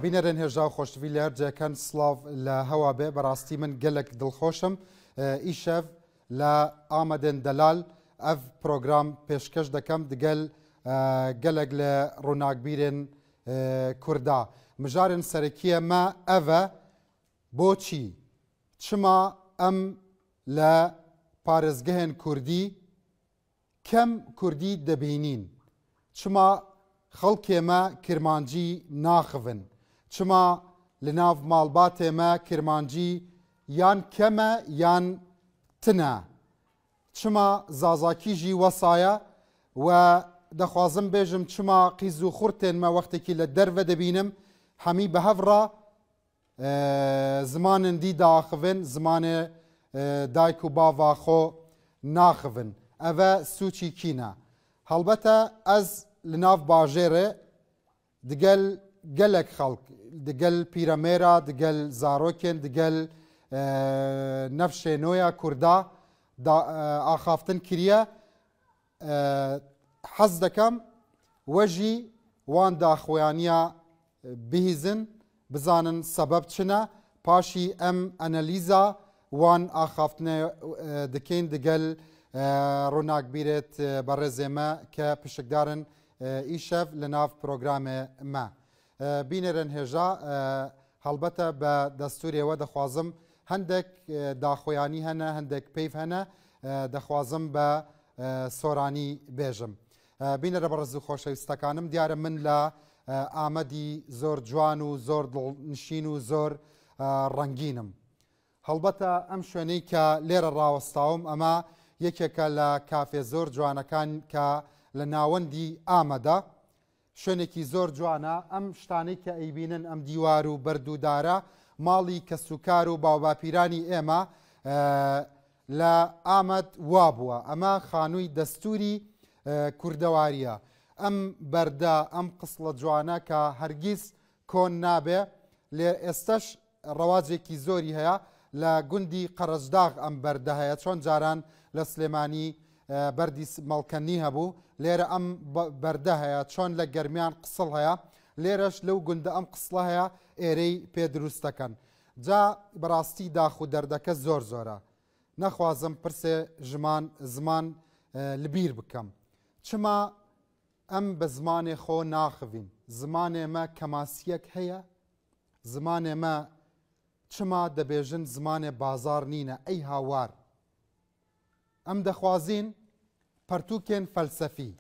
بینەرن هێژا و خۆشتویلەر جەکەن سلااو لە هەوا بێ بەڕاستی من gelek دڵخۆشم ئیشەv لە ئامەدن دەلال ئەv پرۆگرام پێشکەش دەکەم دگەل gelek لە ڕووناکبیرên کووردا مژارن سەرەکیە مە ئەvە بۆچی چما ئەم لە پارێزگەهێن کوردی کەم کوردی دەبینین چما خەڵکێمە کرمانجی ناخڤن چما لە ناو ماڵباتێمە کرمانجی یان کەمە یان تنە چما زازاکیژی وەسایە و دەخوازم بێژم چما قیز و خوڕتێنمە وەختێکی لە دەرڤە دەبینم هەمی بە هەڤڕا زمانن دی داخڤن زمانێ دایک و باڤا خۆ ناخڤن ئەvە سوچی کینە هەڵبەتە ئەز li nav bajêrê digel gelek xelk digel pîremêra digel zarokên digel nefşênoya Kurda axaftin kiriye hez dekem we jî wan daxuyaniya bihîzin bizanin sebeb çine paşî em analîza wan axaftinê dikin digel ڕووناکبیرێت بەڕێزێ me ke pişikdarin îşev li nav programê me bînêrên hêja helbete be destûrê we dixwazim hendek daxuyanî hene hendek peyv hene dixwazim be soranî bêjim bînêre berez û xoşewîstekanim diyare min li Amedî zor ciwan û zor dilnişîn û zor rengînim helbete em şwêneyî ke lêre rawestawim ema yekeke li kafê zor ciwanekan ke li nawendî Ameda şwênekî zor ciwana em ştanê ke eybînin em dîwar û berd û dara malî kesûkar û bawbapîranî ême li Amed wa bûye ema xanûyî destûrî kurdewariye em berda em qisla ciwana ke hergîz kon nabe lê êsteş rewacekî zorî heye li gundî Qerejdağ em berde heye çon caran li Slêmanî berdî malkenî hebû lêre em berde heye çon li germiyan qisıl heye lêreş lew gunde em qisla heye êrey pê durust dikin ca bi rastî dax û derdeke zor zor e nexwazim pirsê ziman li bîr bikim çima em bi zimanê xwe naxivîn zimanê me kemasiyek heye zimanê me çima dibêjin zimanê bazar nîne ey hawar em dixwazîn pertûkên felsefî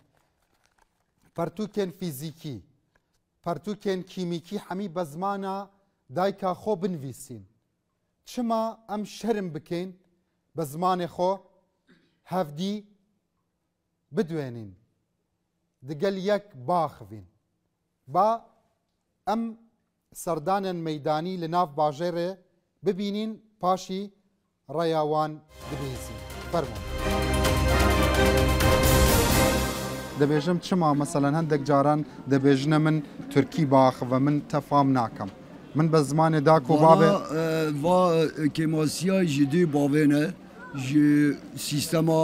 pertûkên fîzîkî pertûkên kîmîkî hemî bi zimana dayika xwe binivîsîn çima em şerm bikin bi zimanê xwe hevdî bidwênîn digel yek baxivîn ba em serdanên meydanî li nav bajêrê bibînîn paşî raya wan dibihîzîn fermûn dibêjim çima meselen hendek caran dibêjine min Tirkî biaxive min tefam nakim min bi zimanê dak û bavê va kêmasiya ji dê bavê ne ji sîstema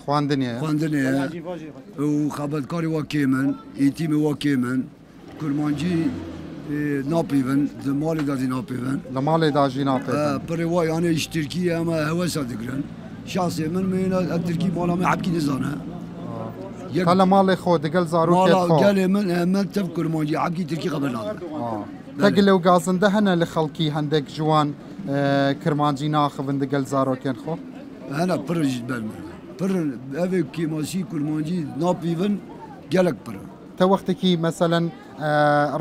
xwandinê û xebetkarê wa kêmin êtîmê wa kêmin kurmancî napêvin di malê da jî napêvin li malê da jî napêvin pirê wa yanê ji Tirkiyê em hewesa dikirin şansê min mîne ev Tirkî mala me hebkî nizane ka li malê xwe digel zarokê xwe gelê min tev kurmancî hebkî Tirkî xeber nadin te gilew gazinde hene li xelkî hendek ciwan kirmancî naxivin digel zarokên xwe hene pir ji ber min pir evê kêmasî kurmancî napêvin gelek pir te wextekî meselen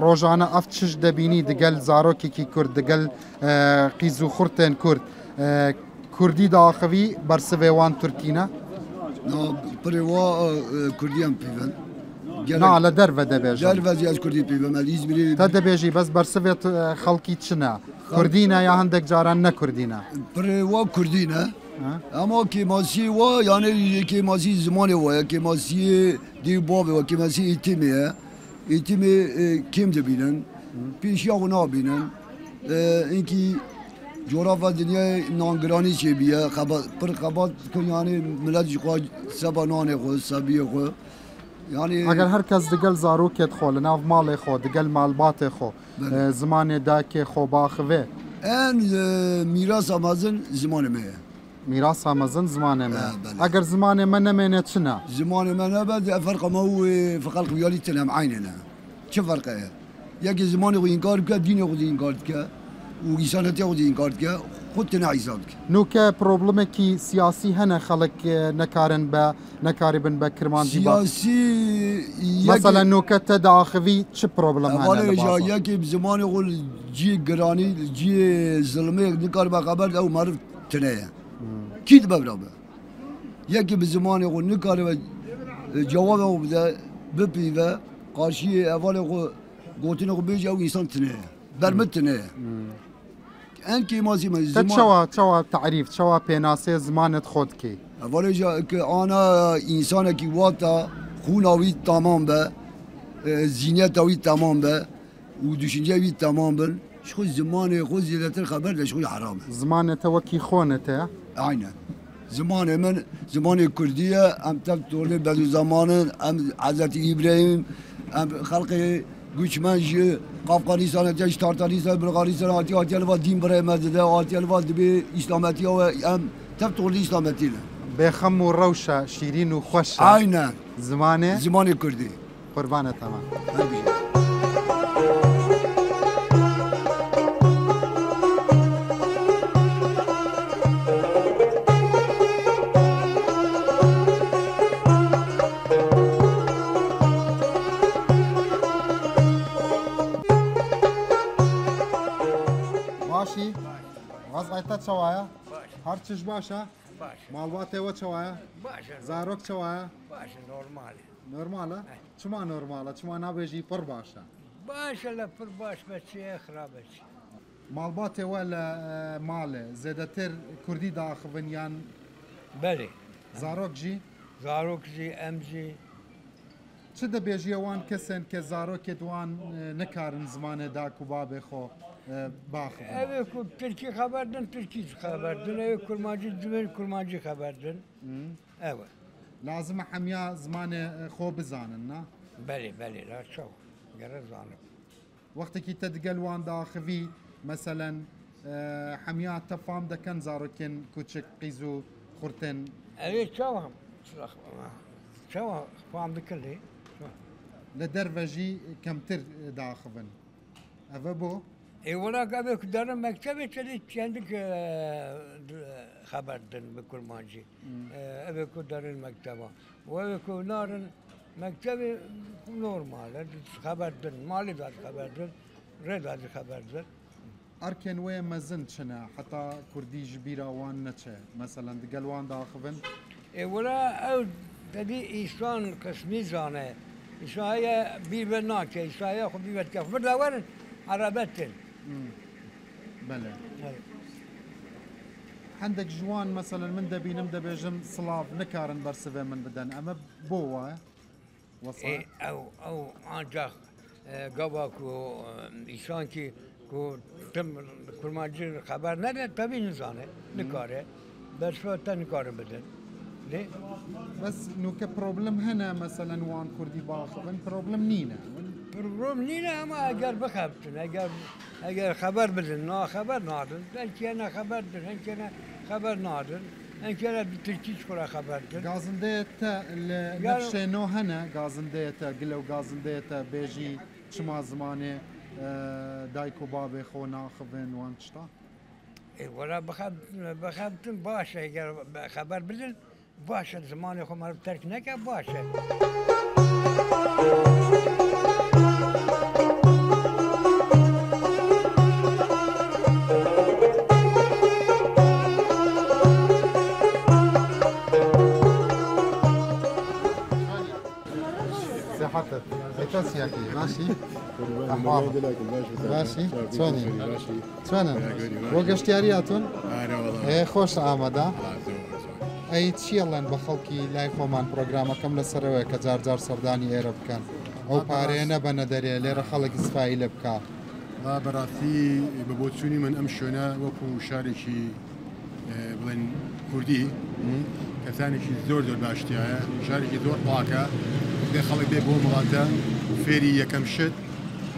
rojane ev çiş debînî digel zarokekî Kurd digel qîz û xurtên Kurd Kurdî daxivî bersivê wan Tirkî ne pirê wa Kurdiyan pêvin na li derve dibêjin derve ez Kurdî pêvin ez İzmirê te dibêjî bes bersivê xelkî çi ne Kurdî ne ya hendek caran ne Kurdî ne pirê wa Kurdî ne ama kêmasiyê wa yanê kêmasî zimanê wa ye kêmasiyê dêw bavê wa kêmasî êtîmê ye êtîmê kêm dibînin pêşiya xwe nabînin hinkî coğrafa dünyayê nangiranî çêbiye pir xebat yanê millet ji xwe seba nanê xwe sebiyê xwe يعني اگر هر کس دگل زاروکت خو لناف مال خو دگل مالبات خو زمان داک خو باخوه ان میراث امازن زمان ما میراث همزن زمان ما بله. اگر زمان ما نمینه چنه زمان ما نبد فرق ما هو في خلق ويالي تلهم عيننا شو فرقه ياكي زمان خو انكار بك دين خو انكار بك وإنسانيتي خو انكار بك خود نعيساتك نوکه پروبلم کی سیاسی هنه خلق نکارن با نکاربن با کرمان دیبا سياسي مثلا نوکه تداخوی چه پروبلم هنه اولا جا لباسا ياكي بزمان خو جي قراني جي ظلمي نكار بخبر او معرف تنايا كيد ببرابه ياكي بزمان خو نكار جوابه بده ببيفه قارشي اول خو قوتين خو بيجي او انسان تنايا برمت تنايا انكي مازي من زمان تشوا تعريف تشوا بيناسي زمانت خود کی اول جا انا انسان كي واتا خوناوي تمام به زينيتاوي تمام به ودشنجاوي تمام به شو زمان خو زيادة خبر شو حرام زمانت وكي خونته عينا زمان الكردية ام تبتولي بعد زمان ام حضرت ابراهيم ام خلق göçmenci Afganistan'a teş Tartaristan Bulgaristan ati alva din برای ati alva dibi İslamiyeti ve em tebtoli İslamiyeti بخم و روشة شيرين وخوشة aynen زمانه zamanı Kürdi قربانه تمام ماشي وضعيتها شوايا هرتش باشا باشه مالباته و شوايا باشه زاروك شوايا باشه نورماله نورماله چما نورماله چما نابجي پر باشا باشه لفر باش بچه خرابش مالباته ولا ماله زيادتر كردي داخبن يان بله زاروك جي زاروک جی ام جی چه دبیجی وان کسن که زاروک دوان نکارن زمان دا کوباب خو باخبن اوه کو ترکی خبردن ترکی خبردن اوه کرمانجی دمر کرمانجی خبردن اوه لازم حمیا زمان خو بزانن نه بله بله لا شو گره زانم وقتی که تدگل وان داخوی مثلا حمیا تفام دکن زاروکن کوچک قیزو خورتن اوه شو هم شو فهم بکلی لدروجی کمتر داخبن اوه بو ای ولا قبل كدارم مكتبي تلي عندك خبردن بكرمانجي ابي كدار المكتبه وابي كنار مكتبي نورمال خبردن مالي دار خبردن رد هذا خبردن اركن وين مزن شنا حتى كردي جبيرا وان نتشه مثلا دقل وان داخبن ای ولا او تدي إنسان قسمي زانه إسرائيل بيبناك إسرائيل خو بيبت كف بدورن عربتن بله عندك جوان مثلا من دبينم دبيجم صلاف نكارن برسفه من بدن اما بوا وصل او ancak Gabak'u insan ki ku tüm kurmacı haber ne tabii insan ne kare berşvata ne kare beden ne بس انه كبروبلم هنا مثلا وان كردي باخبن بروبلم نينا program nina ama eğer bakabtın eğer haber bilin na haber nadın belki ana haberdir belki ana haber nadın belki ana bir Türkiye skora haberdir غازنديتا نفس نو هنا غازنديتا قلو غازنديتا بيجي شما زمانه دايكو بابي خو ناخبن وان تشتا ولا bakabtın başa eğer haber bilin başa zamanı kumarı terk ne ki başa صحتك ايتاسياكي ماشي ماشي شلوني شلونن وقشتيارياتون انا والله ايه خوش آمده اي تشيلن بخلقي لاي خومان برنامجكم لسروي كجار جار سرداني ايرب كان او بارينا بندري ليره خلق اسفايل بكا براثي ببوتسوني من امشونا وكو شاركي بلين كردي كثاني شي زور باشتيا شاركي زور باكا ئەگەر خەڵک بێ بۆ وڵاتە فێری یەکەم شت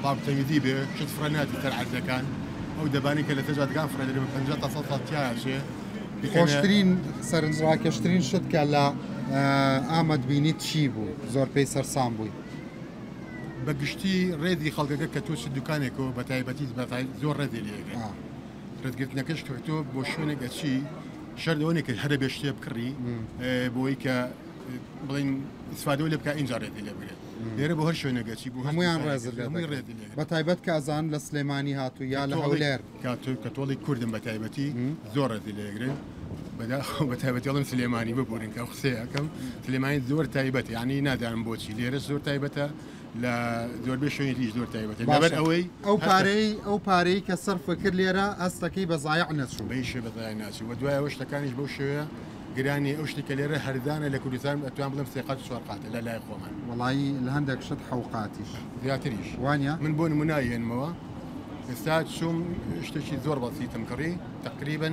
باڵتەویدی بێ شت فرەناتی تەرعەزەکان ئەو دەبانی کە لە تەجاتگان فرەدرێ بە 50 تا 100 تیاچێ خۆشترین سەرنجڕاکەشترین شت کە لە ئامەدبینیت چی بوو زۆر پێی سەرسام بووی بە گشتی ڕێزی خەڵکەکە کە تۆ دوکانێکەوە بە تایبەتی زۆر ڕێزی لێگە ڕێزگرتنەکەش کە تۆ بۆ شوێنێک ئەچی شەردەوەنێک کە هەرە بێ شتێ بکڕی بۆی کە بڵین استفادەوە لێ بکە ئینجا ڕێزی لێ بگرێت لێرە بۆ هەر شوێنەگەچی بوو هەمویان ڕێز بە تایبەت کە ئەزان لە سلێمانی هاتوو یا لە هەولێر کە تۆڵی کوردم بە تایبەتی زۆر ڕێزی لێگرن بە تایبەتیڵم سلێمانی ببوورن کە قسەیەکەم سلێمانی زۆر تایبەت یعنی نادانم بۆچی لێرە زۆر تایبەتە لە زۆربەی شوێنی دیش زۆر تایبەت لەبەر ئەوەی ئەو پارەی کە سەرف کرد لێرە ئەستەکەی بە زایع نەچوو بەیشێ بە زایع ناچی و دوای ئەوە شتەکانیش بەو شێوەیە گرانی ئەو شتی کە لێرە هەردانە لە کوردستان ئەتوان بڵم سێقات چوار قاتە لە لای خۆمان وڵایی لە هەندێک شت حەوقاتیش زیاتریش وانە من بۆ نمونایێنمەوە ئێستا چوم شتێکی زۆر بەسیتم کڕی تقریبا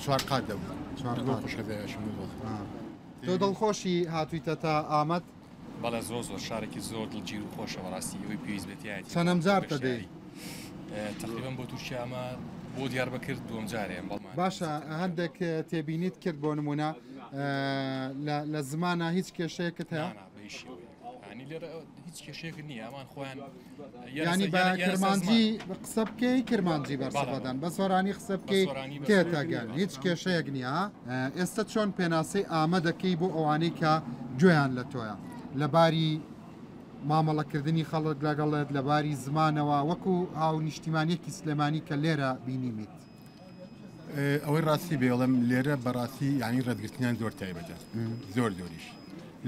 چوار قات دەبوو خوشکەدایشم بۆ تۆ دڵخۆشی هاتوویتە تا ئامەد بەڵێ زۆر شارێکی زۆر دڵگیر و خۆشەوە ڕاستی ئەوەی پێویستێتی چەندەم جارتە دەی تقریبا بۆ تووشی ئەمە بۆ دیاربەکرد دووەم جارێن بەڵمان باشە هەندێک تێبینیت کرد بۆ نمونە لە زمانە هیچ کێشەیەکت هەیە ینی لێرە هیچ کێشەیەک نییە ئەمان خۆیان ینی بە کرمانجی قسە بکەی کرمانجی بەرسەبەدان بە سۆرانی قسە بکەی تێتەگەن هیچ کێشەیەک نییە ئێستا چۆن پێناسەی ئامە دەکەی بۆ ئەوانەی کە گوێیان لە تۆیە لەباری مامەڵەکردنی خەڵک لەگەڵێت لەباری زمانەوە وەکو ئاو نیشتیمانیەکی سلێمانی کە لێرە بینیمیت ئەوەی ڕاستی بێڵم لێرە بەڕاستی ینی ڕێدگرتنیان زۆر تایبەتە زۆر زۆریش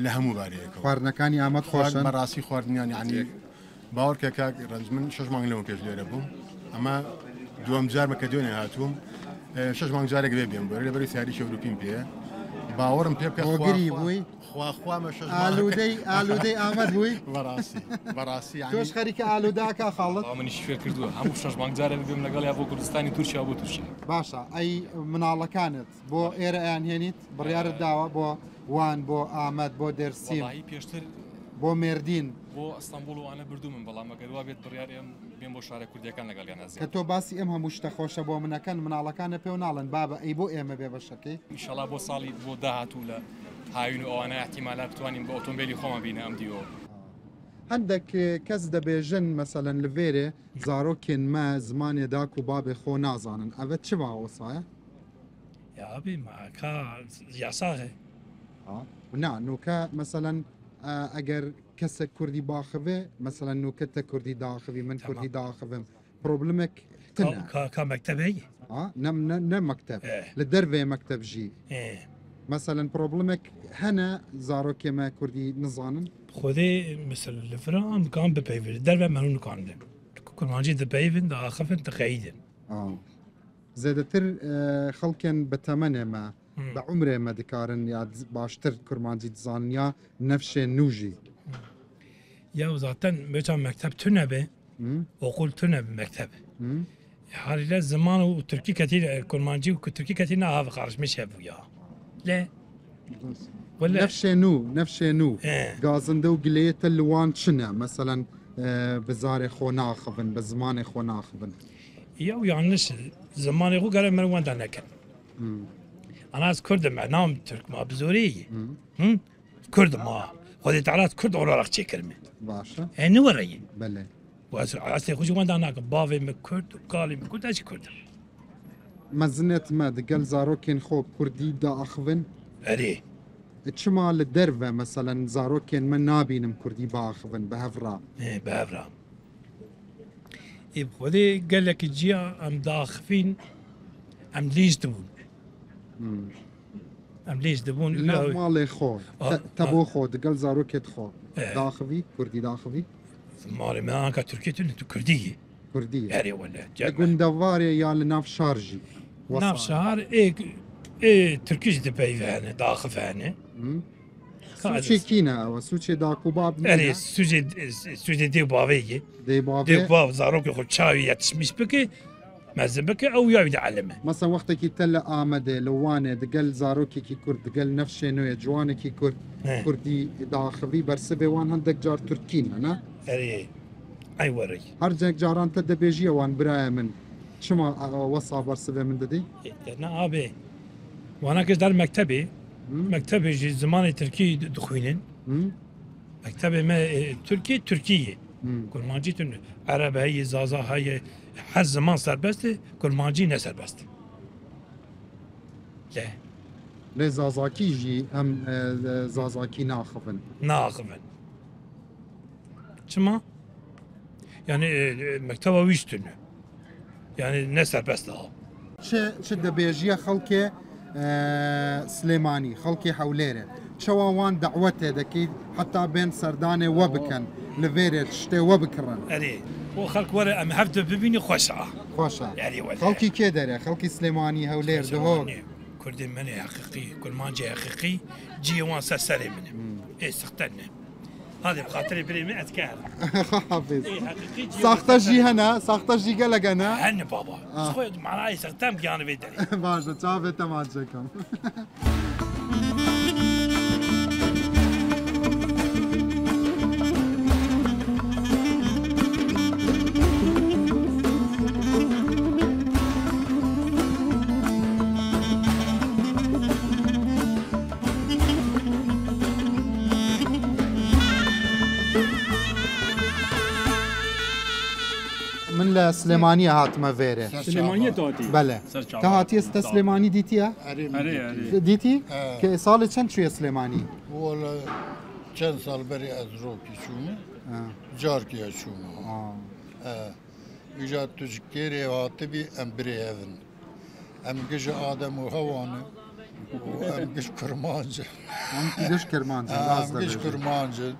لە هەموو بارەیەکە خواردنەکانی ئامەد خۆشن بەڕاستی خواردنیان ینی باوەڕکە کاک ڕنج من 6 مانگ لەوە پێش لێرە بووم ئەمە دووەم جارمە کە دوێنێ هاتووم 6 مانگ جارێک بێ بێم بەرە لەبەری سیاری شەوروپیم پێ باوەڕم پێ بکە خۆگری بووی ئالودەی ئامەد بووی بەڕاستی تۆش خەریکە ئالوداکە خاڵت منیش فێر کردووە هەموو 6 مانگ جارێک بێم لەگەڵ یا بۆ کوردستانی تورکیا بۆ تووشی باشە ئەی مناڵەکانت بۆ ئێرە ئەیان هێنیت بڕیارت داوە بۆ وان بۆ ئامەد بۆ دەرسیم پێشتر بۆ مێردین بۆ ئەستانبول وانە بردو من بەڵام مەگەروا بێت بڕیارم بێن بۆ شارە کوردیەکان لەگەڵیان نازیێت کە تۆ باسی ئەم هەموو شتە خۆشە بۆ منەکەن مناڵەکانە پێ و ناڵن بابە ئەی بۆ ئێمە بێ بەشەکەی ئینشەڵا بۆ ساڵی بۆ داهاتوو لە هاوین و ئەوانە احتیمالات بتوانین بە ئۆتۆمبیلی خۆمان بینە ئەم دیۆ هەندێک کەس دەبێژن مەسەلەن لەوێرێ زارۆکێن مە زمانێ داک و بابێ خۆ نازانن ئەوە چ باوەسایە؟ یابی ماکە یاساغێ نا نوکە مەسەلەن ئەگەر کەسێک کوردی باخەوێ مەسەلەن نوکەتە کوردی داخەوی من کوردی داخەوم پرۆبلمێک کا مەکتەبەی نە مەکتەب لە دەروێ مەکتەبژی مثلا پرۆبلمێک هەنە زارۆکێمە کوردی نزانن خودێ مثل لە فران بکان بپەیون دەروێ مەنون کاندن کورمانجی دەپەیون داخەفن تەقەیدن زێدەتر خەڵکێن بە تەمەنێمە بە عمرێمە دکارن یا باشتر کورمانجی دزان یا نەفشێ نوژی یا zaten بێچان مەکتەب تونە بێ ئۆقول تونە مەکتەب حالیلە زمان و تورکی کەتی کورمانجی و تورکی کەتی ناهاوە قارشمێش هەبوو یا لێ نەفشێن و گازندە و گلەیەتە لوان چنە مەسەلەن بزارێ خۆ ناخبن بە زمانی خۆ ناخبن یا و yanlış زمانی خۆ گەرە مەرواندا نەکەن ئەنا از کوردم نام تورکما بزۆری کوردما خۆدی تعالات کورد ئۆڕاق چێکردمێ باشە نوەڕەیە بەلێ ئاستی خوشی واندا ناکەم باێ من کورد و کاڵی من کورد ئەچی کوردم مەزنێت مە دەگەل زارۆکێن خۆ کوردی داخبن ئەرێ چما لە دەرڤە مەسەلەن زارۆکێن من نابینم کوردی باخبن بە هەڤرا بەهڤرا خودێ گەلێکی جیا ئەم داخفین ئەم لیز دەبوون ئەم لیز دەبوون ماڵێ خۆ تە بۆ خۆ دەگەل زارۆکێت خۆ داخوی کوردی داخوی ماڵی مەکە تورکێتون تو کوردی کوردی هەرێ وەلە گوندەوارێ یان لە ناو شارژی ناو شار تورکیش دەپەیوانە داخفانە سوچێکینە ئەوە سوچێ داکوباب ئەرێ سوژێ دێ باوەیە دێ باو زارۆکی خۆ چاوی یەتشمیش بکە مزبك او يا يتعلمه مثلا وقتك يتلا آمده لوانه دقل زاروكي كي كرد دقل نفس نوع جوانه كي كرد كردي داخلي برسبه وان هندك جار تركين انا اي وري هرجك جاران تد بيجي وان براي من شما وصى برسبه من ددي انا ابي وانا كنت دار مكتبي جي زمان تركي دخوينين مكتبي ما تركية كل ما جيت عرب هي زازا هي حز زمان سربسته كل ما جينا سربسته لا لي زازاكي جي هم زازاكي ناخفن شما يعني مكتبه ويشتنه يعني نسر بس ده شد بيجي خلقي سليماني خلقي حوليره شوا وان دعوته دكي حتى بين سردانه وبكن لفيرت شتي وبكرن اري وخلق ورا ام حفظ ببيني خوشعه يعني خلقي كدره خلقي سليماني هولير دهو كردي مني حقيقي كل ما جاي حقيقي جي وان سري منه ايه سختنا هذه بخاطري بري 100 كهر حافظ ساختجي هنا ساختجي قالك انا هن بابا خويا معاي سختم كان بيدري باشا تشافي تماجكم من سليمانية هاتما فيري سليمانية تاتي بله تهاتي است سليماني ديتيها؟ اري ديتي؟ که سال چند شوية سليماني؟ والله چند سال بري ازروكي شومه جاركي شومه اجا تجكيري واتبي ام بري هذن ام جج ادم وهوانه وام جج كرمانجه ام جج كرمانجه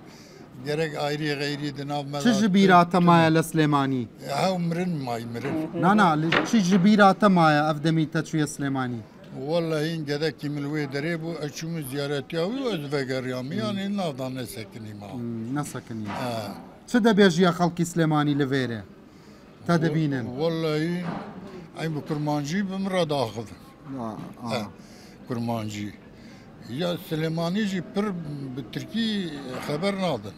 gerek ayrı gayri dinav mezat. Çi jibîrata maye li Slêmanî? Hew mirin may mirin. Na çi jibîrata maye ev demî te çûye Slêmanî? Vallahi in gedekî min wê derê bû eçûmî ziyaretiya wî ez vegeriyam yani navdan nesekinî ma. Nesekinî. Çi dibêjiya xelkî Slêmanî li vêrê? Te dibînin. Vallahi ay bu kurmancî bi min re daxivin. Kurmancî. Ya Süleymanî jî pir bi Tirkî xeber nadin.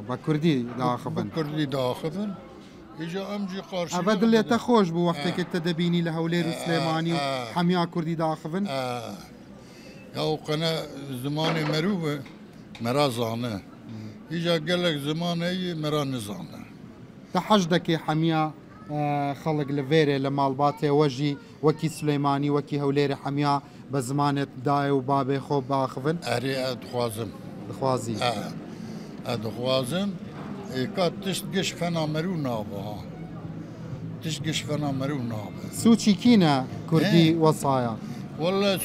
Ba Kurdî daxivin. Kurdî daxivin. Îca em jî qarşî. Ev dilê te xweş bû wextekê te dibînî li Hewlêr û Slêmanî û hemiya Kurdî daxivin? Ya qene zimanê merû be mera zane. Îca gelek zimanê mera nizane. Te hez dike hemiya خلق لفيري لمالباتي وجي وكي سليماني وكي هوليري حميا بزمانة داي وبابي خوب باخفن اري ادخوازم دخوازي ادخوازم كات تشتقش فنا مرو نابا تشتقش فنا مرو نابا سوچي كينا كردي وصايا والله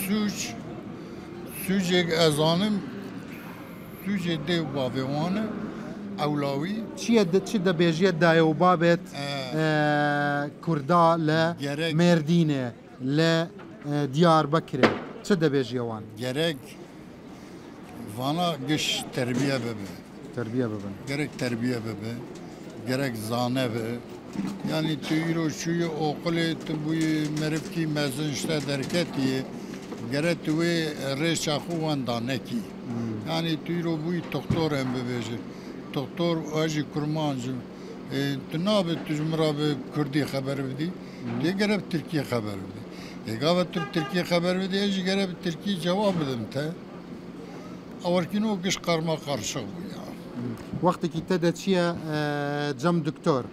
سوچ ازانم سوچ دي بابي وانا اولوي چی دبیجی دای و بابت کردا ل مردینه ل دیار بکره چه دبیجی وان gerek vana giş terbiye bebe gerek terbiye bebe gerek zane be yani tüyro şuyu okulu tübuyu merifki mezun işte derketiye gerek tüve reşa kuvan neki yani tüyro buyu doktor em bebeji doktor acı kurmancı tünabe tücmurabe Kürdi haber verdi diye gerek Türkiye haber verdi Egavet Türkiye haber verdi acı gerek Türkiye cevap edim te avarkin o kış karma karşı bu ya وقتی که چیه جم دکتر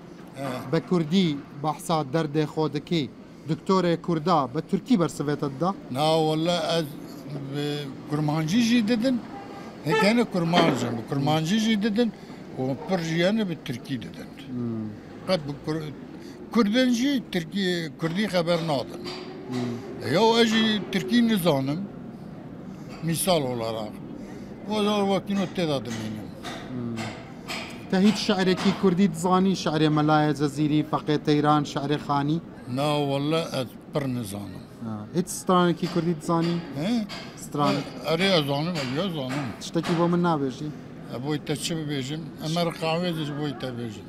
به کردی بحثا درد خودکی دکتر کردا به ترکی برسویت دا نه والله از kurmancı dedin hekane kurmancı dedin o perjiyane bir Türkiye dedin kad bu Kürdenci Türkiye Kürdi haber nadın ya acı Türkiye nizanım misal olarak o zaman vaktin o tedadım benim te hiç şaireki Kürdi zani şair Malaya Ceziri Fakir Teyran şair Khani na vallahi az per nizanım hiç straneki Kürdi zani stran araya zanım ya zanım tişteki bu min nabêjî boy te çi bibêjim emer qahwe ji boy te bêjim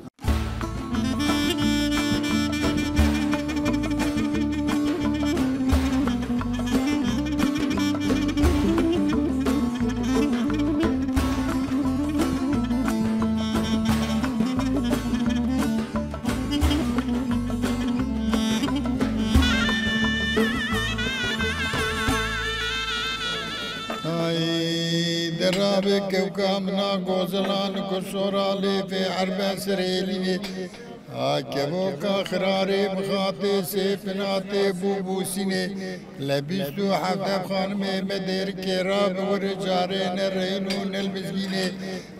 درابي كوكا منا غوزلان كسورالي في عربان سريلي كبوكا خراري بخاطي سيفناتي بوبوسيني لبستو حفظ خانمي مدير كراب ورجارين الرينون المسكيني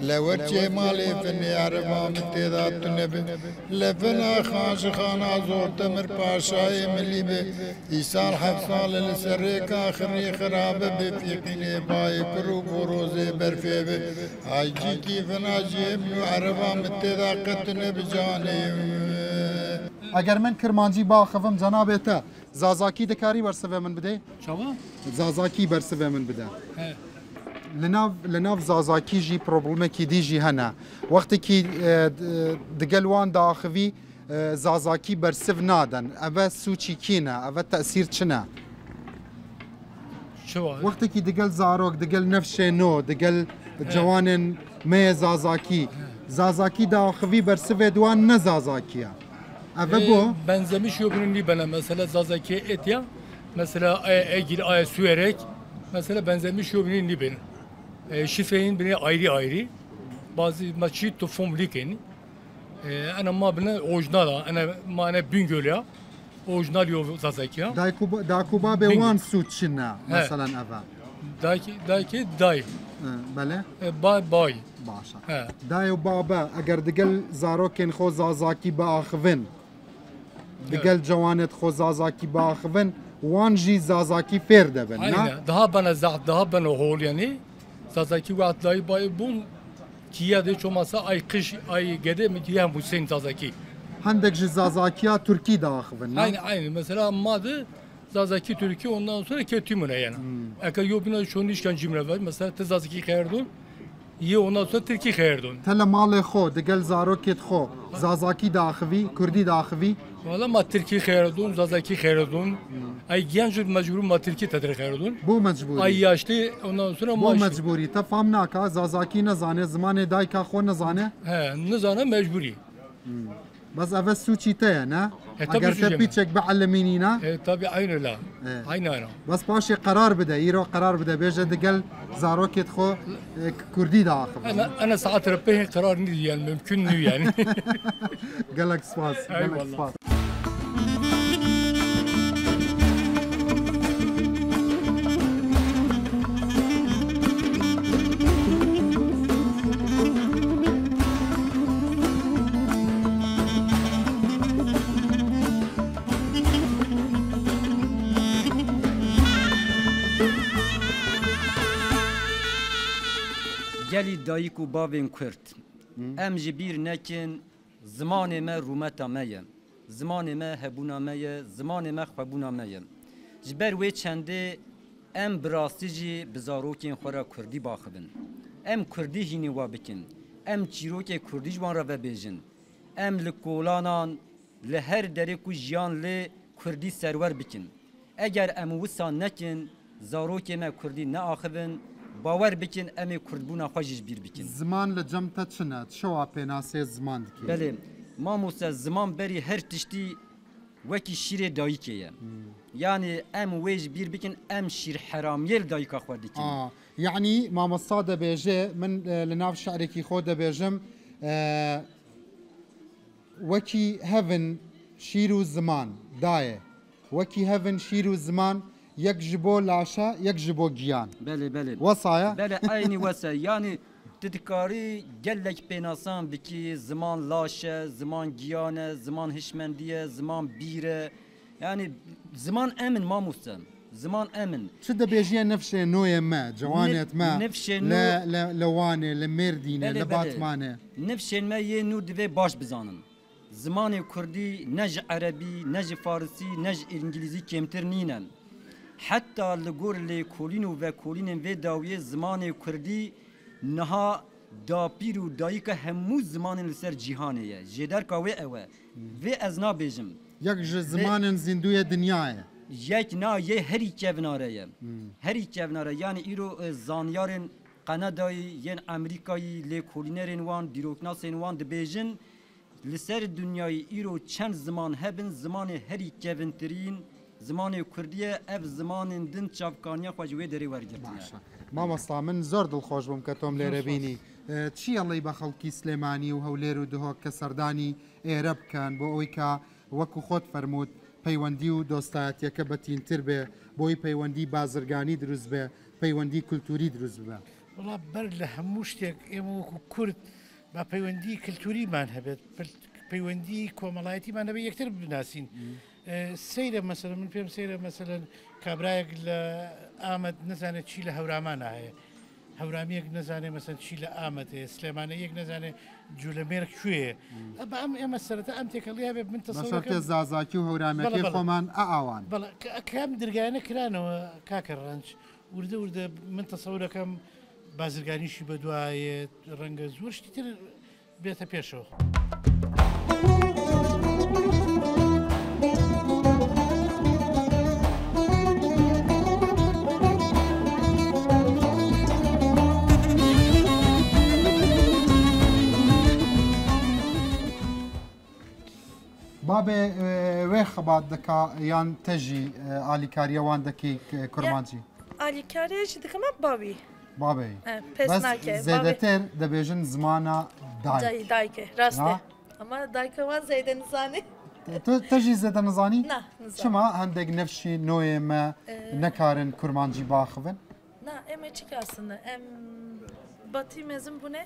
لورشي مالي فني عربا متدا تنب لفنا خاش خانا زور تمر باشاي مليبي إيسال حفصال السريكا خري خراب بفيقيني باي كروب وروزي برفيبي عايجي كيفنا جيب عربا متدا قتنب جاني اگر من کرمانجی با خفم جنابته زازاکی دکاری برسوه من بده شما؟ زازاکی برسوه من بده اه. لناف زازاکی جی پروبلمه کی دی جی هنه وقتی کی دگلوان داخوی زازاکی برسو نادن اوه سوچی کینه اوه تأثیر چنه شو؟ وقتی کی دگل زاروک دگل نفشه نو دگل جوانن می زازاکی داخوی برسوه دوان نه زازاکیه اوه بو benzemiş öbürünü bana mesela Zazaki Etya mesela Egil Aya Süerek mesela benzemiş öbürünü ben şifreyin beni ayrı bazı maçı tufum liken ana ma bana orijinal ana ma ana Bingöl'e orijinal yo Zazaki داكوبا بوان سوت شنا مثلا افا daki day بله bay باشا دايو بابا اگر دقل زاروكين خو زازاكي باخفن دقل جوانت خو زازاكي باخفن وانجي زازاكي فير دبن aynen daha bana hol yani Zazaki ve Atlay bay bun kiya de çomasa ay kış ay gede mi kiya Hüseyin Zazaki عندك جي زازاكيا تركي داخفن aynı mesela madı Zazaki Türkiye ondan sonra kötümüne yani. Eka yobuna şunu işken cümle var. Mesela te Zazaki khayrdun. Ye ondan sonra Türkiye khayrdun. تلا مالي خو دقل زاروكيت خو زازاكي داخفي كردي داخفي Valla ma Türkiye khayrdun, Zazaki khayrdun. Ay genç mecbur ma Türkiye tedri khayrdun. بو مجبوري Ay yaşlı ondan sonra بو maaş. مجبوري تفهم ناكا زازاكي نزانه زمان دايكا خو نزانه He, nizana mecburi. بس افا سوچي تايا نا طبعاً اگر سوچي تبيتشك بعلمينينا Tabi aynı la. Aynı aynı. بس باشي قرار بدا يرو قرار بدا بيجا دقل زاروكيت خو كردي داخل Ana saat rabbih karar nidi yani mümkün mü yani. قالك سباس أي قالك والله. سباس گلی دایک و باوین کرد ام جبیر نکن زمان ما رومتا مایه زمان ما هبونا مایه زمان ما خبونا مایه جبر وی چنده ام براستی جی بزاروکین خورا کردی باخبن ام کردی هینی وابکن ام چیروک کردی جوان را ببیجن ام لکولانان لهر دره کو جیان ل کردی سرور بکن اگر ام وسان نکن زاروک ما کردی نه آخبن باور بکن امی کردبونا خواجش بیر بکن زمان لجمتا چنه شوا پیناسه زمان دکی بله ما موسى زمان بری هر تشتی وکی شیر دایکه yani ام ویج بیر بکن ام شیر حرامیل دایکا خوردکن يعني ما مصادة بيجي من لناف شعركي خودة بيجم وكي هفن شيرو زمان داية وكي هفن شيرو زمان يكجبو لاشا يكجبو جيان بله وصايا بله aynı vasa yani تذكاري جلك بيناسان بكي زمان لاشه زمان جيانه زمان هشمنديه زمان بيره يعني زمان امن ما موسم زمان امن شده بيجي نفشه نوية ما جوانت ما نفشه لا لا لوانه لمردينه بله لباتمانه نفشه ما ينو دفي باش بزانن زمان كردي نج عربي نج فارسي نج انجليزي كمتر نينن حتى لغور لي كولينو و كولينن و داويه زمان كردي نها دا پیرو دایکا همو زمان لسر جهانه جدار کاوه اوه و از نا بیجم یک زمان زندوی دنیاه یک نا یه هری کوناره هری کوناره یعنی ایرو زانیارن قنادایی ین امریکایی لیکولینرین وان دیروکناسین وان دبیجن لسر دنیای ایرو چند زمان هبن زمان هری کونترین زمانی کردیه اف زمان دن چاپکانیا خواجوی دری ورگرتیه مامۆستا من زۆر دڵخۆش بووم کە تۆم لێرە بینی چی ئەڵێی بە خەڵکی سلێمانی و هەولێر و دهۆک کە سەردانی ئێرە بکەن بۆ ئەوەی کە وەکو خۆت فەرمووت پەیوەندی و دۆستایەتیەکە بەتینتر بێ بۆی پەیوەندی بازرگانی دروست بێ پەیوەندی کولتوری دروست بێ وڵا بەر لە هەموو شتێک ئێمە وەکو کورد با پەیوەندی کللتوریمان هەبێت پەیوەندی کۆمەڵایەتیمان هەبێت یەکتر بناسین سەیرە مەسەلەن من پێم سەیرە مەسەلەن کابرایەک لە ئامەد نەزانێت چی لە هەورامان هەیە هەورامیەک نەزانێت مەسەن چی لە ئامەت هەیە سلێمانە یەک نەزانێت جوولەمێر کوێ بە ئەم ئێمە سەرەتا ئەم تێکەڵی هەبێت من تەسەڵکە زازاکی و هەورامەکەی خۆمان ئاوان کام درگایانە کرانەوە کاکە ڕەنج وردە وردە من تەسەورەکەم بازرگانیشی بەدوایێت ڕەنگە زۆر شتی تر بێتە پێشەوە. بابێ وێ خەبات دەکا یان تەژی ئالیکاریەوان دەکەی کورمانجی ئالیکاریەکی دەکەمە باوی بابێ زێدەتر دەبێژن زمانە دایکە ڕاستە ئەمە دایکەوان زەیدە نزانێ تەژی زێدە نزانی چما هەندێک نەفشی نۆێمە نەکارن کورمانجی باخبن نا ئێمە چی کاسنە ئەم بەتی مێزم بوونێ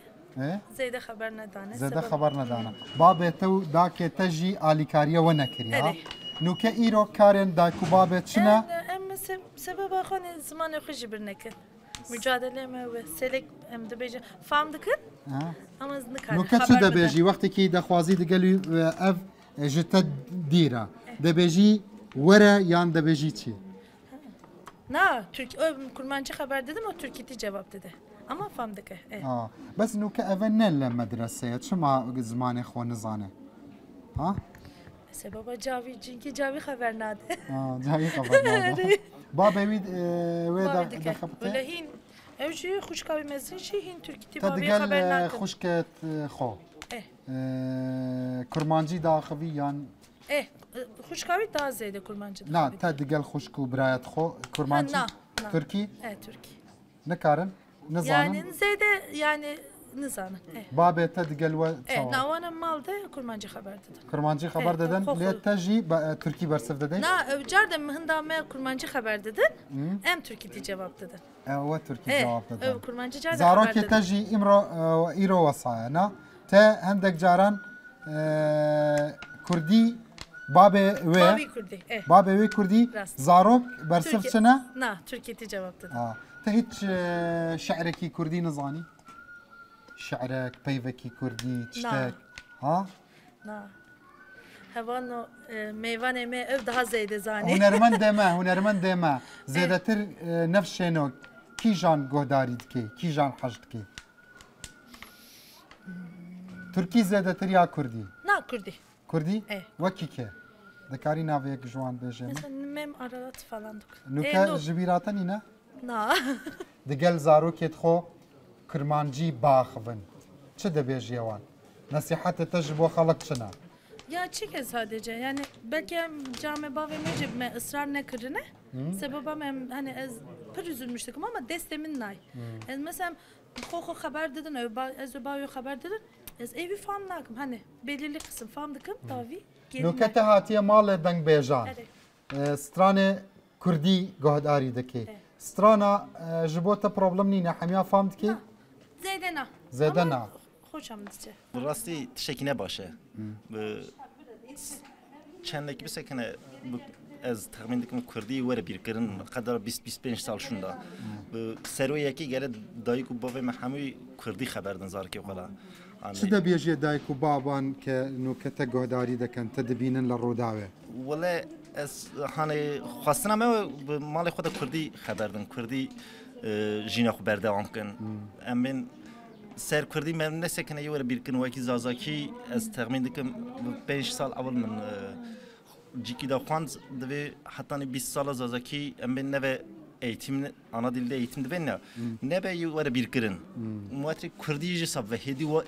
زەیدە خەبەر نەدانێ زێدە خەبەر نەدانە بابێتە و داکێ تەژی ئالیکاریەوە نەکریا نوکە ئیرۆ کارێن دایک و بابێت چنە ئەم سەبە باخۆنێ زمانی خوژی برنەکرد مجادلێ مە سێلێک ئەم دەبێژە فام دەکرد ئەمە نوکە چ دەبێژی وەختێکی دەخوازی دەگەلی ئەف ژتە دیرە دەبێژی وەرە یان دەبێژی چی؟ نا کورمانچی خەبەر دەدەم و تورکیتی جواب دەدە ئەمە فام دەکە بەس نوکە ئەڤە نە لە مەدرسەیە چما زمانی خۆ نزانێ سبب جاوی جنکی جاوی خبر ناده جاوی خبر ناده بابەوید وێ لەهین ئەوژی خوشکاوی مەزنشی هین تورکیتی بابی خبر ناده خوشکت خۆ کورمانجی داخەوی یان خوشکاوی دا زێدە کورمانجی نا تا دگەل خوشک و برایەت خۆ کورمانجی تورکی تورکی نەکارن نزانن زێدە یعنی نزانن بابێتە دگەلوە ناوانە ماڵدە کورمانجی خەبەر دەدەن کورمانجی خەبەر دەدەن لێ تەژی تورکی بەرسەف دەدەین جاردە هەندامە کورمانجی خەبەر دەدەن ئەم تورکیتی جواب دەدەن ئەوە تورکی جواب دەدەن کورمانجی زارۆکی تەژی ئیرۆ وەسایەنە تە هەندێک جاران کوردی بابێ وێ بابێ وێ کوردی زارۆک بەرسەف چنە نا تورکیتی جواب دەدەن تە هیچ شعرێکی کوردی نزانی شعرك بيفكي كردي تشتاك ها؟ لا هوانو ميوان ما ابدها زيد زاني هنرمند ما زيدتر نفس شنو كي جان قهداري دكي كي جان حج دكي تركي زيدتر يا كردي؟ لا كردي كردي؟ وكي كي ذكاري نافيك جوان بيجي مثلا ميم ارادات فلان دوك نوكا جبيراتني نا؟ نا دقل زاروكي تخو کرمانجی باخبن چه دەبێژیەوان نەسیحەتە تەژ بۆ خەڵک چنە یا چیکە سادەجە یعنی بەلکە جامێ باێ مێژێ me ısrar nekirine sebebem em hani ez pir üzülmüştüm ama deste min nay ez mesela xo xeber dedin ez bayo xeber dedin ez evi fam nakim hani belirli kısım fam dikim davi nokete hatiye malê deng bêjan stranê kurdî guhdarî dike strana ji bo te problem nîne hemiya fam dike زێدە نا خۆشم دچێ ڕاستی تشتێکی نەباشە چەندێکی بسەکەنە ئەس تەخمین دکم کوردی وەرە بیرکردن قەدەر 25 ساڵ شوندا سەرۆیەکی گەرە دایک و بابێ مە هەمووی کوردی خەبەردن زارکی خۆلا چ دەبێژێ دایک و بابان کە نوکەتە گۆداری دەکەن تە دەبینن لە ڕووداوێ وەڵێ ئەس هەانێ خواستنامەوە ماڵی خۆدا کوردی خەبەردن کوردی ژینە خو بەردەوام بکەن ئەمێن سەر کوردی من نەسێکنە وەرە بیرکردن وەکی زازاکی ئەس تەخمین دکم 5 ساڵ ئەوڵ من جیکیدا خوند دەبێ حتانی 20 ساڵە زازاکی ئەمێن نەبێ eğitim ana dilde eğitim de benle ne be yuvarı bir kırın muhatri Kurdice sab ve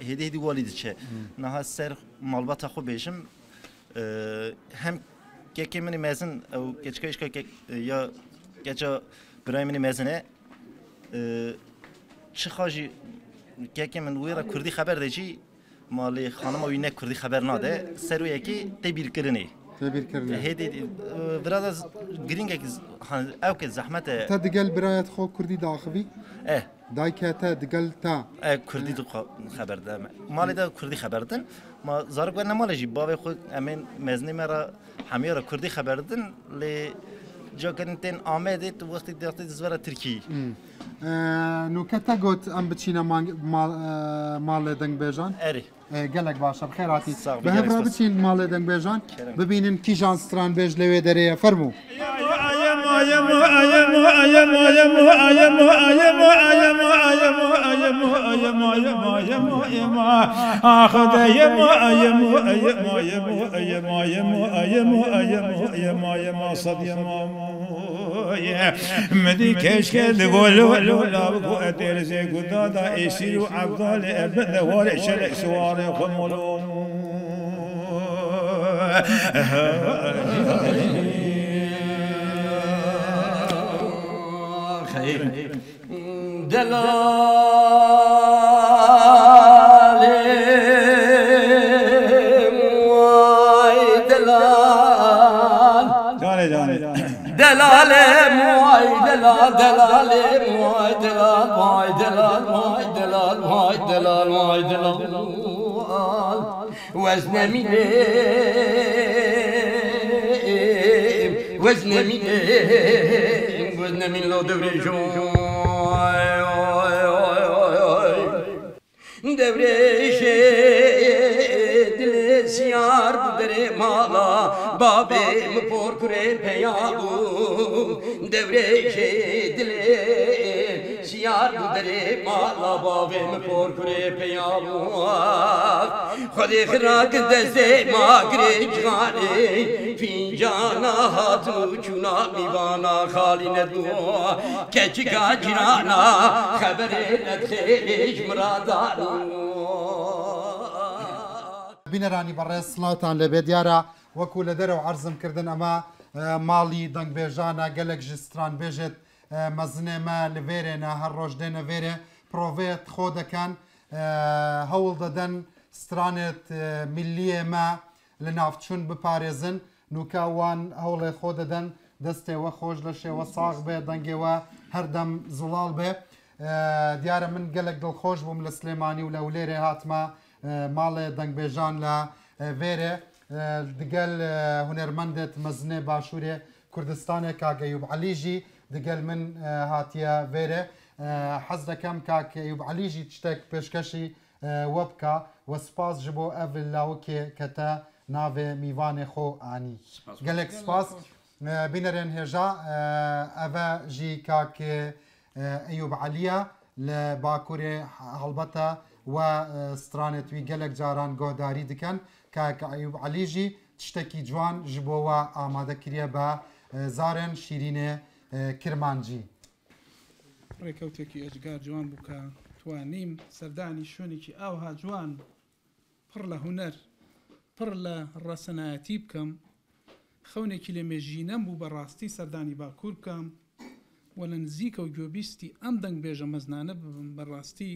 hedi validiçe naha ser malbata xo beşim hem که منی مزن او کچکش که یا کچا برای منی مزنه چه خواهی که من ویرا کردی خبر دیجی مالی خانم وینه کردی خبر ناده سروی کی تبیر کردنی هدی برای گرینگ او که زحمت تا دقل برایت خو کردی داخوی دای که تا دقل تا کردی تو خبر دارم مالی دا کردی خبر دن ما زارق و نمالی جی بابی خود امین مزنی مرا همیشه را کردی خبر دن لی جا کنتین آمده تو وقتی داشتی زوار ترکی نو کتا گوت ام بچینه مال دنگ بیجان اری گلک باشه بخیراتی به هفرا بچین مال دنگ بیجان ببینن کی جان ستران بیج لوی داره فرمو مدي كيش كده قولوا لا بقوا أترزي قدادا يصيروا عبدال ابن ولا شلك سواري خمولو دلال موي دلال دلال موي دلال موي دلال موي دلال موي دلال موي دلال وزن ميلي وزن ميلي وزن ميلي لو دبريشون دبريشي دل سيار بدري مالا بابي مپور كري بيابو دبريشي دل سيار بدري مالا بابي مپور كري بيابو خدي خراك دزي ما كري جغاني فينجانا هاتو چونا ميوانا خالي ندو كچكا جرانا خبري ندخيش مرادانو بینەرانی بەڕێز سڵاوتان لەبێ دیارە وەکو لە دەرەوە عەرزم کردن ئەمە ماڵی دەنگبێژانە گەلێک ژ ستران بێژێت مەزنێمە لەوێرێنە هەر ڕۆژ دێنە وێرێ پرۆڤێت خۆ دەکەن هەوڵ دەدەن سترانێت میلیێمە لە ناوچوون بپارێزن نوکاوان هەوڵێ خۆ دەدەن دەستێوە خۆش لە شێوە ساغ بێ دەنگێوە هەردەم زوڵاڵ بێ دیارە من گەلێک دڵخۆش بووم لە سلێمانی و لە ولێرێ هاتمە ماڵێ دەنگبێژان لە وێرێ دگەل هونەرمەندێت مەزنێ باشوورێ کوردستانێ کاک ئەیوب عەلیژی دگەل من هاتیە وێرێ حەز دەکەم کاک ئەیوب عەلیژی تشتێک پێشکەشی وە بکە وە سپاس ji بۆ ئەڤ لاوکێ کەتە ناوێ میوانێ خۆ ئانی گەلێک سپاس بینەرێن هێژا ئەڤە ژی کاک ئەیوب عەلیە لە باکوورێ هەڵبەتە و سترانێتوی گەلێک جاران گۆداری دکەن کاک ئەیوب عەلیژی تشتێکی جوان ji بۆ وە ئامادەکریە بە زارێن شیرینێ کرمانجی ڕێکەوتێکی ئەجگار جوان بووکە توانیم سەردانی شوێنێکی ئاوها جوان پڕ لە هونەر پڕ لە ڕەسەنایەتی بکەم خەونێکی لە مێژینەم بوو بەڕاستی سەردانی باکوور بکەم و لە نزیکە و گوێبیستی ئەم دەنگ بێژە مەزنانە ببم بەڕاستی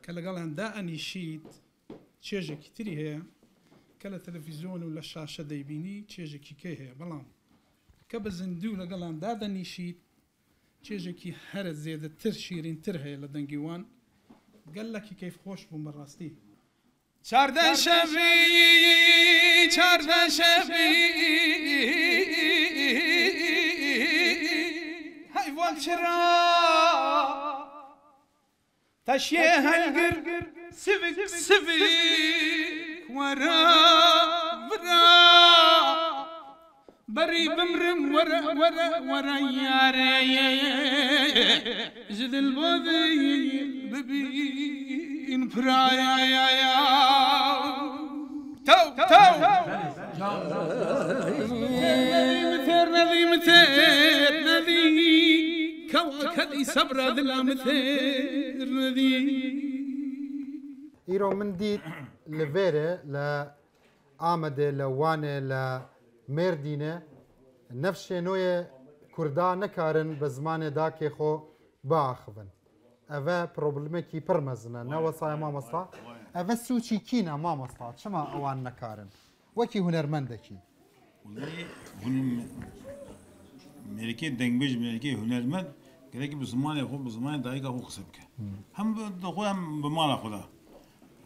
کە لەگەڵیاندا ئەنیشیت چێژێکی تری هەیە کە لە تەلەڤیزیۆن و لە شاشە دەیبینی چێژێکی کێ هەیە بەڵام کە بە زیندوو لەگەڵیاندا دەنیشیت چێژێکی هەرە زێدەتر شیرینتر هەیە لە دەنگیوان گەلێکی کەیف خۆش بووم بەڕاستی چاردە شەوی هەیڤۆن چرا تشيه هالقر سفك سفك ورا ورا بري بمرم ورا ورا ورا يا ري زد البودي ببين برايا يا يا تو تو نذي نذي كواكدي صبرا ذلا مثير نذي ئیرۆ من دیت لە وێرێ لە ئامەدێ لە وانێ لە مردینه نفشێنۆیە کووردا نەکارن بە زمانێدا کێخۆ باخبن ئەvە پرۆبلمێکی پڕ مەزنە نەوەسایە مامۆستا ئەvە سوچی کینە مامۆستا چما ئەوان نەکارن وەکی هونەرمەندێکی مێرەکەی دەنگبێژ مێرەکەی هونەرمەند گەرەکی بە زمانی خۆ بە زمانی دایکە خۆ قسە بکە هەم خۆی هەم بە ماڵە خۆدا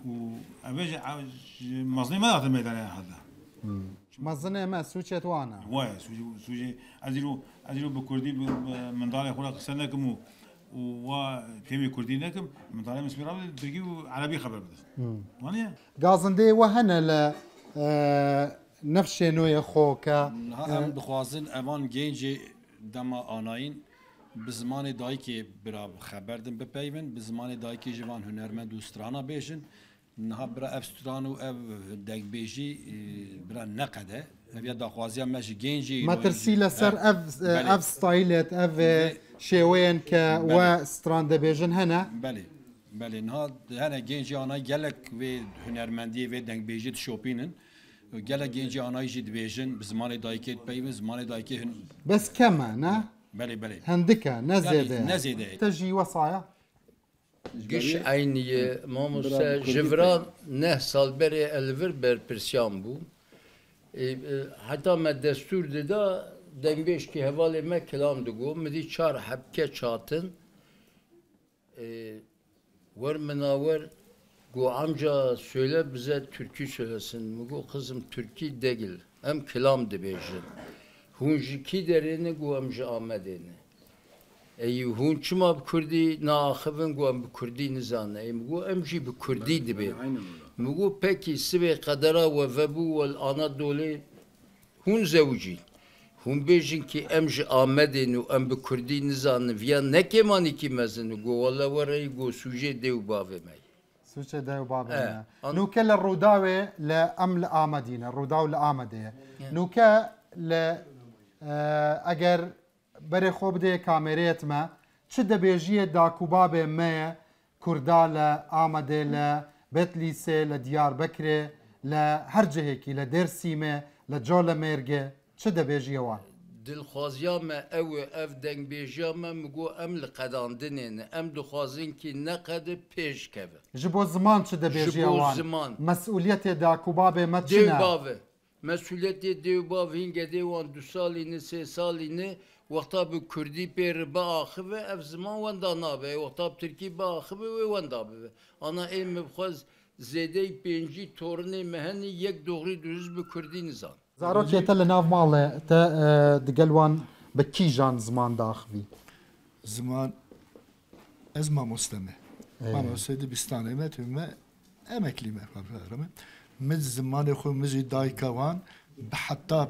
و ئەvێژ مەزنی مەداتە مێدانیان هەدا مەزنێ ئەمە سوچێت وانە وایە سوژێ ئەزیرۆ بە کوردی منداڵی خۆدا قسە نەکەم و وا پێوی کوردی نەکەم منداڵی مسمیرا ترکی و عەرەبی خەبەر بدەست وانە گازندەی وە هەنە لە نەفشێنۆیە خۆ کە ئەم بخوازن ئەوان گەنجێ دەما ئاناین bi zimanê dayîkê bira xeber din bipeyvin bi zimanê dayîkê ji van hunermend û strana bêjin niha bira ev stran û ev degbêjî bira neqede ev ya daxwaziya me ji gêncî مەترسی لەسەر ev ستایلێت ev şêweyên ke we stran dibêjin hene belê niha hene gêncî anayî gelek vê hunermendiyê vê dengbêjî dişopînin gelek gêncî anayî jî dibêjin bi zimanê dayîkê dipeyvin zimanê dayîkê bes kem e ne belê هەندکە نەزێدە تەژی وەسایە Giş aynıye mamusa jivran ne salbere elvir ber persyan bu. Hatta me destur da dengeş ki hevale me kelam dugo medi çar hepke çatın. Var menaver go amca söyle bize türkü söylesin. Mugo kızım türkü değil. Hem kelam dibejin. Hunjiki derini go amca Ahmed'ini. Ey hun çuma Kurdi naxivin go am Kurdi nizan. Ey mugo emji bi Kurdi dibe. Mugo peki sibe qadara ve vebu vel Anadolu hun zevci. Hun bejin ki emji Ahmed'in u am bi Kurdi nizan. Viya ne kemani ki mezin go valla varay go suje dev bave me. سوچه دایو بابه نوکه للروداوه لأمل آمدینه روداو لآمده نوکه ل اگر بره خوب ده کامریت ما چه دبیجیه داکوبابه ما کردا لآمده لبیت لیسه لدیار بکره لهر جهه کی لدرسیمه لجول مرگه چه دبیجیه وان دلخوازیا me ev dengbêjiya me migo em li qedandinên em dixwazin ki neqede pêş keve. Ji bo ziman çi dibêjiya wan mesuliyetê dakubabê me çi ne? Dêwbavê. Mesuliyetê dêwbav hingedê wan 2 salî ne 3 salî ne wexta bi Kurdî pê bi axive ev ziman wenda nabe. Wexta Tirkî bi axive wê wenda bibe. Ana ê me bixwaz zêdeyî pêncî torinê me henî yek doğrî dürüst bi Kurdî nizan. زارۆکێ te li nav malê te digel wan bi kîjan ziman daxivî ziman ez mamoste me mamoste dibistanê me tüm me emeklî me min zimanê xwe min jî dayika wan bi heta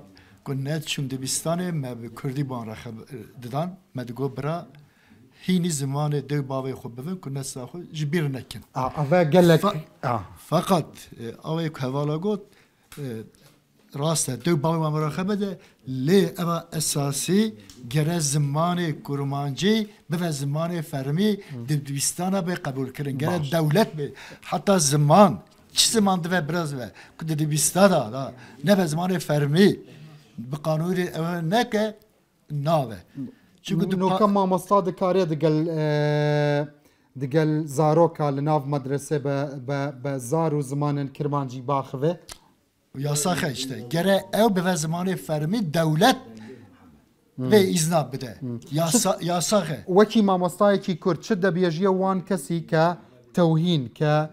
ku neçûn dibistanê me bi Kurdî ban re didan me digo bira hînî zimanê dew bavê xwe bivin ku nesa xwe ji bîr nekin ve gelek feqat awê ku hevala got راسته دو باوی ما مراقبه ده لی اما اساسی گره زمان کرمانجی به زمان فرمی دویستانه به قبول کردن گره دولت به حتی زمان چی زمان ده براز به که دویستانه نه به زمان فرمی به قانون نه که ناوه نوکا ما مستاد کاری دگل زاروکا لناو مدرسه به زارو زمان کرمانجی باخوه Yasak işte. Gere ev be zamanı fermi devlet ve iznat bide. Yasak. Veki mamostayı ki Kürt çi debêjiye wan kesî ke tewhîn ke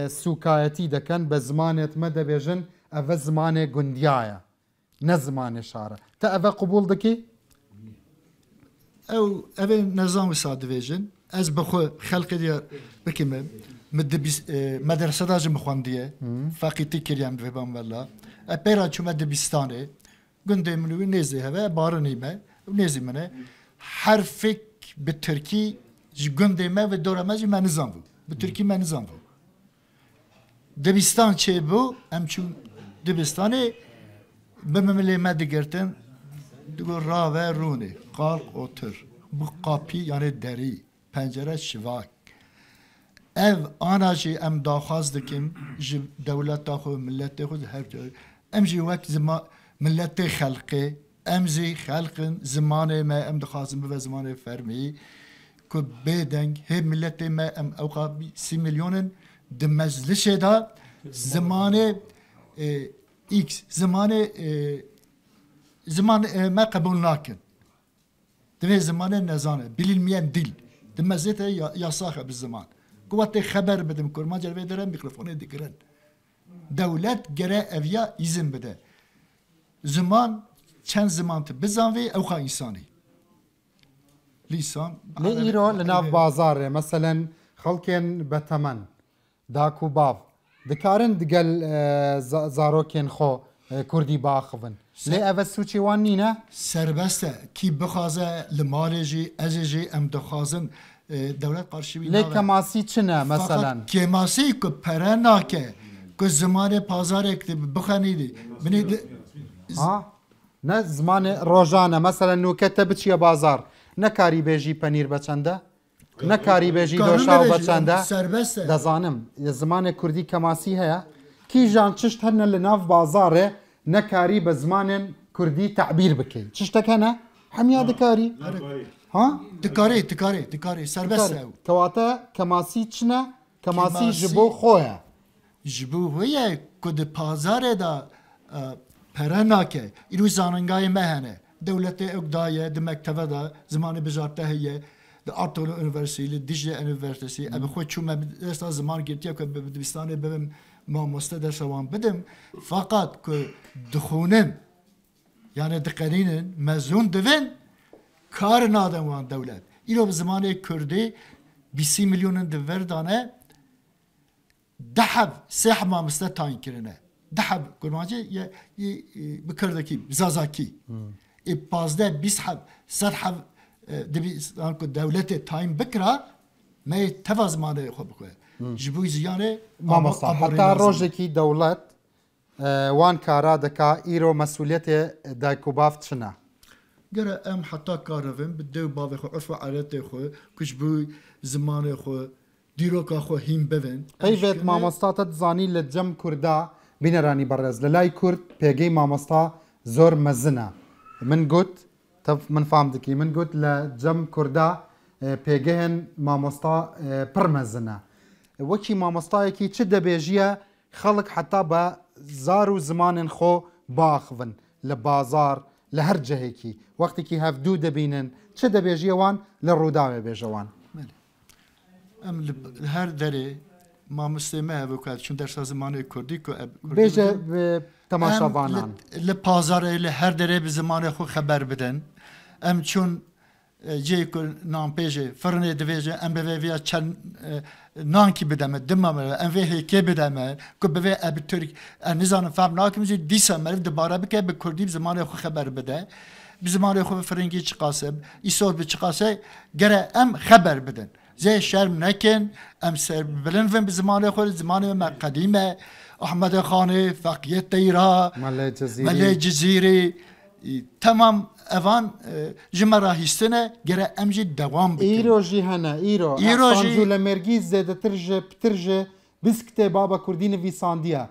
sukayetî dekin be zimanê me dibêjin ev zimanê gundiya ye ne zimanê şare. Te ev qebûl dikî? Ev nizam wisa dibêjin. Ez bi xwe xelkê diye bikime. مدرسه دا جم خواندیه فقیتی کریم دوام ولا اپرا چوم دبستانه گنده منوی نزی هوا بارنیمه نزی منه حرفک به ترکی گنده ما و دورما جی منظم بود به ترکی منظم بود دبستان چه بو ام چون دبستانه به مملی مدگرتن دو را و رونه قال otur bu kapı yani deri pencere şivak ev anacı em daxwaz dikim ji dewleta xwe milletê xwe her em jî wek ملت خلقه امزی خلق زمان ما ام دخوازم به زمان فرمی که بدنگ هی ملت ما ام اوقا 30 میلیون د مجلس دا زمان ایکس زمان ما قبول ناکن دوی زمان نزانه بالميان دل د مزيت يا صاحب الزمان قوات خبر بدم كرما جربي درم ميكروفون ديكرن دولت جرا افيا izin بده زمان چند زمان بزانوي او خا انساني لسان لإيرو لناف بازار مثلا خلقين بتمن داكو باف دكارن دقل زاروكين خو كردي باخفن لي افسوچي وانينا سربسته كي بخازه لمالجي ازجي ام دخازن دولت قارشوي لي كماسي چنا مثلا كماسي كو پرناكه كو زمان بازارك بخنيدي بني نه زمان روزانه مثلا نو كتب چي بازار نكاري بيجي پنير بچنده نكاري بيجي دوشاو بچنده سربسته دزانم زمان كردي كماسي هيا كي جان چشت هن لناف بازاره نكاري بزمان كردي تعبير بكي چشتك هنا حميا دكاري ها دكاري سربسته كواتا كماسي چنا كماسي جبو خويا جبو هي كود بازار دا پرناکه ایرو زاننگای مهنه دولت اقدایه د مکتبه دا زمان بجارته هیه د آرتون انیورسیتی دیجی انیورسیتی اب خود چون من است زمان گرتیا که بدبستان ببم ما مستدرسوان بدم فقط که دخونم یعنی دقنینن مزون دوین کار نادم وان دولت ایرو به زمان کردی 20 میلیون دور دانه دحب سح ما مست تاین کرنه دحب كرماجي بكردكي بزازاكي بازده 20 حب 100 حب دبي دولتي تايم بكره ما تفاز ماده خو بكو جبوي زيانه ما حتى روجكي دولت وان كارا دكا ايرو مسؤوليته دايكوباف شنا جرى ام حتى كارفن بدو باب خو عرف عادته خو كشبوي زمان خو ديروكا خو هيم بفن طيبت ما مستات زاني لجم كردا بينراني برز للاي كرد بيجي مامستا زور مزنا من قلت تف من فهمتكي من قلت لجم كردا بيجيهن مامستا برمزنا وكي مامستا يكي تشد بيجيا خلق حتى با زارو زمان خو باخفن لبازار لهر جهيكي وقت كي هفدو دبينن تشد بيجيا وان للروداوي بيجوان ام هر دري ما مستمع وكاد شون درس زمان كردي كو بيجا تماشا وانان لبازار لهر دري بزمان خو خبر بدن ام چون جي كو نام بيجي فرني دفيجا ام بيفيا چن نانكي بدم دمم ام في كي بدم كو بيفي اب ترك نظام فهم ناكم جي ديسا مرف دباره بك بكردي بزمان خو خبر بده بزمان خو فرنگي چقاسب يسور بچقاسه گره ام خبر بدن زي شرم نكن ام سر بلنفن بزمان خود زمان ما قديمه احمد خاني فقيه تيرا ملي جزيري تمام اوان جمرا هستنه گره امجي دوام بكن ايرو جي هنا ايرو سانجو لمرگيز زيده ترجه بس كتابا كردين في سانديا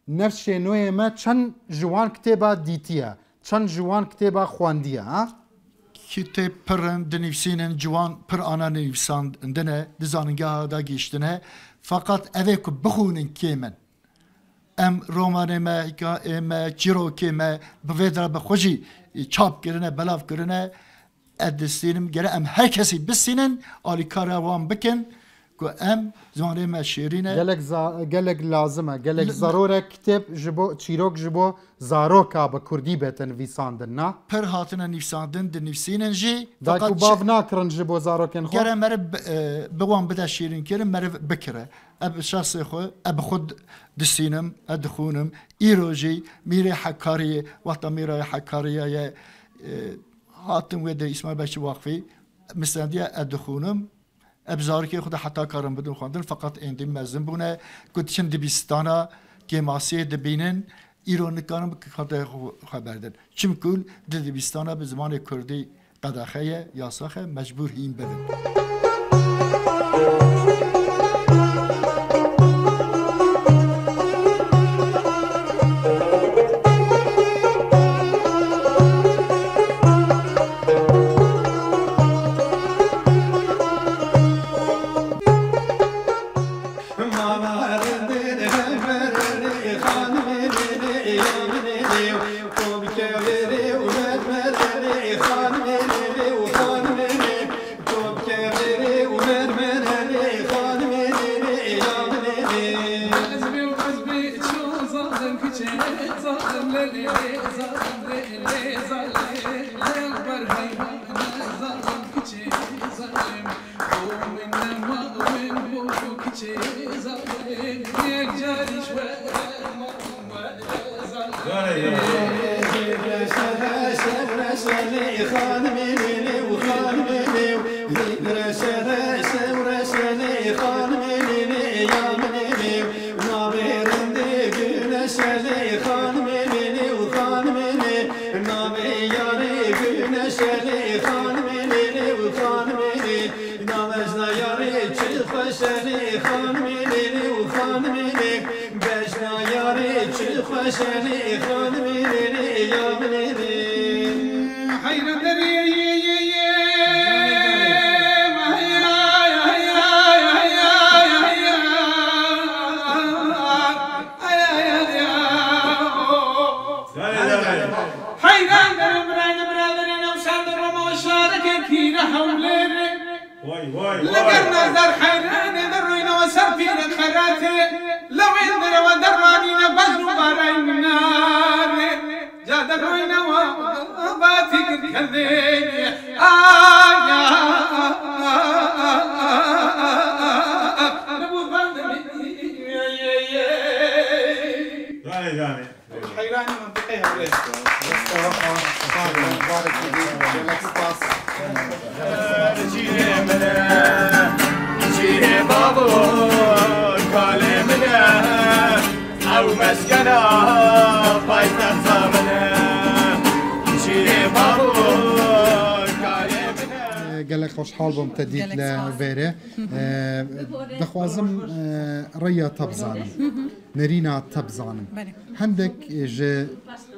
نفس نوع ما چن جوان كتابا ديتيا چن جوان كتابا خوانديا ها كتاب پرن دنیفسینن جوان پر آنا نویسان دنه دزانگاه دا گیشتنه فقط اوه که بخونن کیمن ام رومان ما جیرو که ما بویدر بخوشی چاپ کرنه بلاف کرنه ادستینم گره ام هر کسی بسینن آلی کاروان بکن که ام زمانه ما شیرینه گلک لازمه گلک ضروره کتاب جبو چیروک جبو زاروکا با کردی بهتن ویساندن نه پر هاتن نویساندن د نویسینن جی داکو باو ناکرن جبو زاروکن خو گره مره بوان بده شیرین کرن مره بکره اب شخص خو اب خود دسینم ادخونم ایروجی میره حکاریه وقتا میره حکاریه هاتن وده اسماعیل بچه واقفی مثلا دیه ادخونم ابزاری که خود حتی کارم بدون خواندن فقط اندیم مزن بونه کتشن دبیستانا که ماسیه دبینن ایرانیکانم که خاطر خبر دن چم کل دبیستانا به زمان کردی قداخه یاساخه مجبور هیم بدن رشاني خانميني وخانميني رشاني ورشاني خانميني يا منيني نابي رندي رشاني خانميني وخانميني نابي ياري رشاني خانميني وخانميني نامجنا ياري خشاني خانميني وخانميني بجنا ياري خشاني خانميني يا منيني حين دري لقرنا زر حيران ذروينا وسرفينا خراتي لو عندنا ودرانينا بزر بارين النار جا دروينا وباتي كذي حيران منطقيها بارك فيك جيه بابو كلمنا او مسكنا بايت زمنا جيه بابو قال لك خوشحال بوم تديت لفيري دخوازم ريا تبزانم نرينا تبزانم عندك ج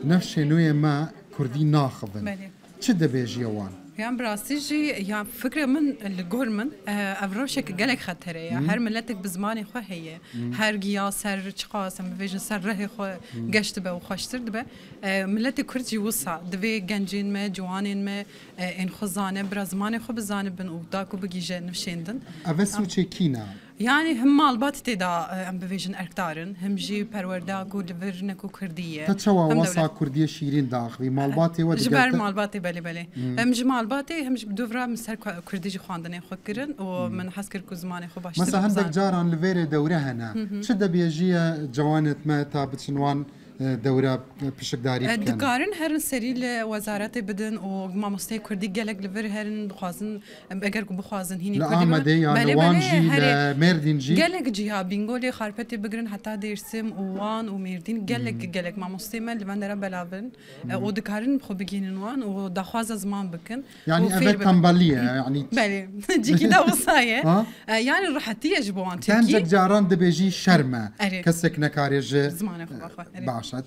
نفس نوع ما كردي ناخذن چه دبيجي وان يعني براستيجي يعني فكرة من الجورمن أفروشك جالك خطرة يعني هر ملتك بزماني خو هي هر جياس هر شقاس هم بيجن سر ره خو جشت به وخشتر دبه ملتك كرتي وسع دبي جنجين ما جوانين ما إن خزانة برزماني خو بزانه بن وداكو بجيجة نفشيندن أفسو كينا يعني هم مالبات تدا ام بفيجن اركتارن هم جي پروردا کو دورنکو کردیه تشوا وصا كرديه شيرين داخلي مالباتي ود جبر مالباتي بلي هم جي مالباتي هم دوفرا مسر كرديجي خواندنه خو كرن ومن حسكر كو زمانه خو باش مثلا عندك جاران لفيري دوره هنا شد بيجي جوانت ما تابتشنوان دورة بشكداري بكن دكارن هرن سري لوزارات بدن وما مستي كردي جالك لفر هرن بخوازن اگر بخوازن هني كردي آمده يعني وانجي لمردين جي جالك جيها بينغولي خاربتي بگرن حتى ديرسم وان ومردين جالك ما مستي من لفندرا بلافن ودكارن خو بگينن وان ودخواز زمان بكن يعني افت تنباليه يعني بله جي كده وصايه يعني راحتيه جبوان تركي كان جاران دبيجي شرمه كسك نكاريج زمان اخو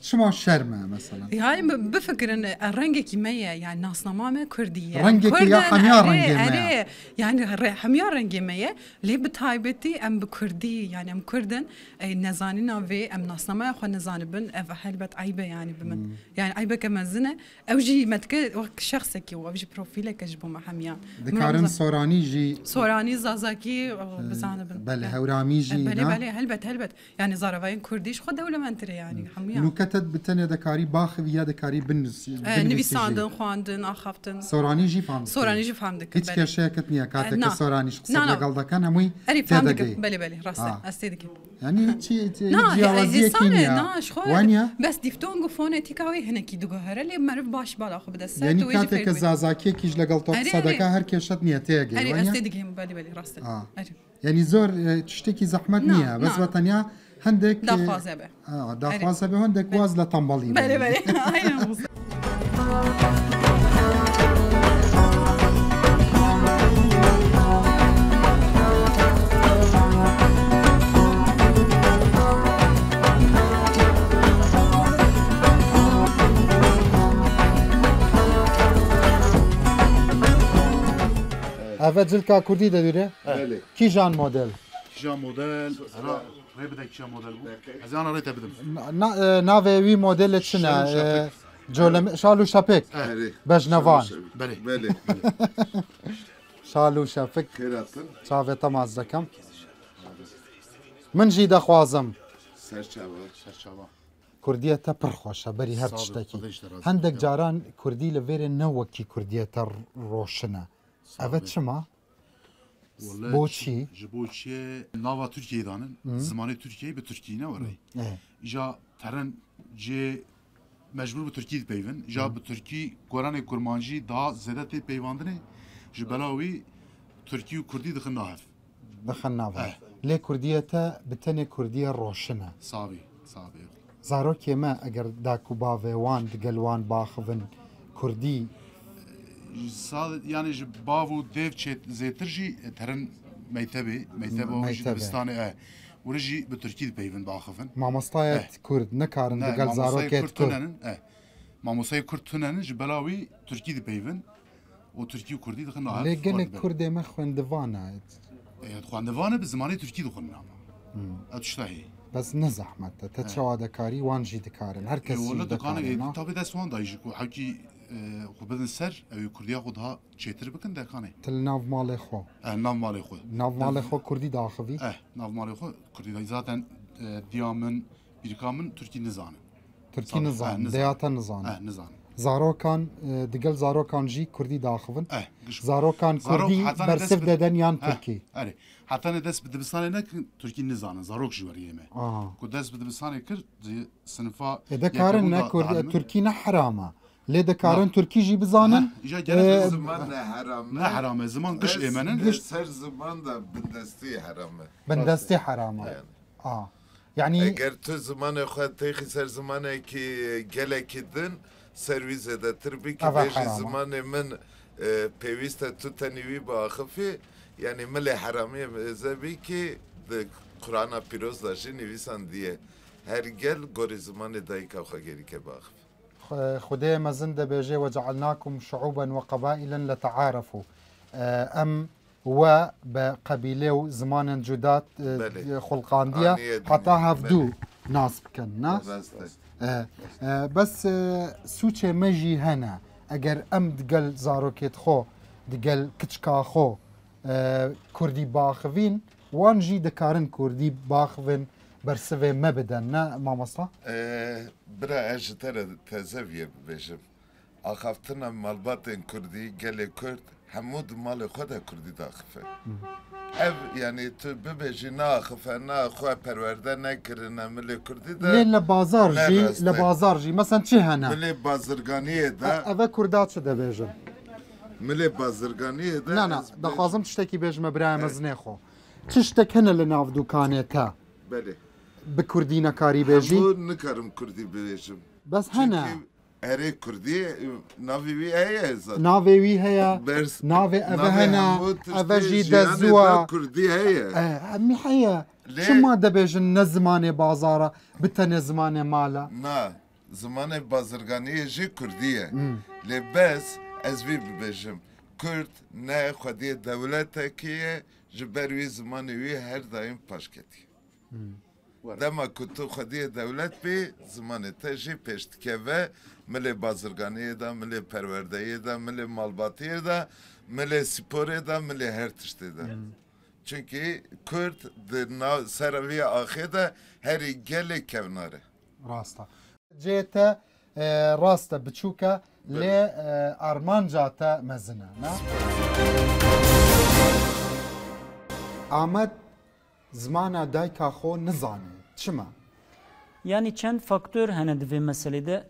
شما شرمه مثلا هاي بفكر ان الرنجة كيمية يعني ناس نمامة كردية رنجة يا حميار رنجة يعني حميار رنجة مية ليه بتهايبتي ام بكردي يعني ام كردن نزانينا في ام ناس نمامة خو نزانبن اف هلبت عيبة يعني بمن يعني عيبة كمزنة او جي متك شخصك او جي بروفيلك اجبو مع حميان ذكرن سوراني جي سوراني زازاكي بزانبن بله هورامي جي بله هلبت يعني زارفاين كرديش خو دولة منتري يعني حميان كتت بتني دكاري باخ ويا دكاري بنس نبيساندن خواندن اخافتن سوراني جي فهم سوراني جي فهمدك هيك كشاكت نيا كاتك سوراني شخص قال كان همي فهمدك بلي راسه استيدك يعني شي جوازيه كينيا وانيا بس ديفتون فونيتيكاوي هنا كي دوغهر اللي معرف باش بالا خو بدسات يعني كاتك زازاكي كيج لقال تو صدقه هر كشت نيا تيجي وانيا استيدك بلي راسه يعني زور تشتكي زحمت نيا بس وطنيا هندك دافازبه دافازبه هندك واز لطنبلي بله هاي افجلكا كردي دديره كي جان موديل جان موديل ريبدك شو موديل از انا ريت ابدم نافي وي موديل شنا جولم شالو شابك بجنوان بله شالو شافك شافه تماز دكم من جي دخوازم سرچاوا كرديه تبر خوشه بري هر تشتكي عندك جاران كردي لفير نوكي كرديه روشنه evet شما بوچی جبوچی ناوا ترکیه دانن زمان ترکیه به ترکیه نه وری ایجا ترن ج مجبور به ترکی پیون جا به ترکی گوران کرمانجی دا زیادت پیوندنه جبلاوی ترکی و کردی دخل ناف لێ کوردیەتە بتەنێ کوردیە ڕۆشنە صابی زارۆکێ مە ئەگەر داک و باڤێوان دگەلوان باخبن کوردی yani ji bav û dev çêt zêtir jî herin meytebê dibistانê û jî bi Tirkî dipeyvin baxivin mamostayet Kurd nekarin digel zarokêt Kurd mamostayê Kurd tunenin ji bela wî Tirkî dipeyvin û Tirkî û Kurdî dixin lê gelek Kurdê me xwendivana xwendivane bi zimanê Tirkî dixwin ama ew tiştahî بس ne zehmet te çawa dekarî wan jî dikarin herkes tabi dest wan dayî ji ku hewkî xwe bidin ser ew ê Kurdiya xwe daha çêtir bikin dekanê til nav malê xwe nav malê xwe nav malê xwe Kurdî daxivî nav malê xwe Kurdî dayî zaten diya min bîrka min Tirkî nizanin Tirkî nizanin deyata nizanin zarokan digel zarokan jî Kurdî daxivin zarokan Kurdî bersiv deden yan Tirkî حتی نه دست به دبستانی نکن ترکی نزانه زاروک جوریه مه. کو دست به دبستانی کرد سنفا. دکارن نه کرد ترکی نه حرامه. لی دکارن ترکی جی بزانن. زمان نه حرامه. نه حرامه زمان قش ایمنن. سر زمان دا بندستی حرامه. بندستی حرامه. یعنی. اگر تو زمان خود تیخی سر زمانه که گله کدن سرویس ده تربی که بیش زمان من پیوست تو تنیوی با آخفی. Yani mele haramiye zebi ki de Kur'an'a piroz daşı nivisan diye her gel gori zamanı dahi kavga gerike bakıp. خدای مزن دبیجه و جعلناكم شعوبا وقبائلا لتعارفوا ام و بقبيله وزمان جدات خلقانديه حتى هفدو ناس بكن ناس بس سوچه مجي هنا اگر ام دقل زاروكيت خو دقل كچكا خو کوردی باخوین وان جی دکارن کوردی باخوین برسوه مبدن نه ماماستا؟ برا اجتر تزویه ببیشم آخافتنا مالباتن کردی گل کرد همود مال خود کردی داخفه ev yani tu bibêjî naxife naxwe perwerde nekirine milê Kurdî de lê li bazar jî li bazar jî mesela çi hene milê bazirganiyê de ev kurda çi dibêjin milê bazirganiyê de ne dixwazim tiştekî bêjme biraya me zinêxwe çi ştek hene li nav dûkanê te belê bi Kurdî nekarî bêjî hemû nikarim Kurdî bibêjim bes hene erê Kurdî navê wî heye navê wî heye navê ev hene ev jî dezûwa Kurdî heye hemî heye çima dibêjin ne zimanê bazara bi tenê zimanê mala na zimanê bazirganiyê jî Kurdî ye lê bes ez vî bibêjim Kurd ne xwediyê dewletekî ye ji ber wî zimanê wî her daîm paş ketiye dema ku tu xwediyê dewlet bî zimanê te jî pêş dikeve milê bazirganiyê de milê perwerdeyê de milê malbatiyê de milê sporê de milê her tiştê de çünkü Kurd di nav sera vî axê de herî gelê kevnare rasta cê te rast e biçûk e lê armanca te mezin e ne Ahmet zimana dayka xwe nizane çima yani çend faktör hene divê meselê de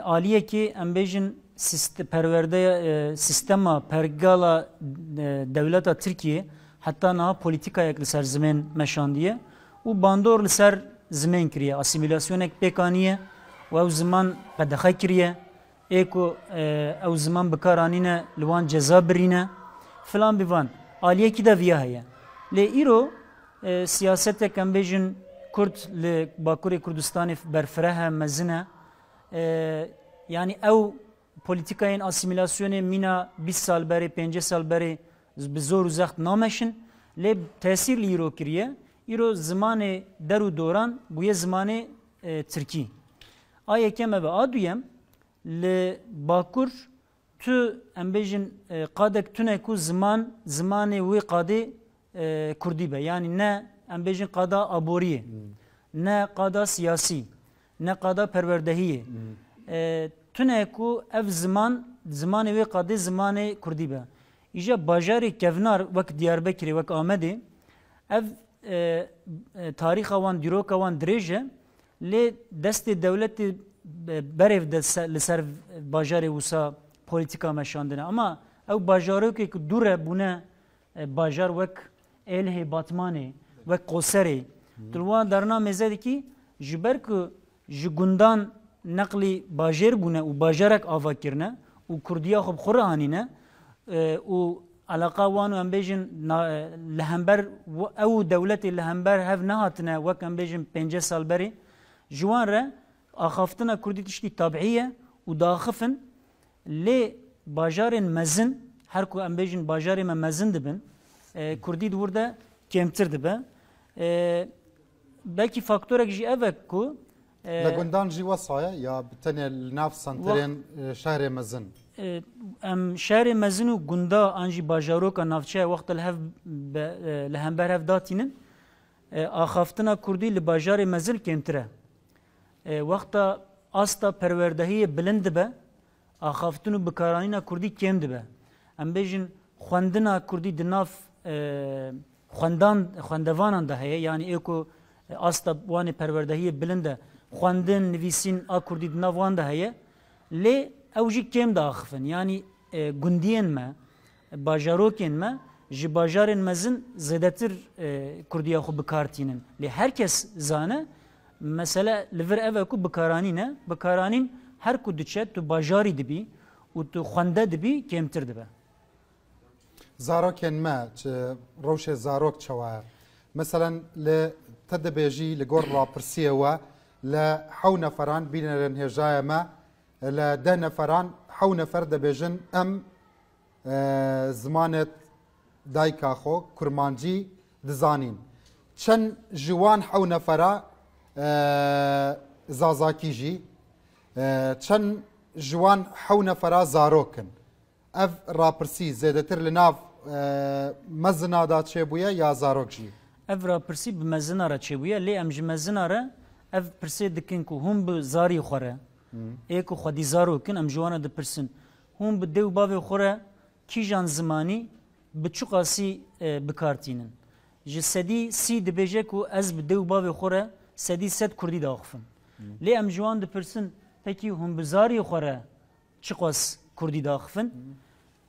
aliyekî em bêjin perwerde sistema pergala dewleta Tirkiye heta niha polîtikayek li ser zimên meşandiye û bandor li ser zimên kiriye asîmîlasyonek pêkaniye û ew ziman qedexe kiriye ê ku ew ziman bikaranîne li wan ceza birîne filan bîvan aliyekî de viya heye lê îro siyasetek em bêjin Kurd li Bakurê Kurdistanê berfireh mezin e yani ew polîtikayên asîmîlasyonê mîna 20 sal berê 5 sal berê bi zor û zext nameşin lê tesîr li îro kiriye îro zimanê der û doran bûye zimanê Tirkî a yekem e a duyem li Bakur tu em bêjin qadek tune ku zimanê wê qadê Kurdî be yani ne em bêjin qada aboriyê ne qada siyasî ne qada perwerdehiyê tune ku ev zimanê wê qadê zimanê Kurdî be îja bajarê kevnar wek Diyarbekirê wek Amedê ev tarîxa wan dîroka wan dirêj e lê destê dewletê برف لسر باجار وسا پولیتیکا مشاندنه اما او باجارو که دوره بونه باجار وک اله باتمانه وک قصره دلوان درنا مزدی کی جبر که جگندان نقلی باجر بونه و باجرک آوا کرنه و کردیا خب خورانینه و علاقه وانو ام بیجن لهمبر او دولت لهمبر هف نهاتنا وک ام بیجن 5 سال بری جوان را آخافتنا کردی تشتی طبیعیه و داخفن لی باجار مزن هر کو ام بیجن باجار ما مزن دبن کردی دورده کمتر دبه بلکه فاکتورک جی اوک کو لگندان جی وصايا یا بتنی ناف سنترین شهر مزن ام شهر مزن و گندا انجی باجارو کا نافچه وقت الهف لهمبر هف داتینن آخافتنا کردی لباجار مزن کمتره وقت استا پروردهی بلند به آخافتنو بکارانینا کردی کم دبه ام بیجن خواندنا کردی دناف خواندوانان ده هه یعنی ایکو استا وانی پروردهی بلنده خواندن نویسین آ کردی دناف وان ده هه لی اوجی کم ده آخفن یعنی گندین ما باجاروکین ما جی باجارن مزن زیادتر کردیا خو بکارتینن لی herkes zane mesela liver eve ku bikaranine bikaranin her ku diçe tu bajari dibi u tu xwende dibi kemtir dibe زارۆکێن مە ڕەوشێ زارۆک چەوایە مەسەلەن لە تەدەبێژی لەگۆڕ ڕاپرسیەوە لە 7 نەفەران بینەرن هێژایەمە لە 10 نەفەران 7 نەفەر دەبێژن ئەم زمانێت دایکاخۆ کورمانجی دزانین چەند ژوان 7 نەفەرە زازاکیژی چەند ژوان 7 نەفەرە زارۆکن ev rapirsî zêdetir li nav mezina da çêbûye ya zarok jî ev rapirsî bi mezina re çêbûye lê em ji mezina re ev pirsê dikin ku hûn bi zarî xwe re ê ku xwedî zarokin em ji wan re dipirsin hûn bi dêw bavê xwe re kîjan zimanî bi çi qasî bikartînin ji sedî sî dibêje ku ez bi dêw bavê xwe re sedî sed kurdî daxifin lê em ji wan dipirsin pekî hûn bi zarî xwe re çi qas kurdî daxifin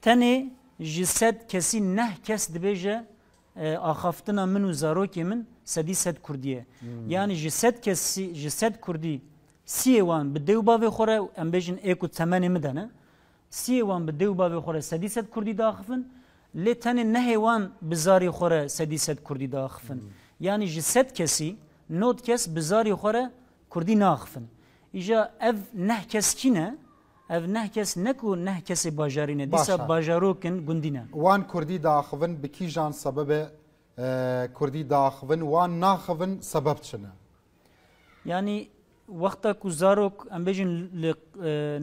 tenê ji sed kesî neh kes dibêje axaftina min û zarokê min sedî sed kurdiye yani ji sed kesî ji sed kurdî siyê wan bi dêw bavê xwe re em bêjin ê ku temenê min de ne siyê wan bi dêw bavê xwe re sedî sed kurdî daxifin lê tenê nehê wan bi zarê xwe re sedî sed kurdî daxifin yani ji sed kesî nod kes bi zarê xwe re kurdî naxifin îja ev neh kes kî ne ev neh kes ne ku neh kesê bajarî ne dîsa bajarokin gundî ne wan kurdî daxivin bi kîjan sebebê kurdî daxivin wan naxivin sebeb çi ne yani wexta ku zarok em bêjin li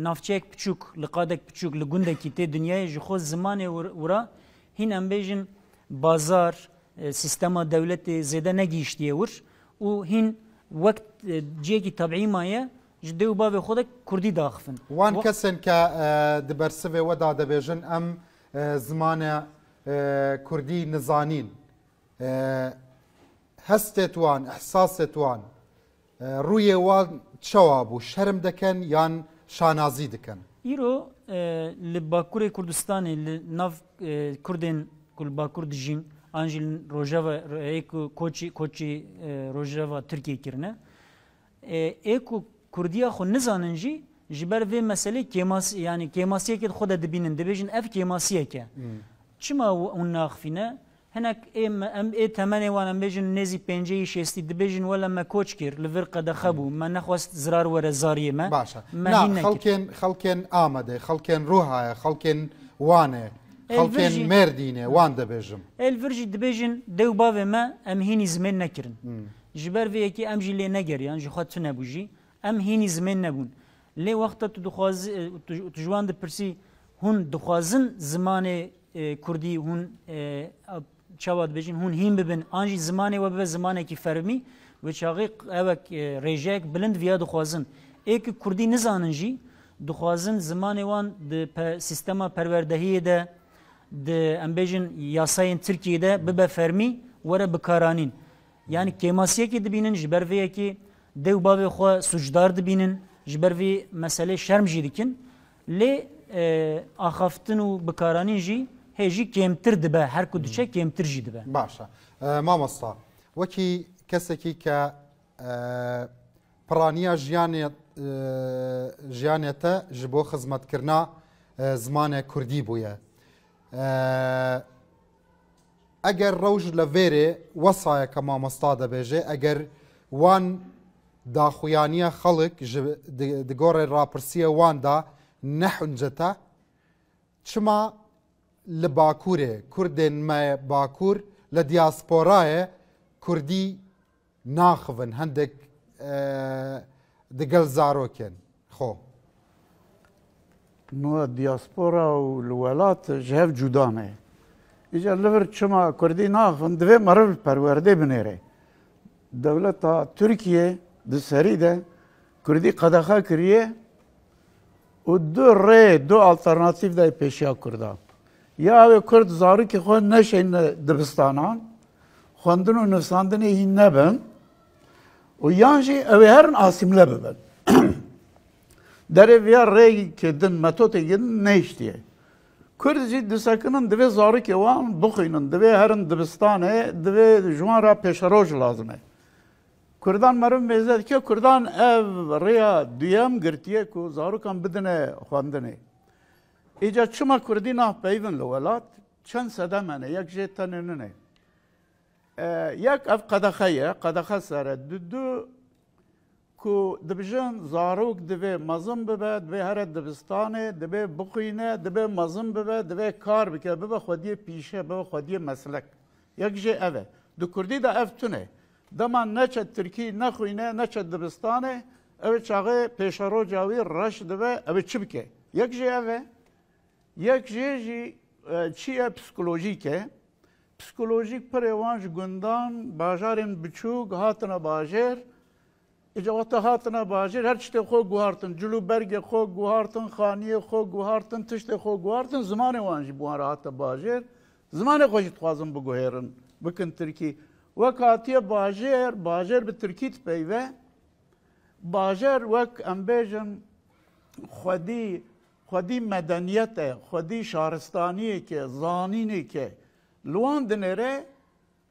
navçeyek piçûk li qadek piçûk li gundekî tê dunyayê ji xwe zimanê wira hîn em bêjin bazar sîstema dewletê zêde negîştiye wir û hîn wek ciyekî tebî maye ji dêw bavê xwe de kurdî daxifin wan kesên ke di bersivê we da dibêjin em zimanê kurdî nizanîn hestê wan ihsasê wan rûyê wan çawa bû şerm dikin yan şanazî dikin îro li Bakurê Kurdistanê li nav Kurdên ku li Bakur dijîn an jî rojava koçî rojava Tirkiye kirine ê ku Kurdiya xwe nizanin jî ji ber vê meselê kêmasî yani kêmasiyekê xwe de dibînin dibêjin ev kêmasiyek e çima hûn naxifîne hinek em ê temenê wan em bêjin nêzî pênceyî şêstî dibêjin wela me koç kir li vir qedexe bû me nexwest zirar were zariyê me xelkên Amedê xelkên Rûhayê xelkên Wanê xelkên Mêrdînê wan dibêjim el vir jî dibêjin dêw bavê me em hînî zimên nekirin ji ber vê yekî em jî lê negeriyan ji xwe tune bû jî em hînî zimên nebûn lê wexta tu dixwazî tu ji wan dipirsî hûn dixwazin zimanê Kurdî hûn çawa dibêjin hûn hîn bibin an jî zimanê we bibe zimanekî fermî ve çaxê evek rêjeyek bilind viya dixwazin ê ku Kurdî nizanin jî dixwazin zimanê wan di sîstema perwerdehiyê de di em bêjin yasayên Tirkiyeyê de bibe fermî were bikaranîn yani kêmasiyekê dibînin ji ber vê yekê dêw bavê xwe sucdar dibînin جبر في مسألة شرم جي ديكن لي آخافتن و بكارانين جي هيجي كيمتر دبا هر كدوشة كيمتر جي دبا باشا ما مصطا وكي كسكي ك برانيا جيانيتا جبو خدمت كرنا زمان كردي بويا اگر روج لفيري وصايا كما مصطاد بيجي اگر وان دا خويانية خلق دقور الرابرسية وان دا نحنجتا شما لباكوري كردين ما باكور لدياسبوراي كردي ناخفن هندك دقل زاروكن خو نو الدياسبورا والولات جهاف جودانه إجا لفر شما كردي ناخفن دوه مرر پرورده بنيره دولة تركيا دسري ده كردي قدخا كريه و دو alternatif ده پیشیا کرده یا اوه کرد زارو که خود نشین دبستانان خوندن و نفساندن این نبن و یانجی اوه هرن آسیمله ببن در ویا ری که دن متوت گن نیشتیه کرد جی دسکنن دوه زارو که وان بخینن دوه هرن دبستانه دوه جوان را پیشروج لازمه کردان مرم میزد که کردان اف ریا دویم گرتیه که زارو کم بدنه خواندنه ایجا چما کردی نه پیون لولات چند صده منه یک جه تنینه یک اف قدخه سره دو که دبجن زاروک دوه مزم ببه دوه هر دبستانه دوه بخوینه دوه مزم ببه دوه کار بکه ببه خودی پیشه ببه خودی مسلک یک جه اوه دو کردی دا اف تونه دمان نچه ترکی نخوینه نچه دبستانه اوه چاقه پیشارو جاوی رش دوه اوه چی بکه یک جه اوه یک جه جی چیه پسیکولوژیکه پسیکولوژیک پر ایوانج گندان باجارین بچوک هاتنا باجر ایجا وقت هاتنا باجر هر چیت خو گوهارتن جلو برگ خو گوهارتن خانیه خو گوهارتن تشت خو گوهارتن زمان ایوانج بوان هات باجر زمان خوشت خوازم بگوهرن بکن ترکی وکاتی باجر به ترکیت پیوه باجر وک امبیجن خودی مدنیت خودی شهرستانی که زانینی که لوان دنره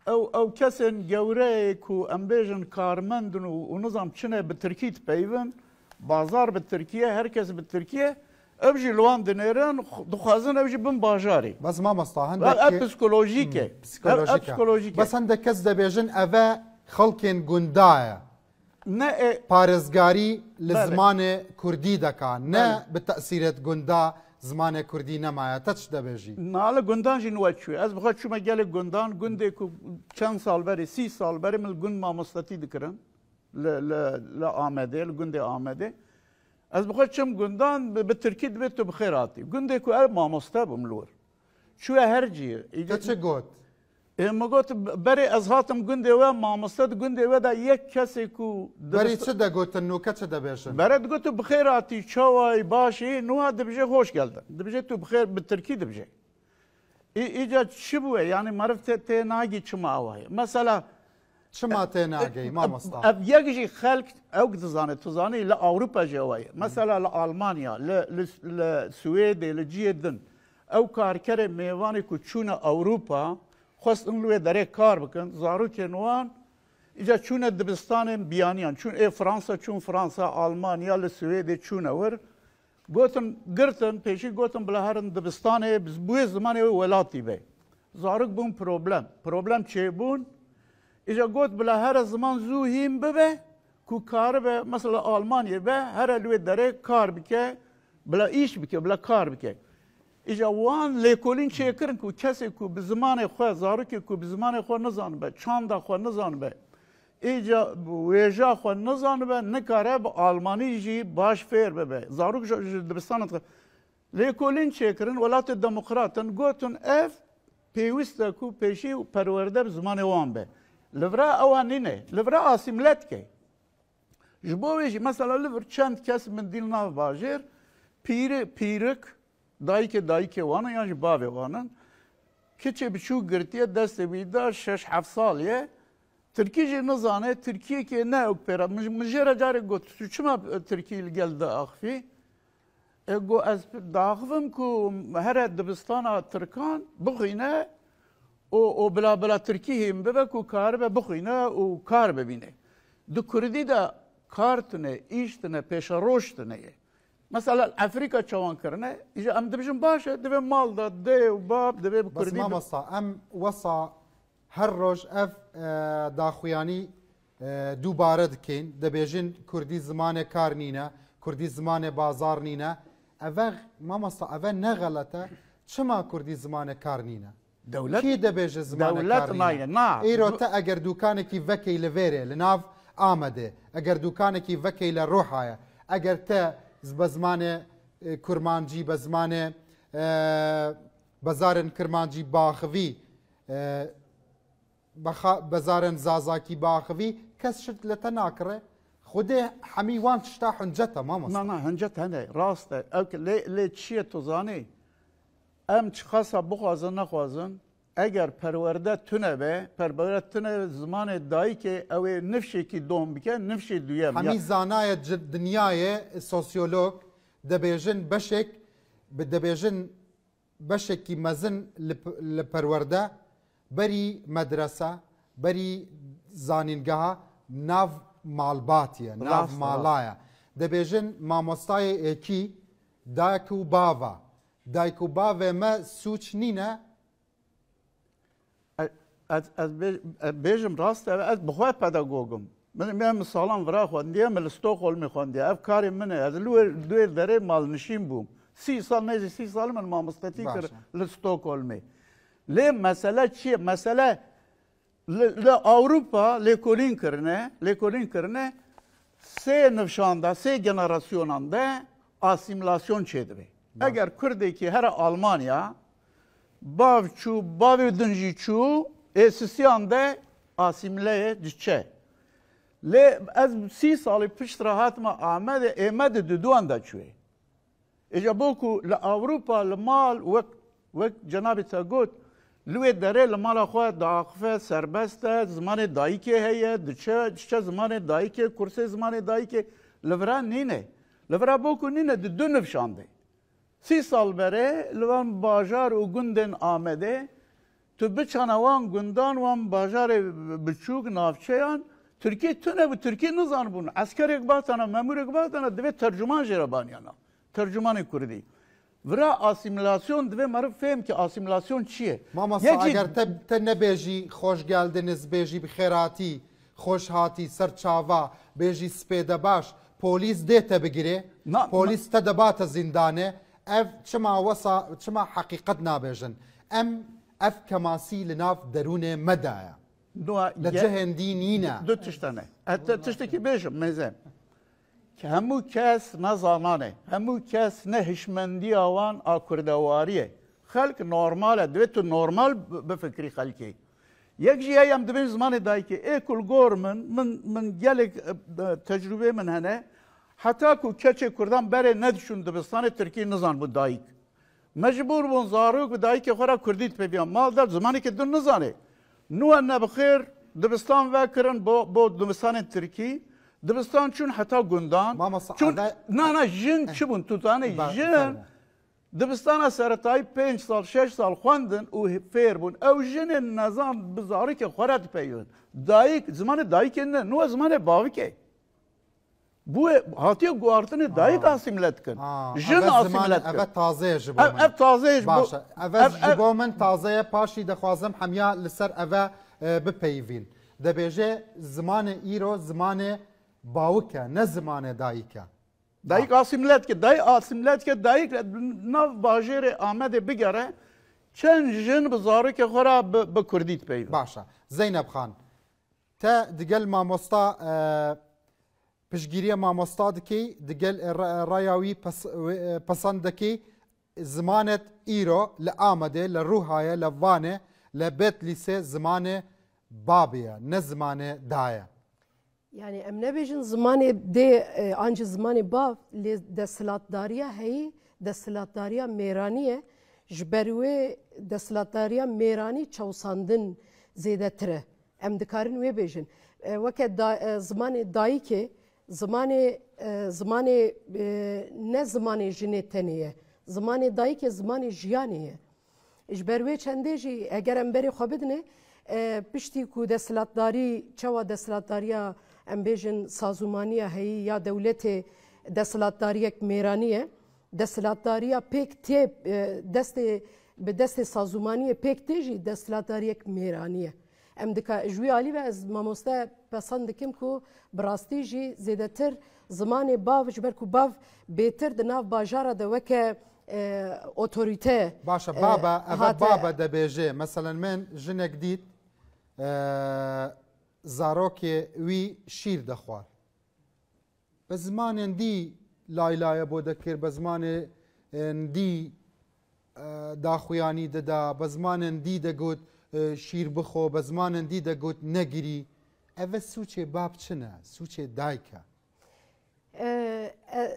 او کسین گوره کو امبیجن کارمندن و نظام چنه به ترکیت پیون بازار به ترکیه هرکس به ترکیه ابجي لوان دنيران دخازن ابجي بن باجاري بس ما مصطلح عندك بسكولوجيكي بس عندك كز دبيجن افا خلقين غندايا نه بارزگاري لزمان كردي دكا نه بتأثيرات غندا زمان كردي نمايا تش دبيجي ناله غندان جي نوچوي از بخاط شو مجال غندان غندي كو چند سال بري 30 سال بري مل غند ما مستتي دكرن ل آمده لغندي آمده از بخاط شم گندان به ترکی دبیت تو بخیراتی گنده کو ال ماموستا بملور شو هرجی چه گوت ما گوت بری از هاتم گنده و ماموستا گنده و دا یک کسی کو بری چه دا گوت نو چه دا بیشن برد گوت بخیراتی چوای باشی نو دبجه خوش گلدن دبجه تو بخیر به ترکی دبجه ایجا چی بوه یعنی معرفت ته ناگی چما اوه مثلا شما تناقي ما مصطلح اب يجي خلق او تزاني لاوروبا جوايا مثلا لالمانيا للسويد لجيدن او كاركره ميواني كوتشونا اوروبا خاص انلو دري كار بكن زارو كنوان اجا چون دبستان بيانيان چون فرنسا چون فرنسا المانيا للسويد چون ور گوتن گرتن پیشی گوتن بلا هرن دبستان بوی زمان ولاتی به زارک بون پروبلم چه بون إذا قلت بلا هر زمان زوهيم ببه كو كار به مثلا ألمانيا به هر لوي داره كار بكه بلا إيش بكه بلا كار بكه إذا وان ليكولين شيء كرن كو كسي كو بزمان خو زارك كو بزمان خو نزان به چاندا خو نزان به إذا ويجا خو نزان به نكاره بألماني جي باش فير به زارك دبستان ليكولين شيء كرن ولات الديمقراطن قلتن اف بيوستا كو بيشي پرورده بزمان وان به لورا اوانینه لورا آسیملت که جبویش مثلا لور چند کس من دیل ناو باجر پیرک دایک وانه یا جباوی وانن کچه بچو گرتیه دست بیده 6-7 سالیه ترکی جی نزانه ترکیه که نه اکپیرا مجره جاره گوت چما ترکیه گل دا اخفی گو از داخفم که هر دبستان ترکان بخینه و بلا بلا ترکیه هم ببه که کار بخینه و کار ببینه دو کردی دا کارتنه ایشتنه پیش روشتنه مثلا افریقا چوان کرنه ایجا ام دبیشن باشه دبی مال دا ده و باب دبی بس ما مصا ام وصا هر روز اف داخویانی دوباره دکین دبیجن کردی زمان کار نینه کردی زمان بازار نینه اوه ما مصا اوه نه غلطه چما کردی زمان کار نینه دولت کی دبیجه زمان دولت کار نینه ایرو تا اگر دوکانه کی وکی لویره لناف آمده اگر دوکانه کی وکی لروحایه اگر تا بزمان کرمانجی بزمان بزارن کرمانجی باخوی بزارن زازاکی باخوی کس شد لتا ناکره خوده حمی وان تشتا حنجتا ما مصر نه حنجت هنه راسته اوک لی چیه تو زانی ام چخصا بخوازن نخوازن اگر پرورده تونه به پرورده تونه زمان دایی که او نفشه کی دوم بکن نفشه دویم همی زانای دنیای سوسیولوگ دبیجن بشک کی مزن لپرورده بری مدرسه بری زانینگاه ناو مالباتیه ناو مالایه دبیجن مامۆستای ئێکی دایک و باوە دایک و باوێ مە سوچ نینە از بێژم ڕاستە ئەس بخوای پەدەگۆگم من ساڵان ورا خوندیە من لە ستۆکۆڵمی خوندیە ئەف کاری منە ئەز دوێ دەرێ ماڵنشین بووم 30 ساڵ نێزی 30 ساڵ من مامۆستەتی کرد لە ستۆکۆڵمی لێ مەسەلە چییە مەسەلە لە ئەوروپا لێکۆلینکردنە سێ نەفشاندا سێ گەنەراسیۆنان de asimilasyon çedibê. Eger Kurdekî here Almanya bav çû bavê din jî çû êsisiyan de asimileyê diçe. Lê ez 30 salî piştre hatime Amedê Êmedê di duan de çûye. Êja bo ku li Ewropa li mal wek cenabê te got li wê derê li mala xwe diaxife serbest e zimanê dayîkê heye diçe zimanê dayîkê kursê zimanê dayîkê li vira nîne. Li vira bo ku nîne di du nifşandê. 30 sal berê li wan bajar û gundên Amedê tu biçana wan gundan wan bajarê biçûk navçeyan Türkiye tune bu Türkiye nizanbûn. Eskerek batana memurek batana divê tercüman jê re baniyana. Tercümanê Kurdî. Vira asimilasyon divê meriv fêm ki asimilasyon çi ye? Mamasa eger te nebêjî xweş geldiniz bêjî bi xêratî xweş hatî ser çava bêjî spê de baş polîs dê te bigire polîs te debate zindanê ev çima wesa çima heqîqet nabêjin em ev kemasî li nav derûnê me de ye li cihên dî nîne du tiştane tiştekî bêjim mêzem ki hemû kes nezanane hemû kes ne hişmendiya wan a kurdewariyê xelk normal e divê tu normal bifikrî xelkê yek jî heye em dibin zimanê dayîkê ê kul gor min gelek tecrübê min hene heta ku keçê Kurdan berê nedişûn dibistanê Tirkiyê nizan bû dayîk mecbûr bûn zarok bi dayîkê xwe re Kurdî dipêviyan mal der zimanekê din nizanê nû ne bixêr dibistan vekirin bo dibistanên Tirkî dibistan çûn heta gundan na jin çi bûn tu zanî jin dibistana seretayî 5 sal 6 sal xwendin û fêr bûn ew jinên nezan bi zarokê xwe re dipeyivin dayîk zimanê dayîkê ne nû zimanê bavîkê Bu hatiye guartını dayık asimile dikin. Jin asimile dikin. Ev tazeyê ji bo min. Ev tazeyê ji bo. Baş ev ji bo min tazeyê paşî dixwazim hemiya li ser ev bipeyivîn. Dibêje zimanê îro zimanê bawik e ne zimanê dayîk e. Dayık asimile dikin. Dayık asimile dikin. Dayık nav bajêrê Amedê bigere çend jin bi zarokê xwe re bi Kurdî dipeyivin. Başa. Zeynep Xan. Te digel mamosta piştgiriya mamosta dikê digel raya wî pesend dikê zimanet îro li Amedê li Rûhayê li Vanê li Bedlîsê zimanê babê ye ne zimanê da ye. Yani em nebêjin zimanê dê ancî zimanê bav lê desthilatdariya heyî desthilatdariya mêranî ye ji ber wê desthilatdariya mêranî çewsandin zêdetir e. ام دکارن وی بیژن وکه زمان دایکه زمان نه زمان جنه تنیه زمان دایکه زمان جیانیه اجبروی چنده جی اگر ام بری خواه بدنه پشتی کو دستلاتداری چوا دستلاتداریا ام بیژن سازومانیه هی یا دولت دستلاتداریک میرانیه دستلاتداریا پیک تی به دست سازومانی پیک تیجی دستلاتداریک میرانیه ام دکا جوی علی و از ماموسته پسند دکم کو براستی جی زیادتر زمان باو جبر کو باو بهتر دناف باجارا دوکه اوتوریته باشا بابا اف بابا دبیجه مثلا من جنک دید زاروکی وی شیر دخوار به زمان دی لایلای بوده کر به زمان دی داخویانی ددا به زمان دی دگوت شیر بخو به زمان دی دگوت نگیری اوه سوچه باب چنه سوچه دایکه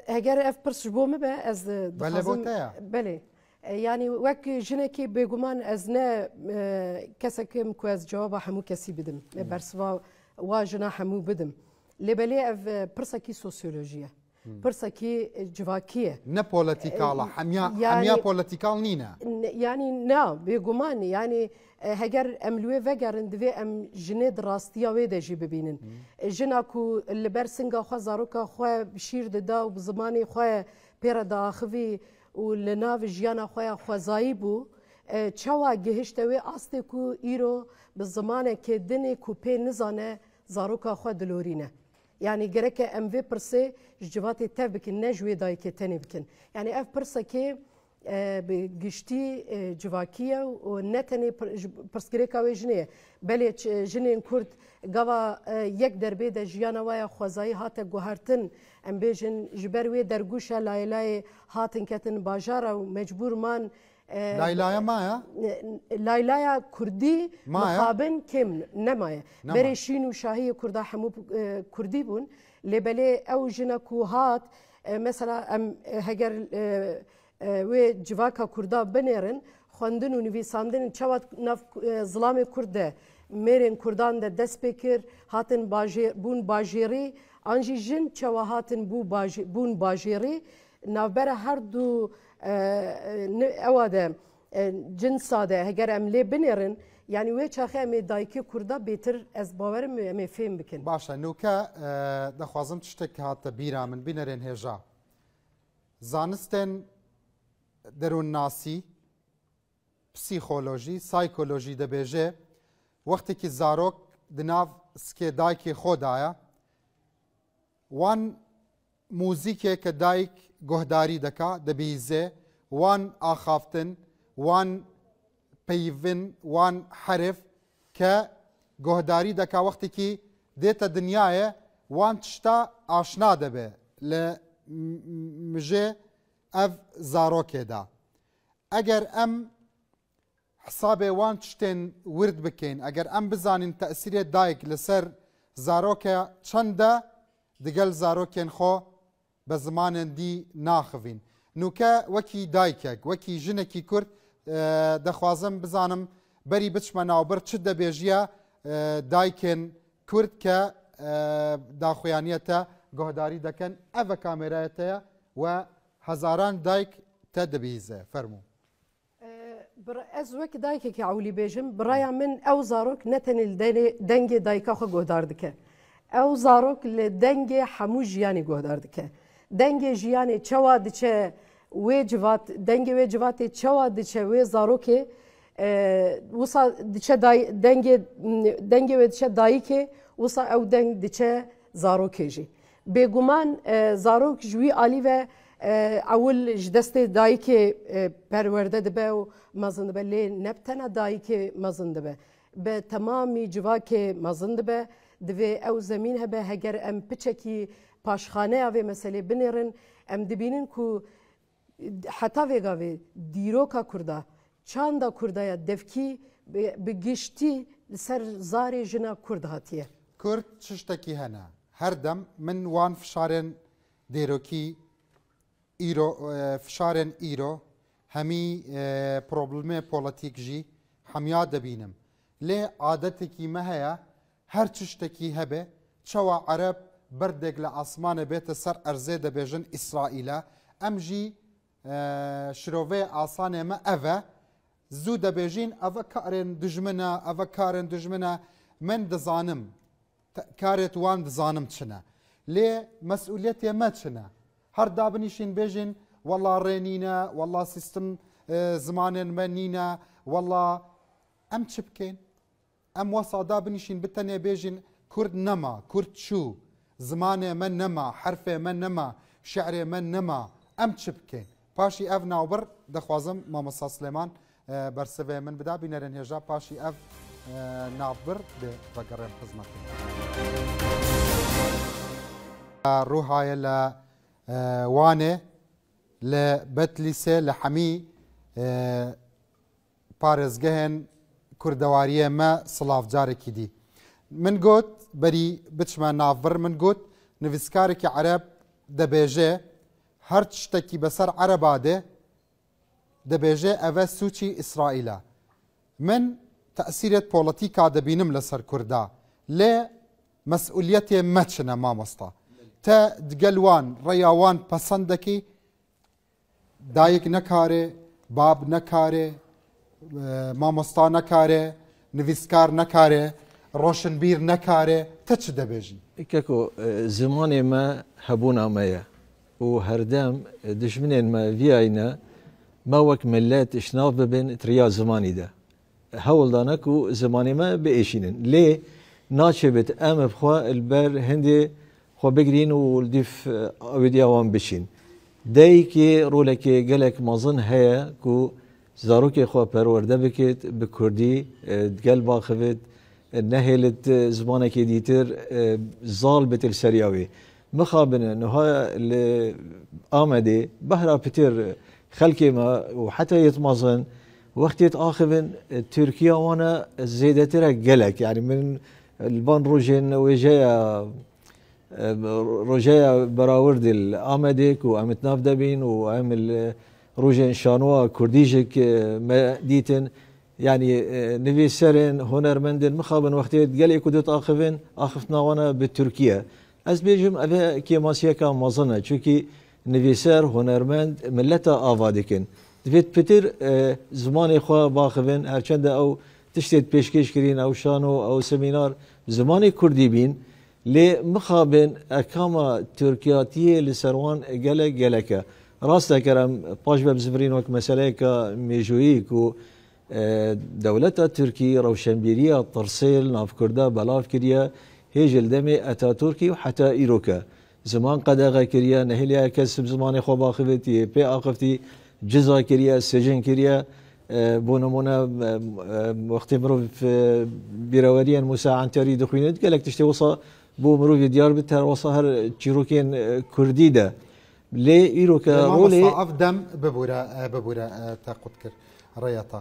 اگر اف پرسش بومه به از بله بوتایا بله يعني وك جنكي بيغمان از نه كسكم كو از جواب همو كسي بدم برسوا واجنا همو بدم لبلي اف برسكي سوسيولوجيا برسكي جواكيه نه بوليتيكالا حميا بوليتيكال نينا يعني نا بيغمان يعني هجر املوي فجرن دوي ام جنيد راستيا ويدا جي ببينن جناكو اللي برسنغا خو زاروكا خو بشير ددا وبزماني خو بيرا داخوي و لناو جیانا خویا خوزایی بو چوا گهشتوی آسته کو ایرو به زمانه که دنی کو پی نزانه زاروکا خو دلورینه یعنی گره که ام وی پرسه جواتی تف بکن نجوی دای که تنی بکن یعنی اف پرسه که بگشتی جواکیه و نتنی پرسگری کاوی جنیه بله جنین کرد گوا یک دربه ده جیانا ویا خوزایی هاته گوهرتن ام بیجن جبروی درگوشه لایلای هاتن کتن باجارا و مجبور من لایلایا مایا؟ لایلایا کردی مخابن کم نمایه بری شین و شاهی کرده همو کردی بون لبله او جنا کوهات مثلا ام هگر و جواکا کرده بنیرن خواندن و نویساندن چواد نف ظلام کرده میرن کردان ده دست بکر هاتن بون باجیری آنجی جن چوا هاتن بون باجیری نوبر هر دو اواده جن ساده هگر املی بنیرن یعنی وی چاخه امی دایکی کرده بیتر از باورم امی فهم بکن باشه نوکه دخوازم تشتک هات بیرا من بینرین هجا زانستن درون ناسی پسیخولوژی سایکولوژی دبیجه وقتی که زاروک دناف سکه دایکی خود آیا وان موزیکه که دایک گهداری دکا دبیزه وان آخافتن وان پیون وان حرف که گهداری دکا وقتی که دیتا دنیای وان تشتا آشنا دبه لمجه اف زاروکه دا اگر ام حساب وان تشتين ورد بكين اگر ام بزانين تأثير دايك لسر زاروكا چنده دقل زاروكين خو بزمان دي ناخفين نوكا وكي دايكك وكي جنكي كرد دخوازم بزانم بري بچمنا و بر چده بيجيا دايكين كرد كا داخويانيتا گهداري دكن اوه كاميراتا و هزاران دايك تدبيزه فرمو از وقت دایکی که عولی بیجم برای من او زاروک نتنی دنگ دایکا خو گهدار دکه او زاروک لدنگ همو جیانی گهدار دکه دنگ جیانی چوا دچه وی جوات دنگ وی جواتی چوا دچه وی زاروکی وسا دچه دنگ وی دچه دایکی وسا او دنگ دچه زاروکی جی بگمان زاروک جوی علی و اول جدست دایکی پرورده دبه و مزند به لی نبتنا دایکی مزند به تمامی جواکی مزند به دوی او زمین هبه هگر ام پچکی پاشخانه اوی مسئله بنیرن ام دبینن کو حتی ویگاوی دیروکا کرده چاندا کرده یا دفکی بگشتی سر زاری جنا کرد هاتیه کرد چشتکی هنه هر دم من وان فشارن دیروکی ایرو فشارن ایرو همی پروبلم پولیتیک جی همیا دبینم لی عادتی که مهیا هەر چ شتێکی هەبێ چەوە عەرەب بەردێک لە ئاسمانە بێتە سەر ئەرزێ دەبێژن ئیسرائیلە ئەم ژی شرۆڤەیە ئاسانێمە ئەڤە زوو دەبێژین ئەڤە کارێن دژمنە ئەڤە کارێن دژمنە من دەزانم کارێت وان دەزانم چنە لێ مەسئولیەتێ مە چنە هەر دابنیشین بێژین وەڵا ڕێنینە وەڵا سیستم زمانێن مە نینە وەڵا ئەم چ بکەین ئەم وەسادا بنیشین بتەنێ بێژین کورد نەما کورد چوو زمانێ من نەما حرفێ من نەما شعرێ من نەما ئەم چ بکەین پاشی ئەv ناوبەر دەخوازم مامەستا سلێمان بەرسەوێ من بدا بینەرن هێژا پاشی ئەv ناوبەر بەگەڕێن خزمەتکن ڕووهایە لە وانێ لە بەتلیسێ لە حەمی پارێزگەهێن کوردەواریە مە سڵاف جارێکی دی من گوت بەری بچمە ناوبەر من گوت نویسکارێکی عەرەب دەبێژێ هەر شتێکی بەسەر عەرەبادێ دەبێژێ ئەvە سوچی ئیسرائیلە من تەئسیرێت پۆڵەتیکا دەبینم لەسەر کووردا لێ مەسئولیەتێ مەچنە مامۆستا تە دگەلوان ڕێیاوان پەسەندەکی دایک نەکارێ باب نەکارێ مامۆستا نەکارێ نویسکار نەکارێ ڕۆشنبیر نەکارێ تە چ دەبێژی کەکۆ زمانێ مە هەبوونامەیە و هەردەم دژمنێن مە ڤایە ما وەک ملت شناو ببن تریا زمانیدا هەوڵدانەک و زمانێ مە بئێشینن لێ ناچێبێت ئەمە بخوا البەر هەندێ خۆ بگرین و دیف ئەوێدیاوان بچین دایکی ڕۆلێکی گەلێک مەزن هەیە و زارۆکێ خۆ پەروەردە بکێت بە کوردی گەل باخەوێت نەهێلت زمانێکی دیتر زاڵ بتل سەریاوێ مخابنە نها لە ئامەدێ بەهرا پتر خەلکێمە و حتا یتمەزن وەختێت ئاخبن تورکیا وانە زێدەترە گەلێک یعنی من البان ڕۆژێن وێژەیە ڕۆژەیە بەراورد ئامەدێک و ئەمت ناف دەبین و ئەم ڕۆژێن شانوە کوردیژێک دیتن يعني نویسرن هنرمندن مخابن وقتیت گەلێک و دێت ئاخبن ئاخفتناوانە بە تورکیا ئەس بێژم ئەvە کێماسیەکە مەزنە چونکی نویسەر هنرمند ملەتە ئاوا دکن دەبێت پتر زمانی خوا باخبن هەرچەندە ئەو تشتێت پێشکەشکردین ئەو شان و ئەو سەمینار زمانی کوردی بین لێ مخابن ئەکامە تورکیاتیە لە سەروان گەلەکە ڕاستەکەرم پاش بە بزبرین وەک مەسەلەیەکە مێژوییک و دەولەتە تورکی ڕەوشەنبیریە تەرسێل ناوکوردا بەلاف کردە هێژل دەمێ ئەتاتورکی و حتا ئیرۆکە زمان قەدەغە کردە نەهێلیا کەس زمانی خۆ باخبێتی پێ ئاقفتی جزا کردە سێژن کردە بۆ نمونە وەختی مرۆڤ بیرەوەریان موسا عنتەری دەخوێنێت گەلێک تشتێ وەسا بۆ مرۆڤی دیار بێت هەروەسا هەر چیرۆکێن کوردیدە لێ ئیرۆکە ڕۆڵێ ئەف دەم ببورە تاقوت کرد ڕێەتە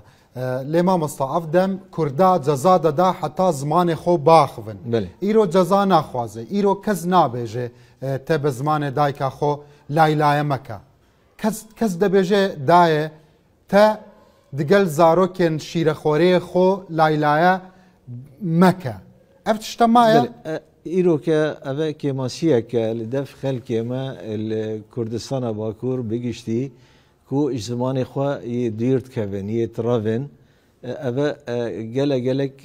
لێ مامۆستا ئەف دەم کووردا جەزا دەدا حتا زمانی خۆ باخبن ئیرۆ جەزا ناخوازێ ئیرۆ کەس نابێژێ تە بە زمانێ دایکا خۆ لایلایە مەکە کەس دەبێژێ دایە تە دگەل زارۆکێن شیرەخۆرەیە خۆ لایلایە مەکە ئەف تشتە مایە ئیرۆکە ئەvە کێماسیەکە لە دەف خەلکێمە لە کوردستانە باکوور بگشتی کو زمانی خوا دیرتکەبن یێتڕەڤن ئەvە gelek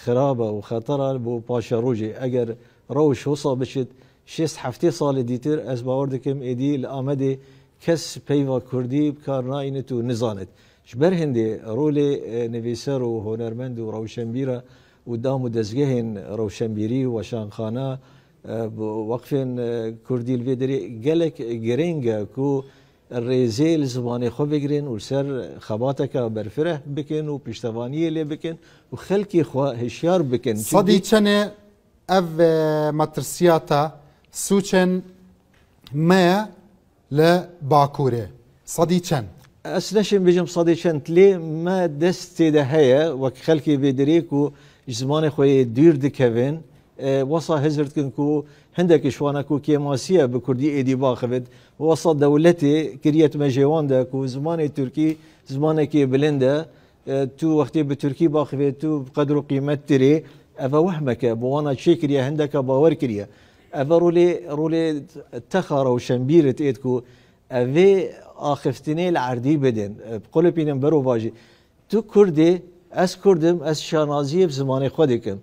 xirab û xetera bû paşa rojê eger rewş hosa biçit 6 heftê salê dîtir ez bawer dikim êdî li Amedê kes peyva Kurdî kar nayînit û nizanit ji ber hindê rolê nivîser û honermend û rewşenbîr e û dam û dezgehên rewşenbîrî weşanxana waqfên Kurdî li vê derê gelek girêng e ku rêzê li zimanê xwe bigirin û ser xebateka berfireh bikin û piştevaniyê lê bikin û xelkê xwe hişyar bikin. Sadî çenê ev metirsiyata sûçên me li Bakurê sadî çend. Ez neşim bêjim sadî çend lê me destê de heye wek xelkê vêdirê ku ji zimanê xwe yê dûr dikevin wasa hezir dikin ku hindekî şwana ku kêmasiye bi Kurdî êdî baxivit wasa dewletê kiriyet me jêwan de ku zimanê Tirkî zimanekî bilind e tu wextê bi Tirkî baxivê tu qedr û qîmet tirê أفا وهمك بوانا شكريا هندك باور كريا أفا رولي تخارو شنبيرة إيدكو أفي آخفتني العردي بدن بقول بينم برو باجي تو كردي أس كردم أس شانازية بزماني خودكم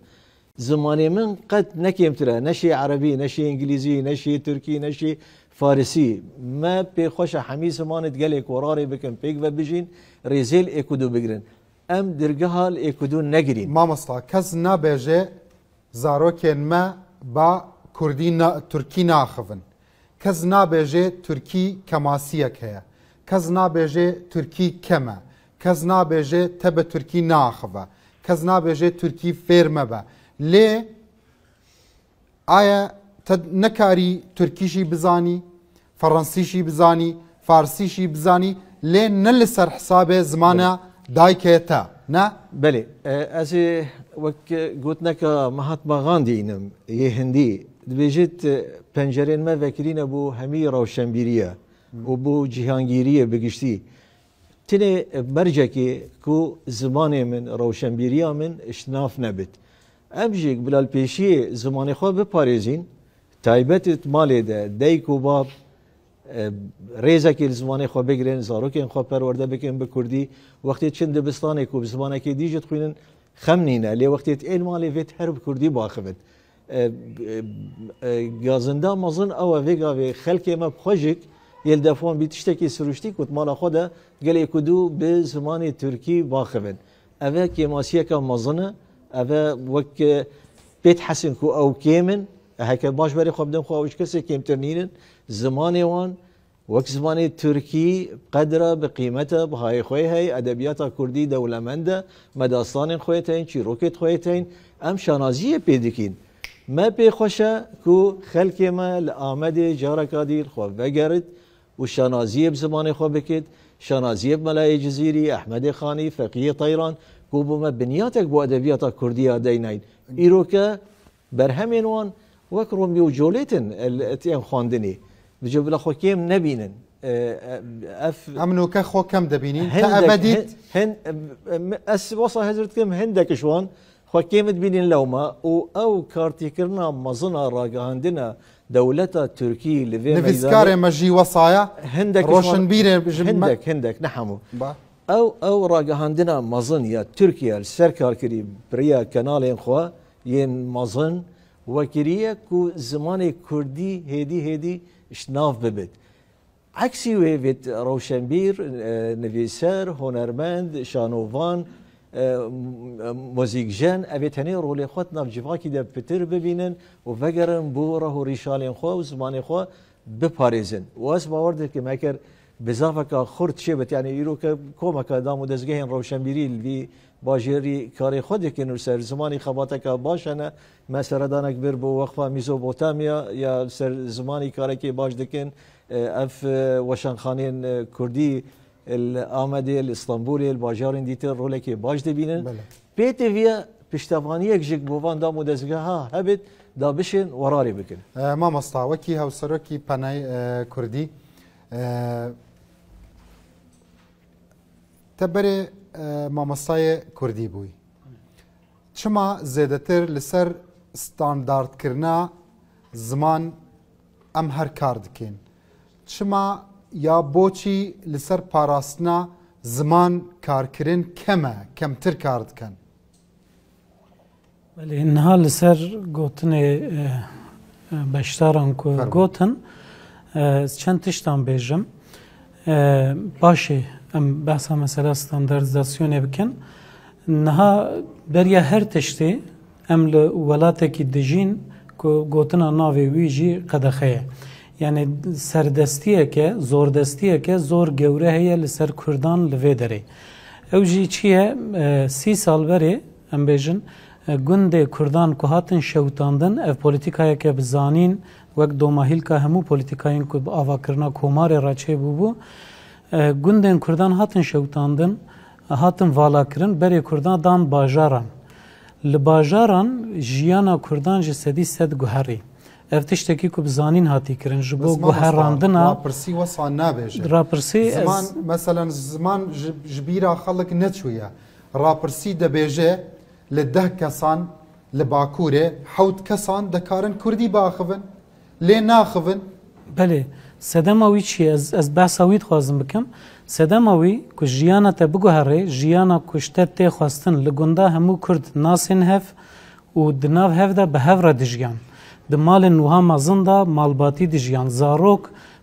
زماني من قد نكيم ترى نشي عربي نشي إنجليزي نشي تركي نشي فارسي ما بيخوش حمي زمان تقلك وراري بكم بيك وبيجين ريزيل إيكودو بقرن أم درجها الإيكودو نجرين ما مصطفى كز نابجة زاروكين ما با كردي تركي ناخفن كز نابجة تركي كماسيك هي كز نابجة تركي كما كز نابجة تب تركي ناخفة كز نابجة تركي فيرمة با ليه آية نكاري تركيشي بزاني فرنسيشي بزاني فارسيشي بزاني ليه نلسر حسابه زمانه دايكيتا نا بلي أزي وك قلت لك مهاتما غاندي إنم يهندي بيجت بنجرين ما فاكرين أبو همي روشنبيرية وبو جهانجيرية بقشتي تني مرجكي كو زماني من روشنبيرية من اشناف نبت أمجيك بلا البيشي زماني خو بباريزين تايبت مالي ده دايكو باب ريزاكي زماني خو بگرن زاروكين خو پرورده بكن بكردي وقتی چند دبستاني كو زماني كي ديجت خوينن خمنينه لي وقتی ايل مالي فيت هرب كردي باخفت غازندا مازن او فيغا في خلكي ما بخوجك يلدفون بيتشتكي سروشتي كنت مالا خودا قال يكدو بزماني تركي باخفت اوا كيماسيه كمازنه اوا وك بيت حسن كو او كيمن هكا باش بري خبدم خو اوش كسي كيمترنين زماني وان وقت زماني تركي قدره بقيمته بهاي خوي هي ادبيات كردي دولمنده مداستان خويتين چيروكت خويتين ام شانازيه بيدكين ما بيخوشه كو خلق ما لآمد جارك دير خو وگرد وشانازيه بزماني خو بكد شانازيه بملاي جزيري احمد خاني فقيه طيران كو بما بنياتك بو ادبيات كرديه دينين ايروكا برهمين وان وك رومي وجوليتن الاتيان خواندني بجو بلا خو كيم نبينن امنو كخو كم دبينين تابديت هن اس وصل هزرت كم هندك شوان خو كيم دبينين لوما او كارتيكرنا مزنا راغاندنا دولتا تركي لفي نفسكار مجي وصايا هندك روشن بير هندك نحمو او راغاندنا مزن يا تركيا السركار كري بريا كنالين خو ين مزن وكريه كو زمان كردي هدي اشناف ببد عكسي ويفيت روشنبير نفيسر هونرمند شانوفان موزيكجان ابيت هني رولي خوت نافجيفاكي ده بتر ببينن وفقرن بوره ريشالين خو وزمان خو بباريزن واس باورد كي ماكر بزافك خرد شبت يعني يروك كومك دامو دزگهن روشنبيري اللي باجيري كاري خودك انه سر زماني خباتك باش انا ما سردانك بير بو وقفه ميزوبوتاميا يا سر زماني كاركي باش دكن اف وشان خانين كردي الامدي الاسطنبولي الباجارين ديتر رولكي باش دبينن بيتيفيا بشتفانيك جيك بوفان دامو دزگها هبت دا بشن وراري بكن ما مستعوكي هوسروكي بناي كردي تبري مامەستایە کوردی بووی چما زێدەتر لەسەر ستانداردکردنا زمان ئەم هەر کار دکەین چما یا بۆچی لەسەر پاراستنا زمان کارکردن کەمتر کار دکەن ئینها لەسەر گوتنێ بەشداران گوتن چەند تشتان بێژم باشێ ام بحثا مثلا ستانداردزاسیون بکن نها بریا هر تشتی ام لولاته کی دجین کو گوتنا ناوی ویجی قدخه یعنی سردستیه که زوردستیه که زور گوره هی لسر کردان لوی داره او جی چیه 30 سال بری ام بیجن گند کردان که هاتن شوتاندن اف پولیتیکای که بزانین وقت دوماهیل که همو پولیتیکاین که آوا کرنا کومار راچه بو گوندن کردان هاتن شوتاندن هاتن والا کرن بری کردان دان باجاران لباجاران جیانا کردان جسدی سد گوهری افتشتکی کو بزانین هاتی کرن جبو گوهراندنا راپرسی وصا نابیجه راپرسی زمان مثلا زمان جبیرا خلق نتشویا راپرسی دبیجه لده کسان لە باکوورێ حەوت کەسان دەکارن کوردی باخبن لێ ناخبن بەێ سەدەمەوی چی ئەس باسەویت خوازم بکەم سەدەمەوی کو ژیانە تە بگوهڕێ ژیانە کوشتە تێخواستن لە گوندا هەموو کورد ناسێن هەف و دناو هەفدا بە هەورە دژیان di malên wiha mezin da malbatî dijiyan zarok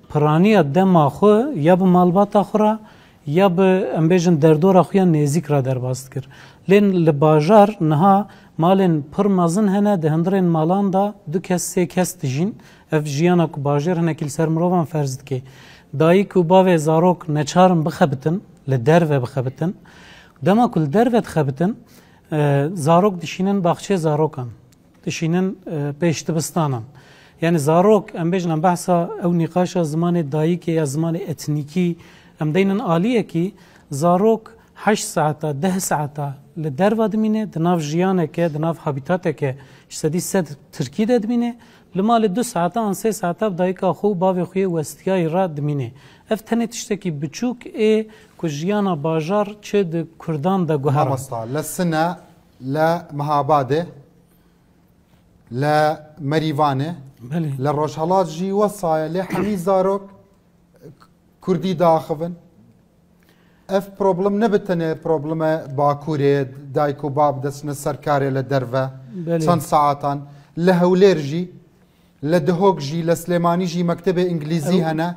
piraniya dema xwe ya bi malbata xwe ra ya bi em bêjin derdora xwe ya nêzik ra derbas dikir lên li bajar niha malên pir mezin hene di hindirên malan da du kes sê kes dijîn ev jiyana ku bajêr hinekî li ser mirovan ferz dike dayîk û bavê zarok neçarin bixebitin li derve bixebitin dema ku li derve dixebitin zarok dişînin baxçê zarokan dişînin pêş dibistanan yani zarok em bêjin em behsa ew nîqaşa zimanê dayîkê ya zimanê etnîkî em deynin aliyekî zarok 8 saeta 10 saeta li derva dimîne di nav jiyaneke di nav habîtateke ji sedî sed tirkî de dimîne li malê 2 saeta an 3 saeta bi dayîka xwe û bavê xwe yê westiyayê ra dimîne ev tenê tiştekî biçûk ê ku jiyana bajar çi di Kurdan de guhera mamosta li sine li Mehabadê لە مەریوانێ لە ڕۆژهەڵات ژی وەسایە لێ هەمی زارۆک کوردی داخبن ئەف پرۆبلم نەبتەنێ پرۆبلمە باکوورێ دایک و باب دەچنە سەرکارێ لە دەرڤە چەند ساعتان لە هەولێر ژی لە دهۆک ژی لە سلێمانی ژی مەکتەبێ ئینگلیزی هەنە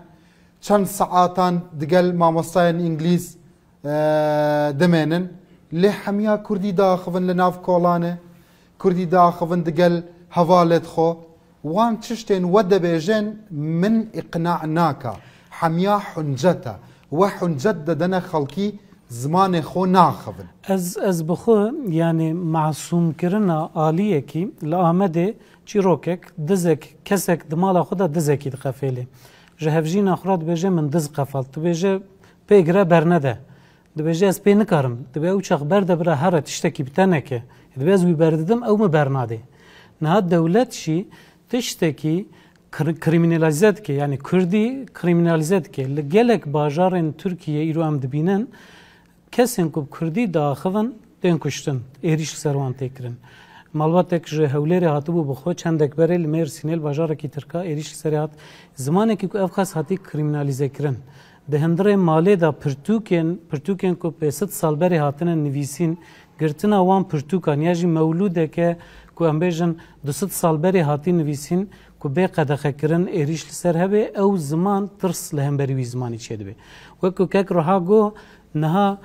چەند سەعاتان دگەل مامۆستایان ئینگلیز دەمێنن لێ هەمیا کوردی داخبن لە ناو کۆڵانێ کوردی داخبن دگەل هەواڵێت خۆ وان چ شتێن وە دەبێژێن من ئیقناع ناکە هەمیا حونجەتە وە حونجەت دەدەنە خەڵکی زمانێ خۆ ناخبن ez bixwe yani masûmkirina aliyekî li Amedê çîrokek dizek kesek di mala xwe da dizekî dixefêlê ji hevjîna xwe ra dibêje min diz qefalt dibêje pê gire bernede dibêje ez pê nikarim dibe ew çax ber de bira here tiştekî bi teneke dibe ez wî berdidim ew mi bernadê niha dewlet jî tiştekî kriminalize dike yani Kurdî kriminalize dike li gelek bajarên Tirkiye îro em dibînin kesên ku Kurdî daxivin tên kuştin êrîş li ser wan tê kirin malbatek ji Hewlêrê hatibû bi xwe çendek berê li Mêrsînê li bajarekî Tirka êrîş li serê hat zimanekî ku ev xas hatî kriminalize kirin di hindirê malê da pirtûkên ku pê 100 sal berê hatine nivîsîn girtina wan pirtûkan ya jî mewlûdeke ku em bêjin 200 sal berê hatî nivîsîn ku bê qedexekirin êrîş li ser hebe ew ziman tirs li hemberî wî zimanî çê dibe wekû kek riha got niha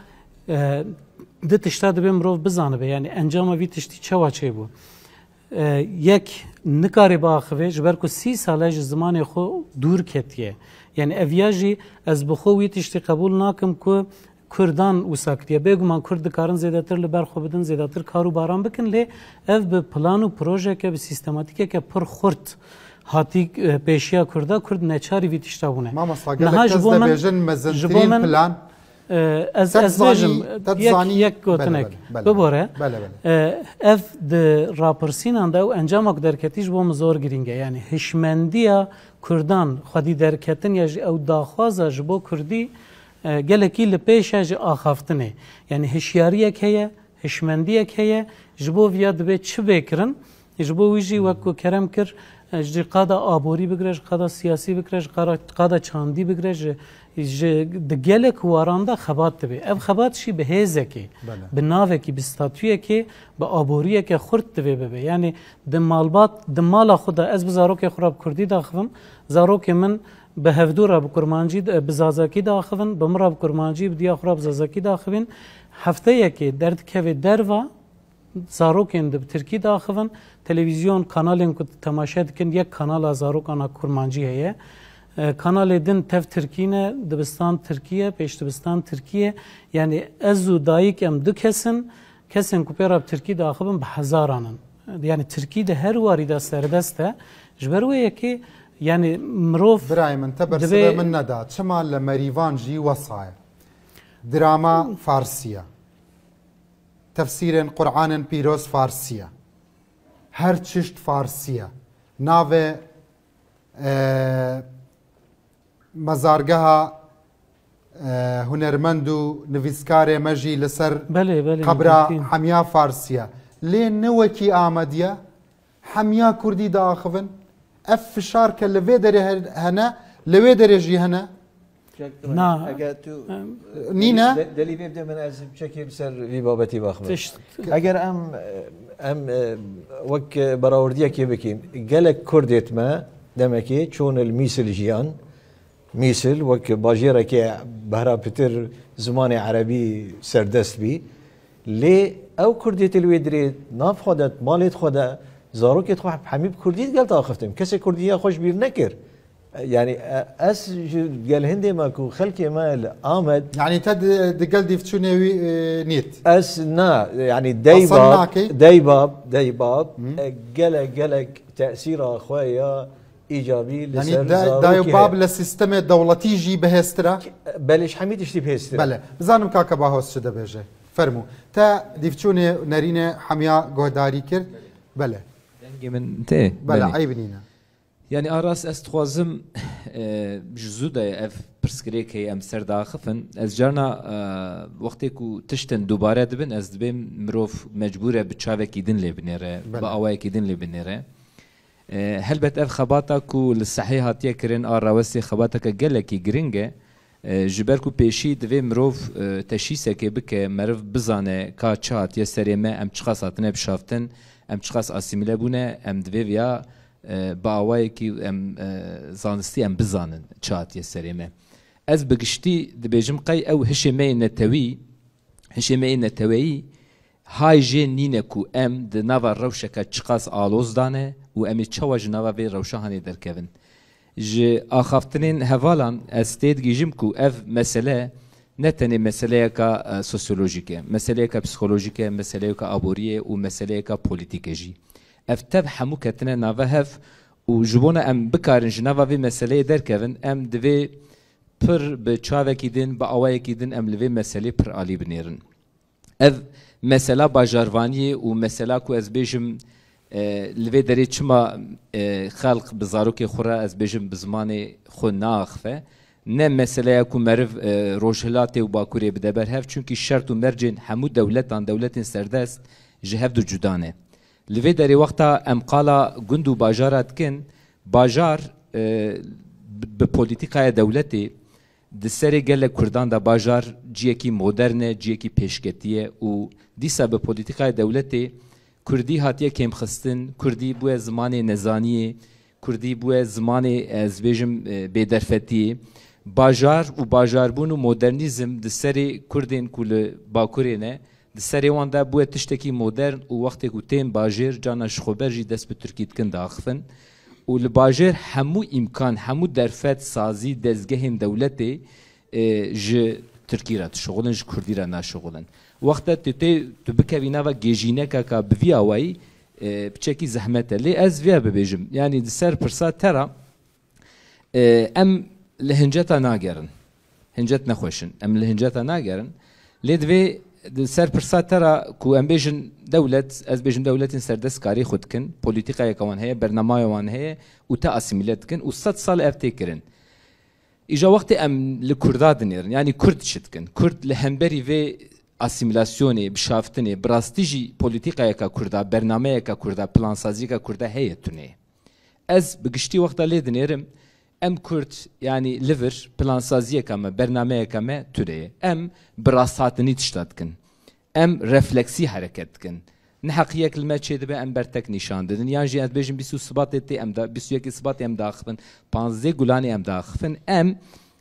di tişta dibe mirov bizanibe yani encama vî tiştî çawa çêbû yek nikarê biaxive ji ber ku 30 sale ji zimanê xwe dûr ketiye yani ev ya jî ez bi xwe wî tiştî qebûl nakim ku Kurdan wisa kiriye bêguman Kurd dikarin zêdetir li ber xwe bidin zêdetir kar û baran bikin lê ev bi plan û projeke bi sîstematîkeke pir xurt hatî pêşiya Kurda Kurd neçarî vî tişta bûne niha ji bo min plan ez bêjim yek gotinek bibore ev di rapirsînan de ew encama ku derketî ji bo min zor giring e yani hişmendiya Kurdan xwedî derketin ya jî ew daxwaza ji bo Kurdî gelekî li pêşe ji axaftinê yani hişyariyek heye hişmendiyek heye ji bo viya dibe çi bêkirin ji bo wî jî wekû kerem kir ji qada aborî bigire ji qada siyasî bigire ji qada çandî bigire ji di gelek waran da xebat dibe ev xebat jî bi hêzekê bi navekî bi statûyekê bi aboriyeke xurt dibe bibe yani di malbat di mala xwe da ez bi zarokê xwe ra bi Kurdî daxivim zarokê min bi hevdûra bi kurmancî bi zazakî daxivin bi min ra bi kurmancî bi diya xwe ra bi zazakî daxivin hefteyekê derdikeve derva zarokên di bi Tirkî daxivin televîzyon kanalên ku temaşe dikin yek kanala zarokana kurmancî heye kanalê din tev Tirkî ne dibistan Tirkiye pêş dibistan Tirkiye yani ez û dayîk em du kesên ku pêra bi Tirkî daxivin bi hezaran in yani Tirkî de her warî da serbest e ji ber wê yekê yani mirov birayê min te bersiva min neda çima li Merîvan jî wesa ye drama Farsî ye tefsîrên Qur'anên pîroz Farsî ye her çişt Farsî ye navê mezargeha hunermend û nivîskarê me jî li ser qebra hemiya Farsî ye لێ نەوەکی ئامادیە هەمیا کوردی داخبن ئەف فشار کە لەوێ دەرێ هەنە لەوێ دەرێژی هەنە نینە دەلی پێ بدە من ئەزم چەکێ بسەر وی بابەتی باخم ئەگەر ئەم وەک بەراوردیەکێ بکەین گەلێک کوردێتمە دەمەکێ چۆن میسل ژیان میسل وەک باژێرەکێ بەرا پتر زمانی عەرەبی سەردەست بی لێ ئەو کوردێت لێ درێت ناف خۆدەت ماڵێت خۆدە زارۆکێت خۆ حەمیب کوردیت گەل تاخفتم کەسێک کوردیە خۆش بیر نەکرد يعني أس قال هندي ماكو خلكي مال آمد يعني تد قال ديفتشوني نيت أس نا يعني دايباب قالك تأثير أخويا إيجابي يعني دايباب للسيستم الدولتي يجي بهسترا بلش حميد يشتي بهسترا بله بزانم كاكا باهوس شده بيجي فرمو تا ديفتشوني نارينه حميا جهداري كرد بله من تي بله عيبنينا يعني أراس أستخوازم جزودة أف برسكريكي أم سردا خفن أز جارنا وقتكو تشتن دوباره دبن أز دبم مروف مجبورة بتشافة كيدن لي بنيره بأواي كيدن لي بنيره هل بت أف خباتكو للصحيحة تيكرن أراوسي خباتك جلكي جرينجة جبركو بيشي دبم مروف تشيسة كبك مرف بزانه كاتشات يسري ما أم تشخاصاتنا بشافتن أم تشخاص أسيميلا بونه أم دبيا باوای کی ام زانستی ام بزانن چات یسریمه از بگشتی دبیجم قی او هشمه نتوی های جنینه کو ام د نوا روشکا چقاس آلوز دانه و امی چواج نوا وی روشهانی درکوین ج آخافتنین هوالان استید گیجم کو اف مسئله نتنی مسئله کا سوسیولوژیکه مسئله کا پسیکولوژیکه مسئله کا ابوریه و مسئله کا پولیتیکه جی افتب حمو كتنا نافهف وجبونا ام بكارن جنافا في مسألة دركفن ام دوي پر بچاوه كيدن بأوايا كيدن ام لوي مسألة پر آلي بنيرن اف مسألة باجارواني و مسألة كو از بيجم لوي داري چما خلق بزاروكي خورا از بيجم بزماني خو ناخفه نه مسألة كو مرف روشهلاتي و باكوري بدبر هف چونكي شرط و مرجن حمو دولتان سردست جهف دو جدانه لوی داری وقتا ام قالا گندو باجارات کن باجار به پولیتیکای دولتی دسری گله کردان دا باجار جیکی مدرنه جیکی پیشکتیه و دیسا به پولیتیکای دولتی کردی هاتیه کم خستن کردی بوی زمان نزانیه کردی بوی زمان از بیجم بیدرفتیه باجار و باجاربون و مدرنیزم دسری کردین کل باکورینه دسری وان دا بوه تشتکی مدرن و وقتی که تیم باجر جانا شخوبر جی دست به ترکیت کن داخفن و لباجر همو امکان همو درفت سازی دزگهین دولتی ج ترکی را تشغلن ج کردی را نشغلن وقتا تو بکوینا و گیجینه که بوی آوائی بچکی زحمته لی از ویا ببیجم یعنی دسر پرسا ترا ام لهنجتا ناگرن هنجت نخوشن ام لهنجتا ناگرن لی دوی سر پرسا ترا کو ام بیجن دولت از بیجن دولت سردست کاری خود کن پولیتیکا یکوان هی برنامه وان هی و تا اسیمیلت کن و 100 سال افتکرن ایجا وقت ام لکرداد نیرن یعنی کرد شد کن کرد لهمبری و اسیمیلاسیونی بشافتنی براستیجی پولیتیکا یکا کردا برنامه یکا کردا پلانسازی یکا کردا هی تونه از بگشتی وقت لید نیرم ام کرد يعني ليفر بلان سازيه كما برنامج كما توري ام براساتني تشتاتكن ام رفلكسي حركت كن نحقية كلمة شيء دبا ام برتك نشان ددن يعني جيت بيجن بيسو سبات تي ام دا بيسو يك سبات ام داخفن بانزي غولاني ام داخفن ام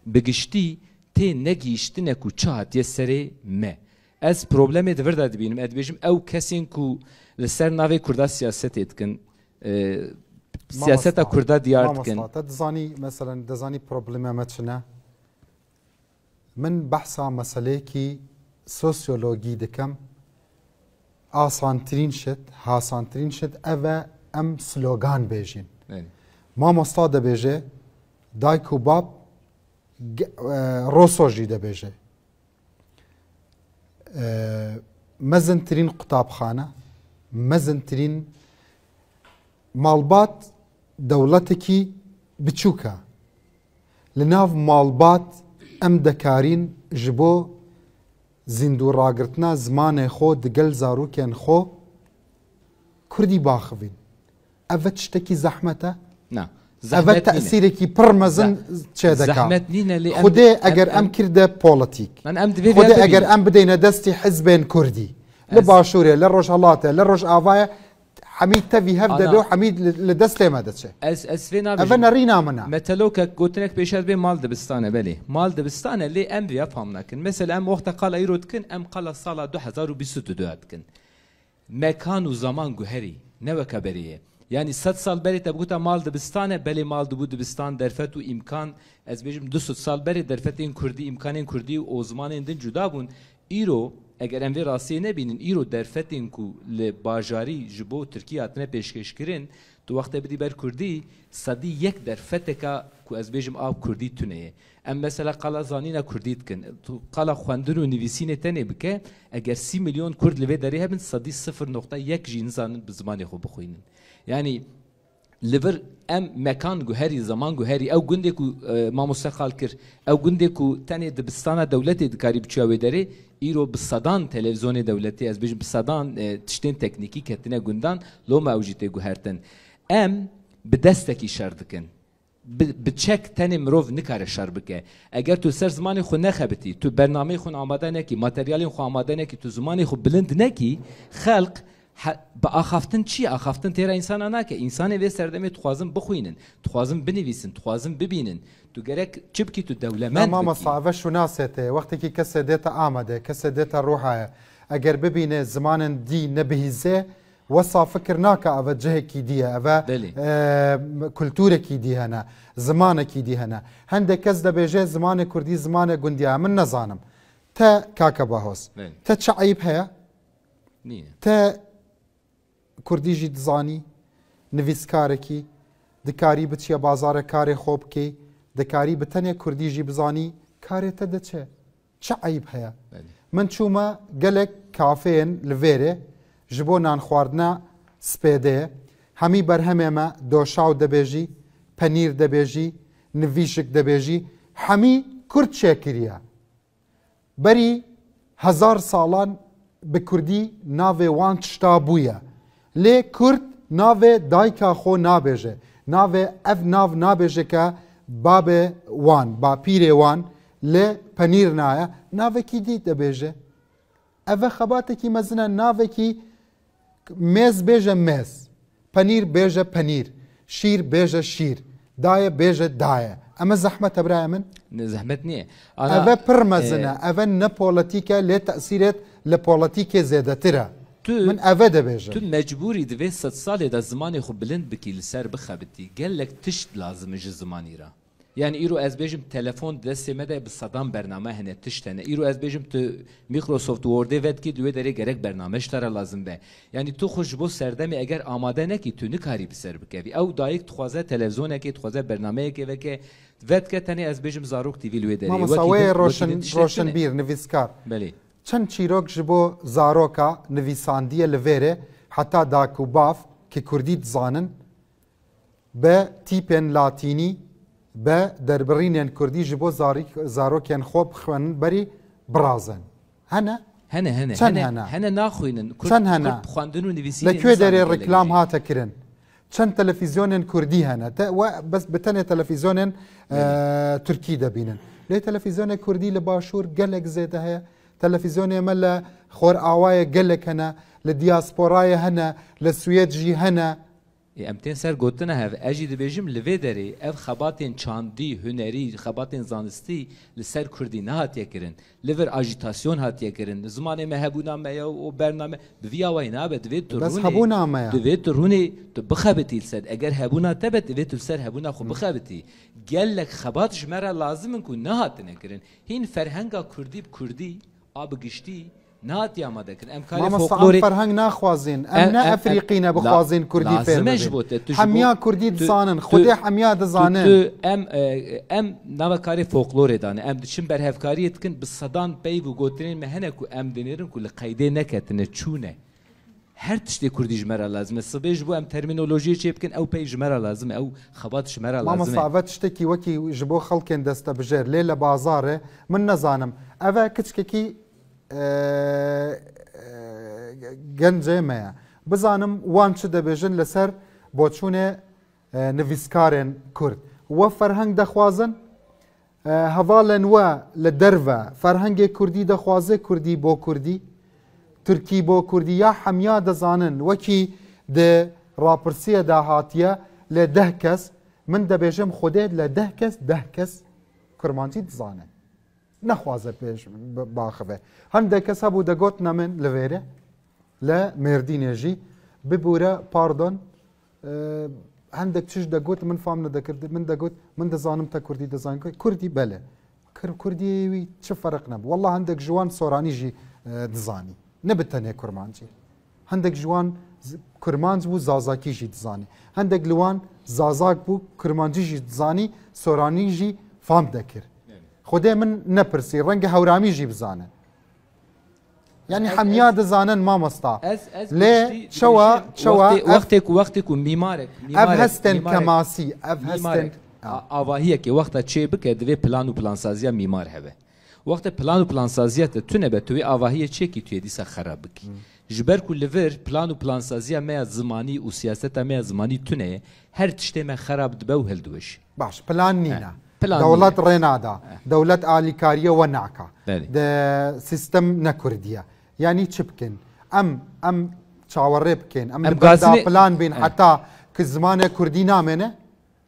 بگشتي تي نگيشتنه كو چات يسري ما از problem دور داد بينم اد بيجم او كسين كو لسر ناوي كردا سياست اتكن سياستا كردا ديار كن تدزاني مثلا دزاني بروبليم ماتشنا من بحثا مسألة كي سوسيولوجي دكم آسانترين شد هاسانترين شد أوا أم سلوغان بيجين ما مستاد بيجي دايكو باب روسوجي ده بيجي مزنترين قطاب خانة مزنترين مالبات دولتكي بتشوكا لناف مالبات ام دكارين جبو زندو راگرتنا زمان خو دگل زاروکن خو کوردی باخبین ئەvە شتێکی زەحمەتە نا ئەvە تەسیرێکی پڕ مەزن چێ دەکات خودێ ئەگەر ئەم کردە پۆڵەتیک خودێ ئەگەر ئەم بدەینە دەستی حزبێن کوردی لە باشوورێ لە ڕۆژهەڵاتە لە ڕۆژ ئاوایە حمید تەوی هەف دەبێ و حمید لە دەست لێمە دەچێت ئەvە نەڕی نامنە مەتەلۆکە گوتنێک پێشات بێ ماڵ دەبستانە بەێ ماڵ دەبستانە لێ ئەم ویا فام ناکن مەسەل ئەم وەختە قاڵ ئیرۆتکن ئەم قەڵە ساڵا 2022 دکن مەکان و زەمان گوهەری نەوەکە بەریە يعني 100 سال بري تبغوتا مال دبستانه بلي مال دبو دبستان درفت و امكان از بيجم 200 سال بري درفتين كردي امكانين كردي و زمانين دن جدا بون ايرو اگر ام راسي نبينن ايرو درفتين كو لباجاري جبو تركيا اتنه پیشکش کرن تو وقت بدي بر كردي صدي يك درفتك كو از بيجم اب كردي تونه ام مثلا قلا زانينا كردي تكن قلا خوندن و نويسين تنه بك اگر 30 مليون كرد لوي دري هبن صدي 0.1 جنزان بزمان خو بخوينن يعني لبر ام مكان جوهري زمان جوهري او جندكو ما مستقال كر او جندكو تاني دبستان دولتي دكاري بتشاوي داري ايرو بالصدان تلفزيون دولتي از بيجم بالصدان تشتين تكنيكي كتنا جندان لو ما اوجيتي جوهرتن ام بدستكي شردكن بتشك تاني مروف نكار شربكه اگر تو سر زماني خو نخبتي تو برنامه خو آماده نكي ماتريال خو آماده نكي تو زماني خو بلند نكي خلق بآخافتن چی آخافتن تیرا انسان آنا که انسان وی سردمی تخوازم بخوینن تخوازم بنویسن تخوازم ببینن تو گرک چی بکی تو دولمند ما مصعبه شو ناسته وقتی که کسی دیتا آمده کسی دیتا روحه اگر ببینه زمان دی نبهیزه وصا فکر ناکه اوه جهه کی دیه اوه کلتوره کی دیه هنه زمانه کی دیه هنه هنده کس ده بیجه زمان کردی زمان گندیه من نزانم تا کاکا باهوس تا چه عیب هیا؟ تا کوردیجی دزانی نویسکارێکی دکاری بچیە بازارە کارێ خۆ بکەی دکاری بتەنێ کوردیژی بزانی کارێتە دەچێ چه عیب هەیە من چوومە gelek کافێن لەوێرێ ji بۆ نان خواردنە سپێدەیە هەمی بەرهەمێمە دۆشاو دەبێژی پەنیر دەبێژی نڤیشک دەبێژی هەمی کورد چێکریە بەری 1000 ساڵان bi Kurdî navê wan tişta bûye lê Kurd navê dayika xwe nabêje navê ev nav nabêje ke babê wan bapîrê wan lê penîr naye navekî dî dibêje ev e xebatekî mezin e navekî mêz bêje mêz penîr bêje penîr şîr bêje şîr dayê bêje daye em e zehmet e biraya min zehmet niye ev e pir mezin e ev e ne politike lê tesîrêt li politikê zêdetir e min ev e dibêjim tu mecburî divê 100 salê de zimanê xwe bilind bikî li ser bixebitî gelek tişt lazim e ji zimanî re yani îro ez bêjim telefon destê me de bi sedan bername hene tişt hene îro ez bêjim tu Microsoft Wordê vedkî duê derê gerek bername ji te re lazim be yani tu xwe ji bo serdemê eger amade nekî tu nikarî bi ser bikevî ew dayîk dixwaze televizyonekê dixwaze bernameyekê veke vedke tenê ez bêjim zarok TV li wê derê Mamesa wê roşenbîr nivîskar belê çend çîrok ji bo zaroka nivîsandiye li vêrê heta dak û bav ki Kurdî dizanin be tîpên latînî be derbirînên Kurdî ji bo zarokên xwe bixwenin berî birazin hene hene hene hene naxwînin çend hene xwendin û nivîsînê li kwê derê reklam hate kirin çend televizyonên Kurdî hene te we bes bi tenê televizyonên Tirkî debînin lê televizyonê Kurdî li başûr gelek zêde heye televizyonê me li xwerawayê gelek hene li diasporayê hene li Swêd jî hene em tên ser gotina hev ez jî dibêjim li vê derê ev xebatên çandî hunerî xebatên zanistî li ser Kurdî nehatiye kirin li vir ajitasyon hatiye kirin zimanê me hebûna me ya û bername bi vîya wayî nabe divê tu divê tu rûnê tu bixebitî li ser eger hebûna te be divê tu li ser hebûna xwe bixebitî gelek xebat ji me re lazim in ku nehatine kirin hîn ferhenga Kurdî bi Kurdî a bi giştî نهاتي آماده كن ام كاري فولكلوري فرهنگ ناخوازين ام نا افريقينا بخوازين كردي فيلم حميا كردي دزانن خودي حميا دزانن ام ناوا كاري فولكلوري دانه ام دشم برهفكاري يتكن بالصدان بي و گوترين مهنكو ام دينيرن كل قيده نكتنه چونه هر تشتي كردي جمره لازم الصبيج بو ام ترمينولوجي چي بكن او بي جمره لازم او خبات جمره لازم ما صعبت تشتكي وكي جبو خلقن دست بجير ليله بازاره من نزانم اوا كچكي گەنجێ مەیە بزانم وان چ دەبێژن لەسەر بۆچوونێ نویسکارên کورد وە فەرهەنگ دەخوازن هەواڵێن وە لە دەرڤە فەرهەنگێ کوردی دەخوازێ کوردی بۆ کوردی تورکی بۆ کوردی یا هەمیا دەزانن وەکی دێ ڕاپرسیە داهاتیە لێ 10 کەس من دەبێژم خودێت لە 10 کەس کورمانجی دزانن نەخوازە پێش باخەوێ هەندێک کەس هەبوو دەگوتنە من لەوێرە لە مێردینێژی ببوورە پاردۆن هەندێک چش دەگوت من فام نەدەکرد من دەگوت من دەزانم تا کوردی دەزان کوردی بەلێ کوردیوی چ فەرق نەبوو والله هەندێک ژوان سۆرانیژی دزانی نەبتەنێ کورمانجی هەندێک ژوان کورمانج بوو زازاکیژی دزانی هەندێک لەوان زازاک بوو کورمانجیژی دزانی سۆرانیژی فام دەکرد خودێ من نەپرسی ڕەنگە هەورامیژی بزانن یعنی هەمیا دەزانن مامۆستا لێ وەختێک و میمارێک ئەv هەستن کە ماسی ئەv هەستن ئاواهەیەکی وەختە چێ بکە دەوێ پلان و پلانسازیە میمار هەبێ وەختە پلان و پلانسازیەتە تو نەبێت توێ ئاواهەیە چێکی توێ دیسە خەراب بکی ji ber ku li vir plan û plansaziya me ya zimanî û siyaseta me ya zimanî tune her tiştê me xerab dibe û hildiweş baş plan nîne dewlet rênada dewlet alîkariye we naka de sîstem nekurdiye yanî çi bikin em çawerê bikin em li benda plan bîn heta ki zimanê kurdî namêne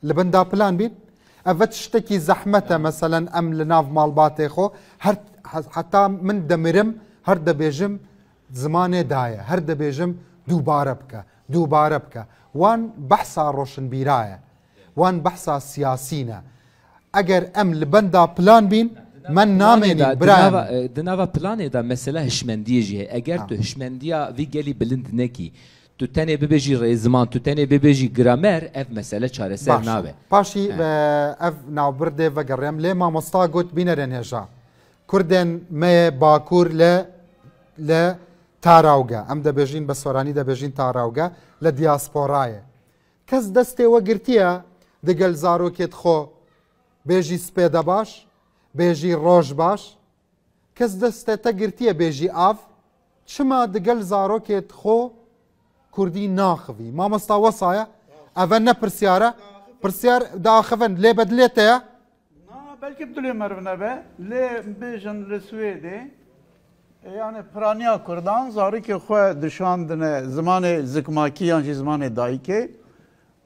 li benda plan bîn ev tiştekî zehmete meselen em li nav malbatê xwe her heta min demirim her dibêjim زمانێ دایە هەر دەبێژم دووبارە بکە وان بەحسا ڕۆشنبیرایە وان بەحسا سیاسینە ئەگەر ئەم لە بەندا پلان بین من نامێنی دناوە پلانێدا مەسەلە هشمەندیەژی هەیە ئەگەر تو هشمەندیە وی گەلی بلند نەکی تو تەنێ ببێژی ڕێزمان تو تەنێ ببێژی گرامەر ئەف مەسەلە چارەسەر ناوێ پاشی ئەف ناوبردێ vەگەڕێم لێ مامۆستا گوت بینەرە نێژا کوردێن مەیە باکوور لە تاراوگە ئەم دەبێژین بە سۆرانی دەبێژین تاراوگە لە دیاسپۆرایە کەس دەستێ وەگرتیە دەگەل زارۆکێت خۆ بێژی سپێدە باش بێژی ڕۆژ باش کەس دەستێتە گرتیە بێژی ئاف چما دەگەل زارۆکێت خۆ کوردی ناخوی مامۆستا وەسایە ئەڤە نەپرسیارە پرسیار داخەفن لێ بەدلێتەیە بەلکە بدلێ مەرڤە بێ لێ بێژن لە سوێدێ yani piraniya Kurdan zarikê xwe dişandine zimanê zikmakî yan jî zimanê dayîkê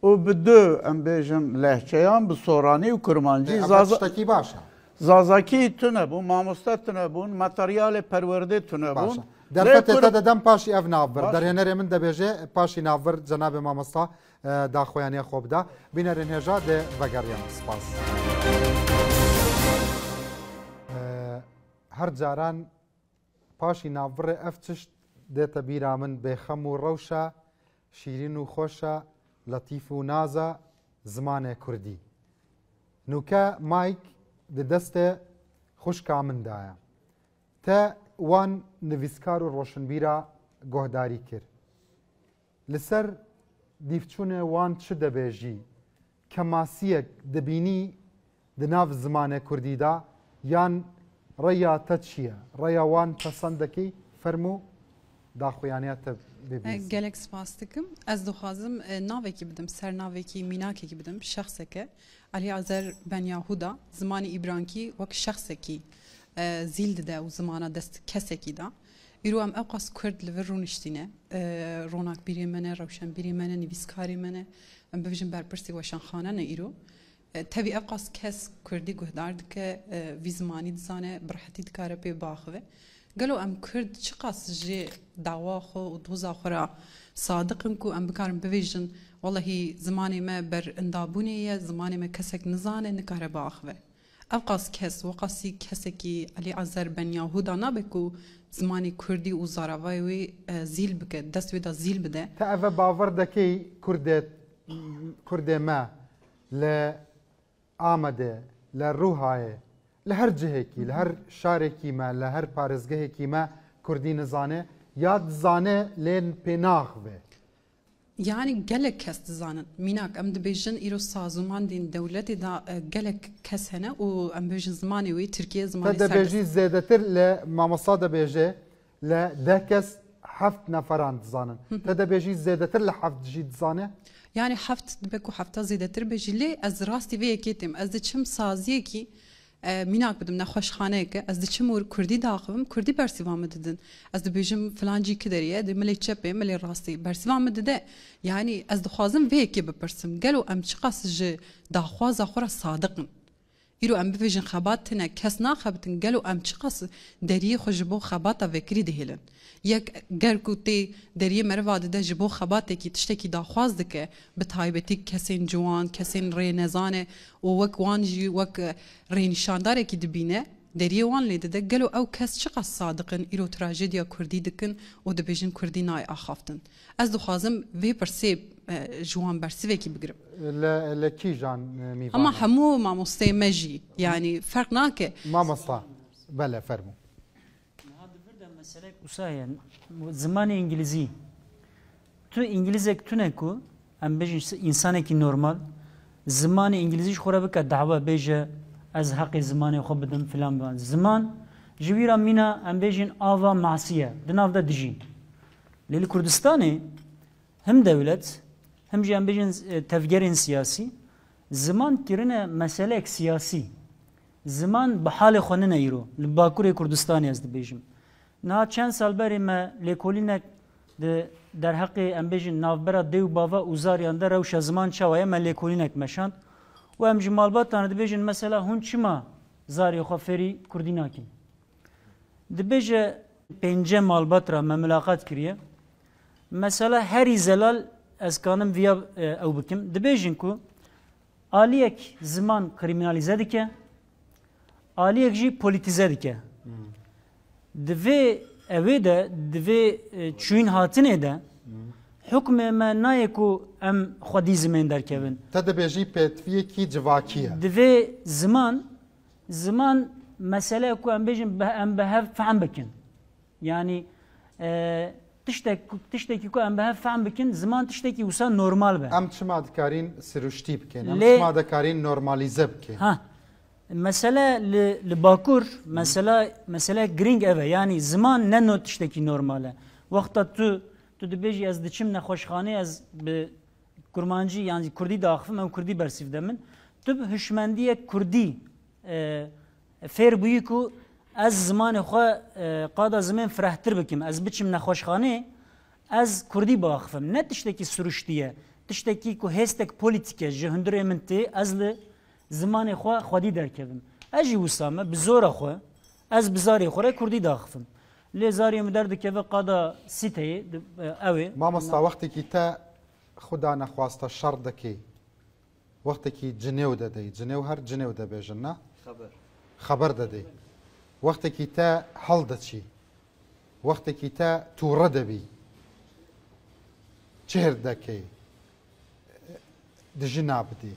û bi du em bêjin lehçeyan bi soranî û kurmancî tiştekî baş e zazakî tune bûn mamoste tune bûn materyalê perwerdê tune bûn derfetê te dedem paşî ev navbir derhênerê min dibêje paşî navbir cenabê mamosta daxuyaniya xwe bida bînerên hêja dê vegeryan spas her caran پاشی ناوڕێ ئەف تشت دێتە بیرا من بێخەم و ڕەوشە شیرین و خۆشە لەتیف و نازە زمانێ کوردی نوکە مایک دەستێ خوشکا مندایە تە وان نویسکار و ڕۆشنبیرە گۆهداری کرد لەسەر دیفچوونێ وان چ دەبێژی کە ماسیەک دەبینی دناو زمانێ کوردیدا یان ڕێیا تە چییە ڕێیاوان پەسەندەکەی فەرموو داخوایانیاتە gelek spas dikim ez dixwazim navekî bidim ser navekî mînakekî bidim şexseke Alî Azer Ben Yahuda zimanê îbrankî wek şexsekî zîl dide û zimana dest kesekî da îro em ew qas Kurd li vir rûniştîne ronakbîrê me ne rewşenbîrê me ne nivîskarê me ne em bibêjin berpirsî weşanxane ne îro tevî ev qas kes Kurdî guhdar dike vî zimanî dizane bi rehetî dikare pê biaxive gelo em Kurd çi qas jê dawa xwe û doza xwe ra sadiqin ku em bikarin bibêjin wallahî zimanê me ber indabûnê ye zimanê me kesek nizane nikare biaxive ev qas kes we qasî kesekî Alî Azer Ben Yahuda nabe ku zimanê Kurdî û zaravayê wê zîl bike dest wê da zîl bide te ev bawer dekî Kurdê me li Amedê li Rûhayê li her cihekî li her şarekî me li her parêzgehekî me Kurdî nizane ya dizane lên pê naxive yani gelek kes dizanin mînak em dibêjin îro sazûman dên dewletê da gelek kes hene û em bêjin zimanê wê Tirkiye zimanê te dibêjî zêdetir li mamosta dibêje li 10 kes حفت نفران دزانن تدا بيجي زيادة لحفت جي دزانه يعني حفت دبكو حفتا زيادة تربيجي لي از راستي ويا كيتم از دچم سازيكي میناک بدم نخوش خانه که از دچم ور کردی داخوم کردی برسیوام ددن از دبیجم فلانجی کدریه د ملی چپه ملی راستی برسیوام دده یعنی از دخوازم وی کی بپرسم گلو ام چقاس ج داخواز اخر صادقن ایرو ام بفیجن خباتنا کس ناخبتن گلو ام چقاس دریه خوجبو خباتا وکری دهلن یک گرکوتی دریه مروا ده جبو خباته کی تشتکی داخواز دکه به تایبتی کسین جوان کسین ری نزانه و وک وانجی وک ری نشانداره کی دبینه دریه وان لیده ده گلو او کس چقاس صادقن ایرو تراژدیا کردی دکن و دبیجن کردی نای آخافتن از دخوازم وی پرسی جوان برسي كي بقرب لا كي جان ميفان اما حمو ما مستي مجي يعني فرق ناكي ما مصطا بلا فرمو هذا فرد مسألة وسايا زمان انجليزي تو انجليزك تنكو ام بيجي انسانك نورمال زمان انجليزي خورا بك دعوه بيجا از حق زمان خو بدم فلان بان زمان جويرا مينا ام بيجين آوا معصيه دناف دا دجي للكردستاني هم دولت هم جان بيجن تفجير سياسي زمان كرنا مسألة سياسي زمان بحال خوننا يرو لباكوري كردستان يزد بيجم نا چند سال بري ما ليكولينك در حق ام بيجن نافبرا ديو باوا وزاريان در روش زمان چاوية ما ليكولينك مشاند و ام جمالبات تاند بيجن مثلا هون چما زاري خفري كرديناكين دبيجه پنجه مالبات را ما ملاقات كريه مثلا هری زلال از کانم ویا او بکم دبیجن کو آلیک زمان کریمینالیزه دکه آلیک جی پولیتیزه دکه دوی اوی ده دوی چوین هاتنه ده حکم ما نایکو ام خودی زمین در کبن تدبیجی پیتویه کی جواکیه دوی زمان مسئله کو ام بیجن ام به فهم بکن یعنی تشتكي كو ام بها فهم بكن زمان تشتكي وسان نورمال به ام چما دكارين سروشتي بكن ام چما دكارين نورماليزه بكن ها مسألة لباكور مسألة جرينج ايفا يعني زمان ننو تشتكي نورماله وقتا تو دبيجي از دچم نخوشخانه از به كرمانجي يعني كردي داخفم ام كردي برسيف دمن تو هشمنديه كردي فير بيكو از زمان خو قادا زمان فرحتر بكم از بچم نخوشخانه از كردي باخفم نه تشتكي سروشتيه تشتكي كو هستك بوليتيكا جهندر منتي از زمان خو خودي دركبم اجي وسامه بزور خو از بزاري خو كردي داخفم لي زاري مدرد كيف قادا سيتي اوي ما مستا وقتك تا خدا نخواسته شر دكي وقتك جنيو ددي جنيو هر جنيو دبيجنا خبر ددي وقتك تا حلدتشي وقتك تا توردبي چهر دكي دجنا بدي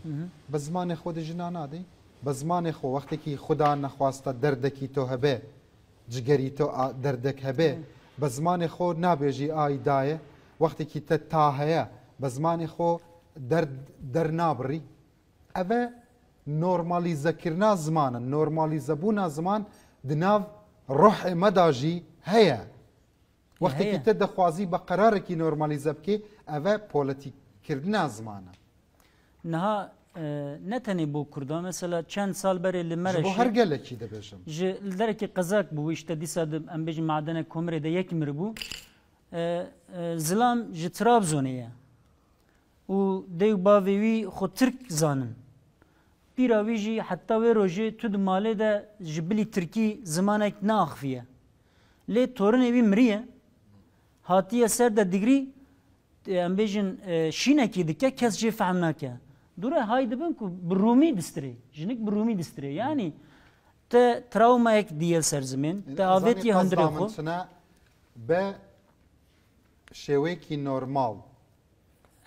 بزمان خود دجنا نادي بزمان خو وقتك خدا نخواسته دردكي تو هبه جگری تو دردك هبه بزمان خو نابيجي آي دايه وقتك تا تاهيه بزمان خو درد در نابري اوه نورماليزه كرنا زمانا نورماليزه بونا زمان دناف روح مداجي هيا وقت كي تدخوازي بقرارك نورماليزه بكي اوه بوليتيك كرنا زمانا نها نتني بو كردان مثلا چند سال بري لمرش بو هر گلكي دبيجم ج لدركي قزاك بو اشتا دي صاد ام بيج معدن كومري ده يك مربو زلام ج ترابزونيه و ديو باوي خو ترك زانن بيراويجي حتى ويروجي تود ماله ده جبلي تركي زمانك ناخفيه لي تورن بي مريه هاتيه سر ده دغري ام بيجن شينكي دكه كس جي فهمناك دوره هاي دبنكو برومي دستري جنك برومي دستري يعني ت تراوما اك ديال سر زمين تاويتي هندرخو ب شويكي نورمال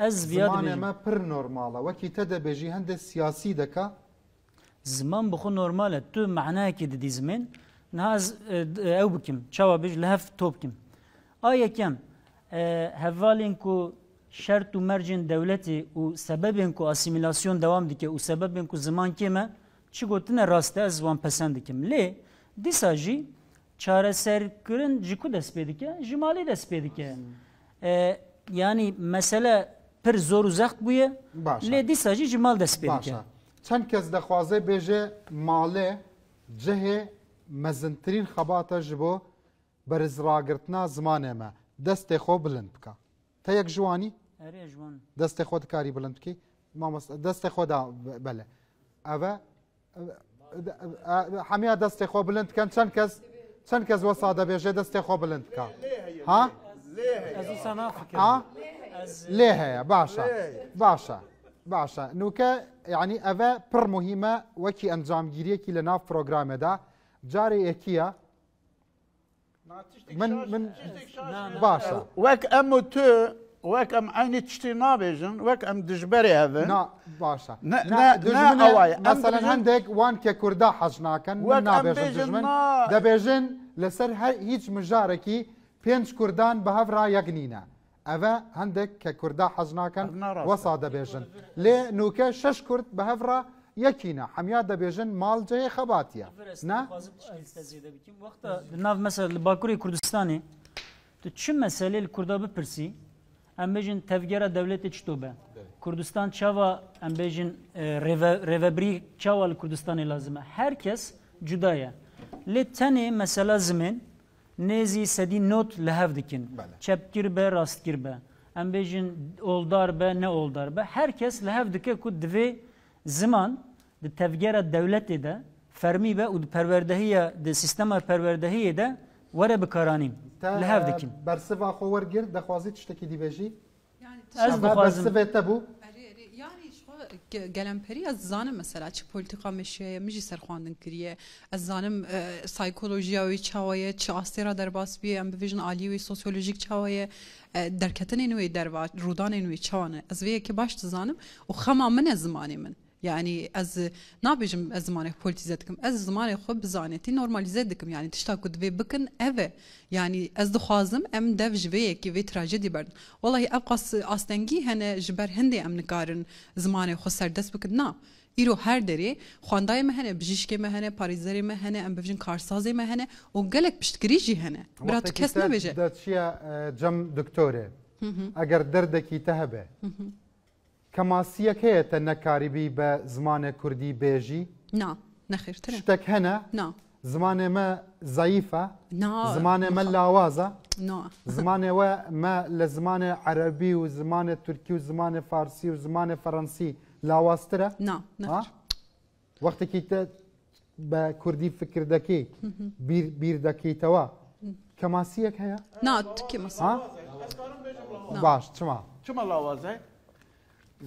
از بياد زمان ما پر نورماله وكي تدا بيجي هند سياسي دكا زمان بخو نورماله تو معناه كي دي زمن ناز او بكم تشاوا بيج لهف توبكم اي كم هفالينكو شرط مرجن دولتي وسببينكو اسيميلاسيون دوام ديكي وسببينكو زمان كيما چي گوتنه راسته از وان پسند ديكم لي ديساجي çareserkirin jiku dest pê dike ji malê dest pê dike yani mesele pir zor û zext bûye lê dîsa jî ji mal dest pê dike çend kes dixwaze bêje malê cihê mezintirîn xebata ji bo berizragirtina zimanê me destê xwe bilind bike te yek jiwanî destê xwe dikarî bilind bikî destê xwe da bele ev hemiya destê xwe bilind dikin çend kes wesa dibêje destê xwe bilind bike ha lê heye başa nûke yani ev pir muhîme wekî encamgiriyekî li nav programê de carê yekiye min başa wek em û tu wek em aynî tiştî nabêjin wek em dijberê hevin başa mesela hendek wan ke Kurda hez nakin min nabêjin dijmin dibêjin li ser hiç mijarekî pênc Kurdan bi hev ra yek nîne ev hendek ke Kurda hez nakin wesa dibêjin lê nûke şeş Kurd bi hev ra yekîne hemiya dibêjin mal cihê xebatiye ne nav mesela li Bakurê Kurdistanê tu çi meselê li Kurda bipirsî em bêjin tevgera dewletê çi be Kurdistan çawa em bêjin rêvebirî çawa li Kurdistanê lazim e herkes cuda ye lê tenê mesela zimên nêzî sedî not li hev dikin çepgir be rastgir be em bêjin oldar be ne oldar be herkes li hev dike ku divê ziman di tevgera dewletê de fermî be û di perwerdehiya di sîstema perwerdehiyê de were bikaranîn li hev dikin bersiva xwe wergir dixwazî tiştekî dîvêjî ez dixwazim bersivê te bû گەلمپەری ez zanim mesela çi politika meşeye min jî serxwandin kiriye ez zanim psîkolojiya wî çawa ye çi astêra derbas bîye em bivêjin alî wî sosyolojîk çawa ye derketinên wê derva rûdanên wê çawa ne ez vê yekê baş dizanim û xema min e zimanê min yani ez nabêjim ez zimanê polîtize dikim ez zimanê xwe bi zanetî normalize dikim yani tişta ku divê bikin ev e yani ez dixwazim em dev ji vê yekê vê trajedî berdin walahi ev qas astengî hene ji ber hindê em nikarin zimanê xwe serdest bikin na îro her derê xwendayê me hene bijîşkê me hene parêzerê me hene em bibêjin karsazê me hene û gelek piştgirî jî hene bira tu kes nebêje çiya cem doktorê eger derdekî te hebe kemasiyek heye te nekarîbî be zimanê Kurdî bêjî na nexêrtir e ştek hene na zimanê me zayîf e na zimanê me lawaz e na zimanê we me li zimanê erebî û zimanê Tirkî û zimanê Farsî û zimanê Fransî lawaztir e na wextekî te be Kurdî fikir dekî bîr dekîtewa kemasiyek heye na tu kemasî baş çima çima lawaz e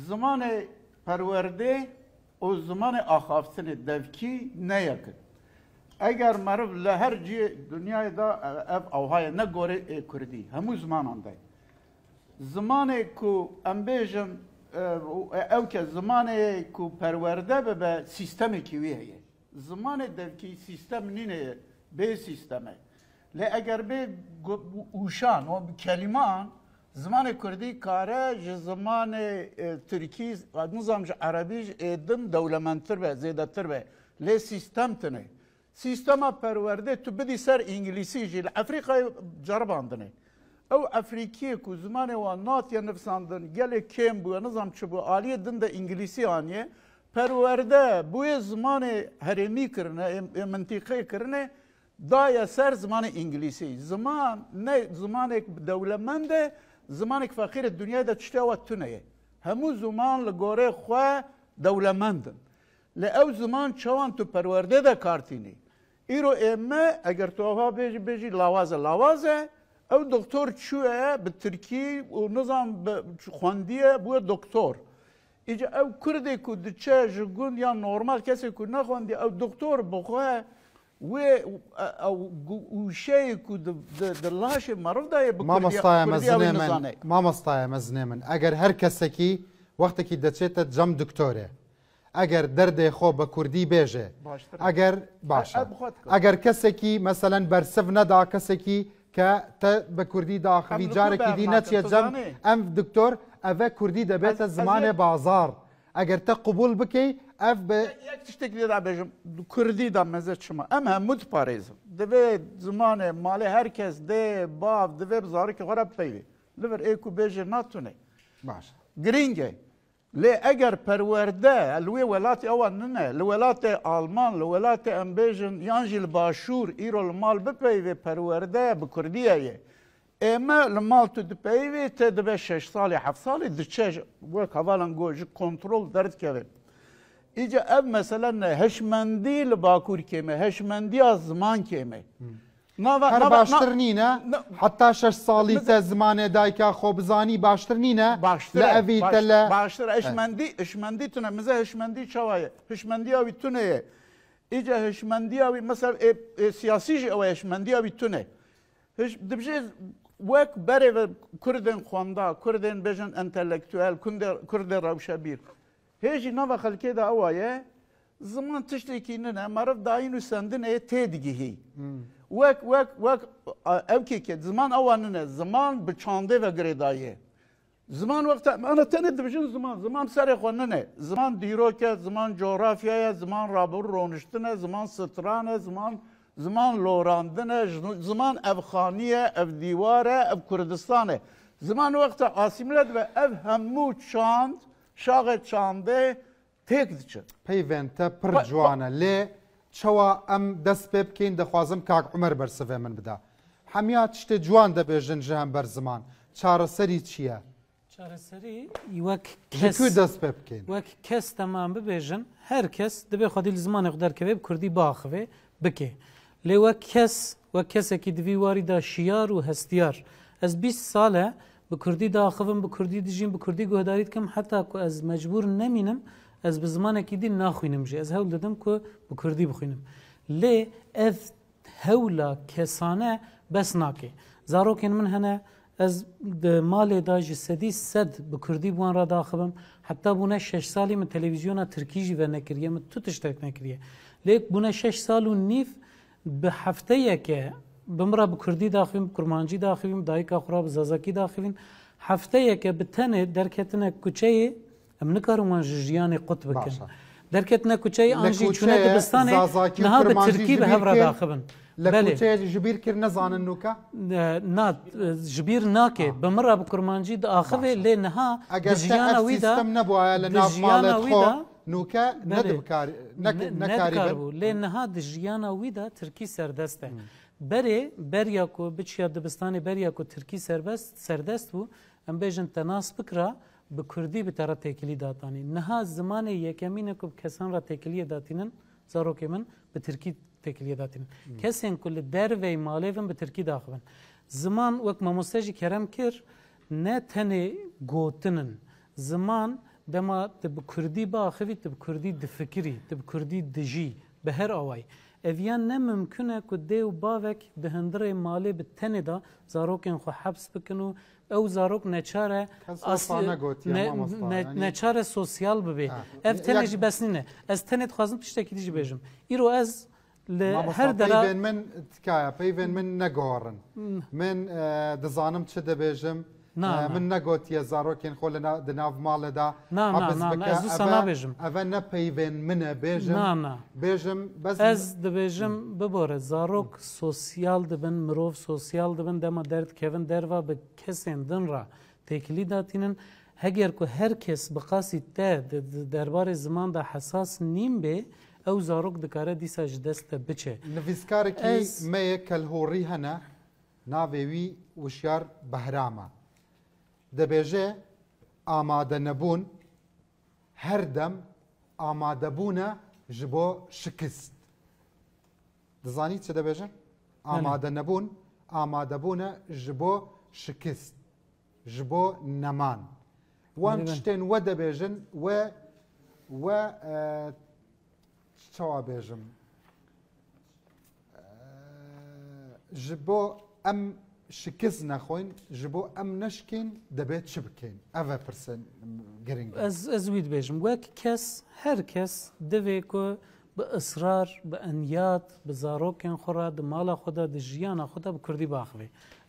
zimanê perwerdê û zimanê axaftinê devkî ne yekin eger meriv li her cihê dunyayê da ev awhaye ne gorê Kurdî hemû zimanan de zimanê ku em bêjin ew ke zimanê ku perwerde bibe sîstemekî wê heye zimanê devkî sîstem nîne ye bê sîsteme lê eger bê ûşan û keliman zimanê Kurdî kare ji zimanê Tirkî nizam ji erebî ji êdim dewlementir be zêdetir be lê sîstem tune sîstema perwerdê tu bidî ser îngilîsî jî li Efrîqayê ceribandine ew Efrîkiyê ku zimanê wan natiye nivîsandin gelê kêm bûye nizam çi bû aliyê din de îngilîsî aniye perwerde bûyê zimanê herêmî kirine mintîqeyê kirine daye ser zimanê îngilîsî ziman ne zimanêk dewlemend e zimanêk feqîr dunyayê de tiştê we tune ye hemû ziman li gorê xwe dewlemendin li ew ziman çawan tu perwerdê de kartînî îro ême eger tu ava bêjî lawaz e lawaz e ew doktor çûye bi Tirkî û nizam xwendiye bûye doktor îca ew Kurdê ku diçe ji gund ya normal kesê ku nexwendiye ew doktor bi xwe wê ûşeyê ku di laşê meriv de ye bi mamostaya mezinê min eger her kesekî wextekî diçête cem doktorê eger derdê xwe bi Kurdî bêje eger baş eger kesekî meselen bersiv neda kesekî ke te bi Kurdî daxivî carekî dî neçiye cem em doktor ev Kurdî debête zimanê bazar ئەگەر تە قبول بکەی ئەف بە تشتێک لێدا بێژم کوردیدا مەزە چما ئەم هەموو پارێزم دەبێت زمانێ ماڵێ هەرکەس دێ باv divê bi zarokê xwe re bipeyvê li vir êk û bêjê natune baş giring e lê eger perwerde li wê welatê ewan nine li welatê Alman li welatê em bêjin yan jî li başûr îro li mal bipeyvê perwerde bi Kurdiyê ye ئێمە لە ماڵ تو دپەیوێ تێ دەبێت 6 ساڵی 7 ساڵی دچێژ وەک هەواڵان گۆژی کۆنتترۆل دەردکەوێت ئیجا ئەم مەسەلەن هەشمەندی لە باکوور کێمە هەشمەندیە زمان کێمە هەر باشتر نینە حتا 6 ساڵی تە زمانێ دایکا خۆ بزانی باشتر نینە لە ئەڤیتە لە باشتر هشمەندی تونە مزە هشمەندی چاوایە هشمەندیاوی تونەیە ئیجا هشمەندیاوی مەسەر سیاسیژی ئەوە هشمەندیاوی تونێ دبژێ وەک بەرێ کوردên خواندا کوردên bêjin entelektûel Kurdê rewşebîr hêjî nava xelkê de ewa ye ziman tiştekî nine meriv dayîn û sendinê tê digihî wek evkêke ziman ewa nine ziman bi çandê ve girêdayê ziman wexta ana tenê dibijin ziman serê xwe nine ziman dîrok e ziman coğrafya ye ziman rabir roniştin e ziman stran e ziman lorandin e ziman evxaniye ev dîwar e ev Kurdistan e ziman wexta asîmlet ve ev hemû çand şaxê çandê têk diçe peyvên te pir ciwan e lê çawa em dest pê bikên dixwazim kak Umer bersivê min bida hemiya tiştê ciwan dibêjin ji hember ziman çareserî çi ye çareserî wek ji ku dest pê bikên wek kes temam bibêjin her kes divê xwedî li zimanê xwe derkeve bi Kurdî biaxivê bike lê wek kesekî divî warî da şiyar û hestiyar ez 20 sal e bi Kurdî daxivim bi Kurdî dijîm bi Kurdî guhdarî dikim heta ku ez mecbûr nemînim ez bi zimanekî dî naxwînim jî ez hewl didim ku bi Kurdî bixwînim lê ev hewla kesane bes nake zarokên min hene ez di malê da ji sedî sed bi Kurdî wan ra daxivim heta bûne 6 salî min televîzyona Tirkî jî ve nekiriye min tu tiştek nekiriye lê bûne 6 sal û nîv bi hefteyeke bimra bi Kurdî daxivîm kurmancî daxivîm dayika xwe ra bi zazakî daxivîn hefteyeke bi tenê derketine kuçeyê em nikarin wan ji jiyanê qut bikin derketine kuçeyê an jî çûne dibistanê niha bi Tirkî bi hev ra daxivin لە کوچەیە ji bîr kir nezanin nûka na ji bîr nake bi min ra bi kurmancî diaxivê lê niha eger jiyana wî da nebuye li nav malê xwe nûke nekaribû lê niha di jiyana wî da Tirkî serdest e berê berya ku biçiya dibistanê berya ku Tirkî serdest bû em bêjin te nas bikira bi Kurdî bi te re têkilî datanî niha zimanê yekemîn ku kesan ra têkiliyê datînin zarokê min bi Tirkî têkiliye datînin kesên ku li dervê malêvin bi Tirkî daxivin ziman wek mamoste jî kerem kir ne tenê gotinin ziman dema tu bi Kurdî biaxivî tu bi Kurdî difikirî tu bi Kurdî dijî bi her awayî eviyan ne mümkün e ku dê û bavek di hindirê malê bi tenê da zarokên xwe hebs bikin û ew zarok neçare neçare sosyal bibe ev tenê jî bes nîne ez tenê dixwazim tiştekî dî jî bêjim îro ez li her dera min tikaya peyvên min negorin min dizanim çi dibêjim min negotiye zarokên xwe di nav malê da ez wisa nabêjim ev ne peyvên min e bêjim ez dibêjim bibore zarok sosyal dibin mirov sosyal dibin dema derdkevin derva bi kesên din ra têkilî datînin heger ku her kes bi qasî te derbarê ziman da hesas nîm bê ew zarok dikare dîsa ji dest te biçe nivîskarekî me yê kelhorî hene navê wî wişyar Behram e dibêje amade nebûn her dem amadebûne ji bo şikist dizanî çi dibêjin amade nebûn amadebûne ji bo şikist ji bo neman wan tiştên we dibêjin we çawa bêjim ji bo em şikist nexwin ji bo em neşkên dibê çi bikin ev e pirsin giring ez wî dibêjim wek kes her kes divê ku bi israr bi enyat bi zarokên xwe ra di mala xwe da di jiyana xwe da bi Kurdî biaxivê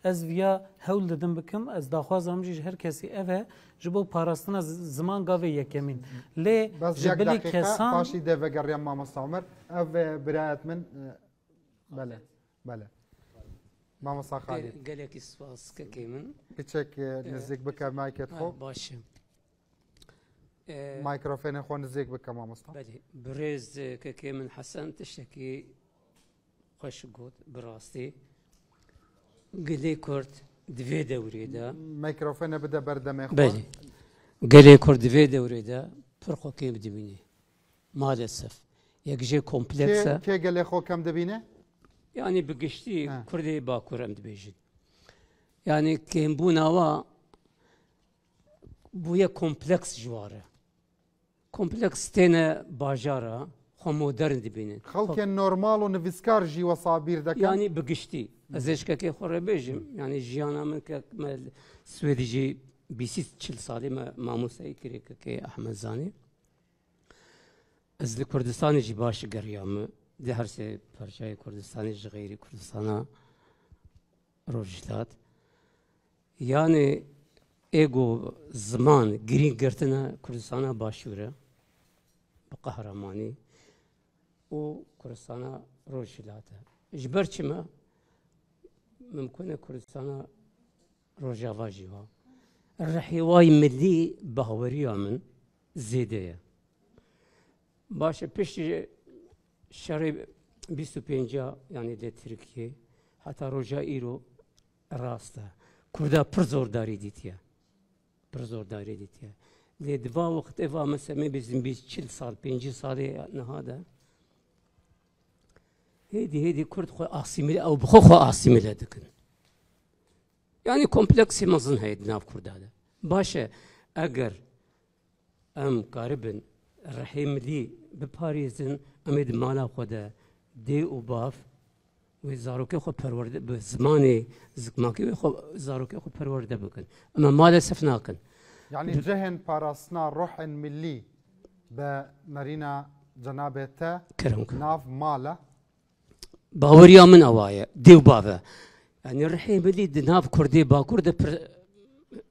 ez viya hewl didim bikim ez daxwazam jî her kesî ev e ji bo parastina ziman gavê yekemîn lê ji bilî kesan paşî de vegeriyan mamosta Ömer ev birayet min bele mamosta Xalîd gelekî spas kekê min piçek nizîk bike mayket xwe baş e Mikrofonu xwe nizîk bike mamosta birêz kekê min Hesen tiştekî xweş got bi rastî gelê Kurd divê dewrê de Mikrofonu bide berdemê xwe belê gelê Kurd divê dewrê de pir xwe kêm dibîne malesef yek jê kompleks e kê gelê xwe kem dibîne yani bi giştî Kurdê Bakur em dibêjin yani kêmbûna wa bûye kompleks ji war e kompleks têne bajara xwe modern dibînin xelkên normal û nivîskar jî wesa bîr dikin yani bi giştî ez ê ji kekê xwe re bêjim yani jiyana min me Swêdî jî bîsî çil salî me mamosteyî kirê kekê Ehmed Zanî ez li Kurdistanê jî baş geriyame di her sê parçayê Kurdistanê ji xêrî Kurdistana Rojhilat yani êgo ziman girîng girtina Kurdistana Başûr e bi qehremanî û Kurdistana Rojhilat e ji ber çi me mimkûn e Kurdistana Rojava jî wa rihêwayê millî bi haweriya min zêde ye baş e piştî şerê 25 yani lê Tirkiye heta roja îro rast e Kurda pir zordarî dîtiye pir zordarî dîtiye lê di va wextê va mesela bizim 40 sal 50 salê niha de hêdî Kurd xwe asîmîle ew bi xwe asîmîle dikin yani kompleksî mezin heye di nav Kurda de baş e eger em karibin rihê millî biparêzin em ê di mala xwe de dê û bav wê zarokê xwe perwerde bi zimanê zikmakî wê xwe zarokê xwe perwerde bikin em malesef nakin yani cihên parastina rohên millî bi merîna cenabê te nav mala baweriya min ewa ye dê û bav e yani rihê millî di nav Kurdê Bakur de pir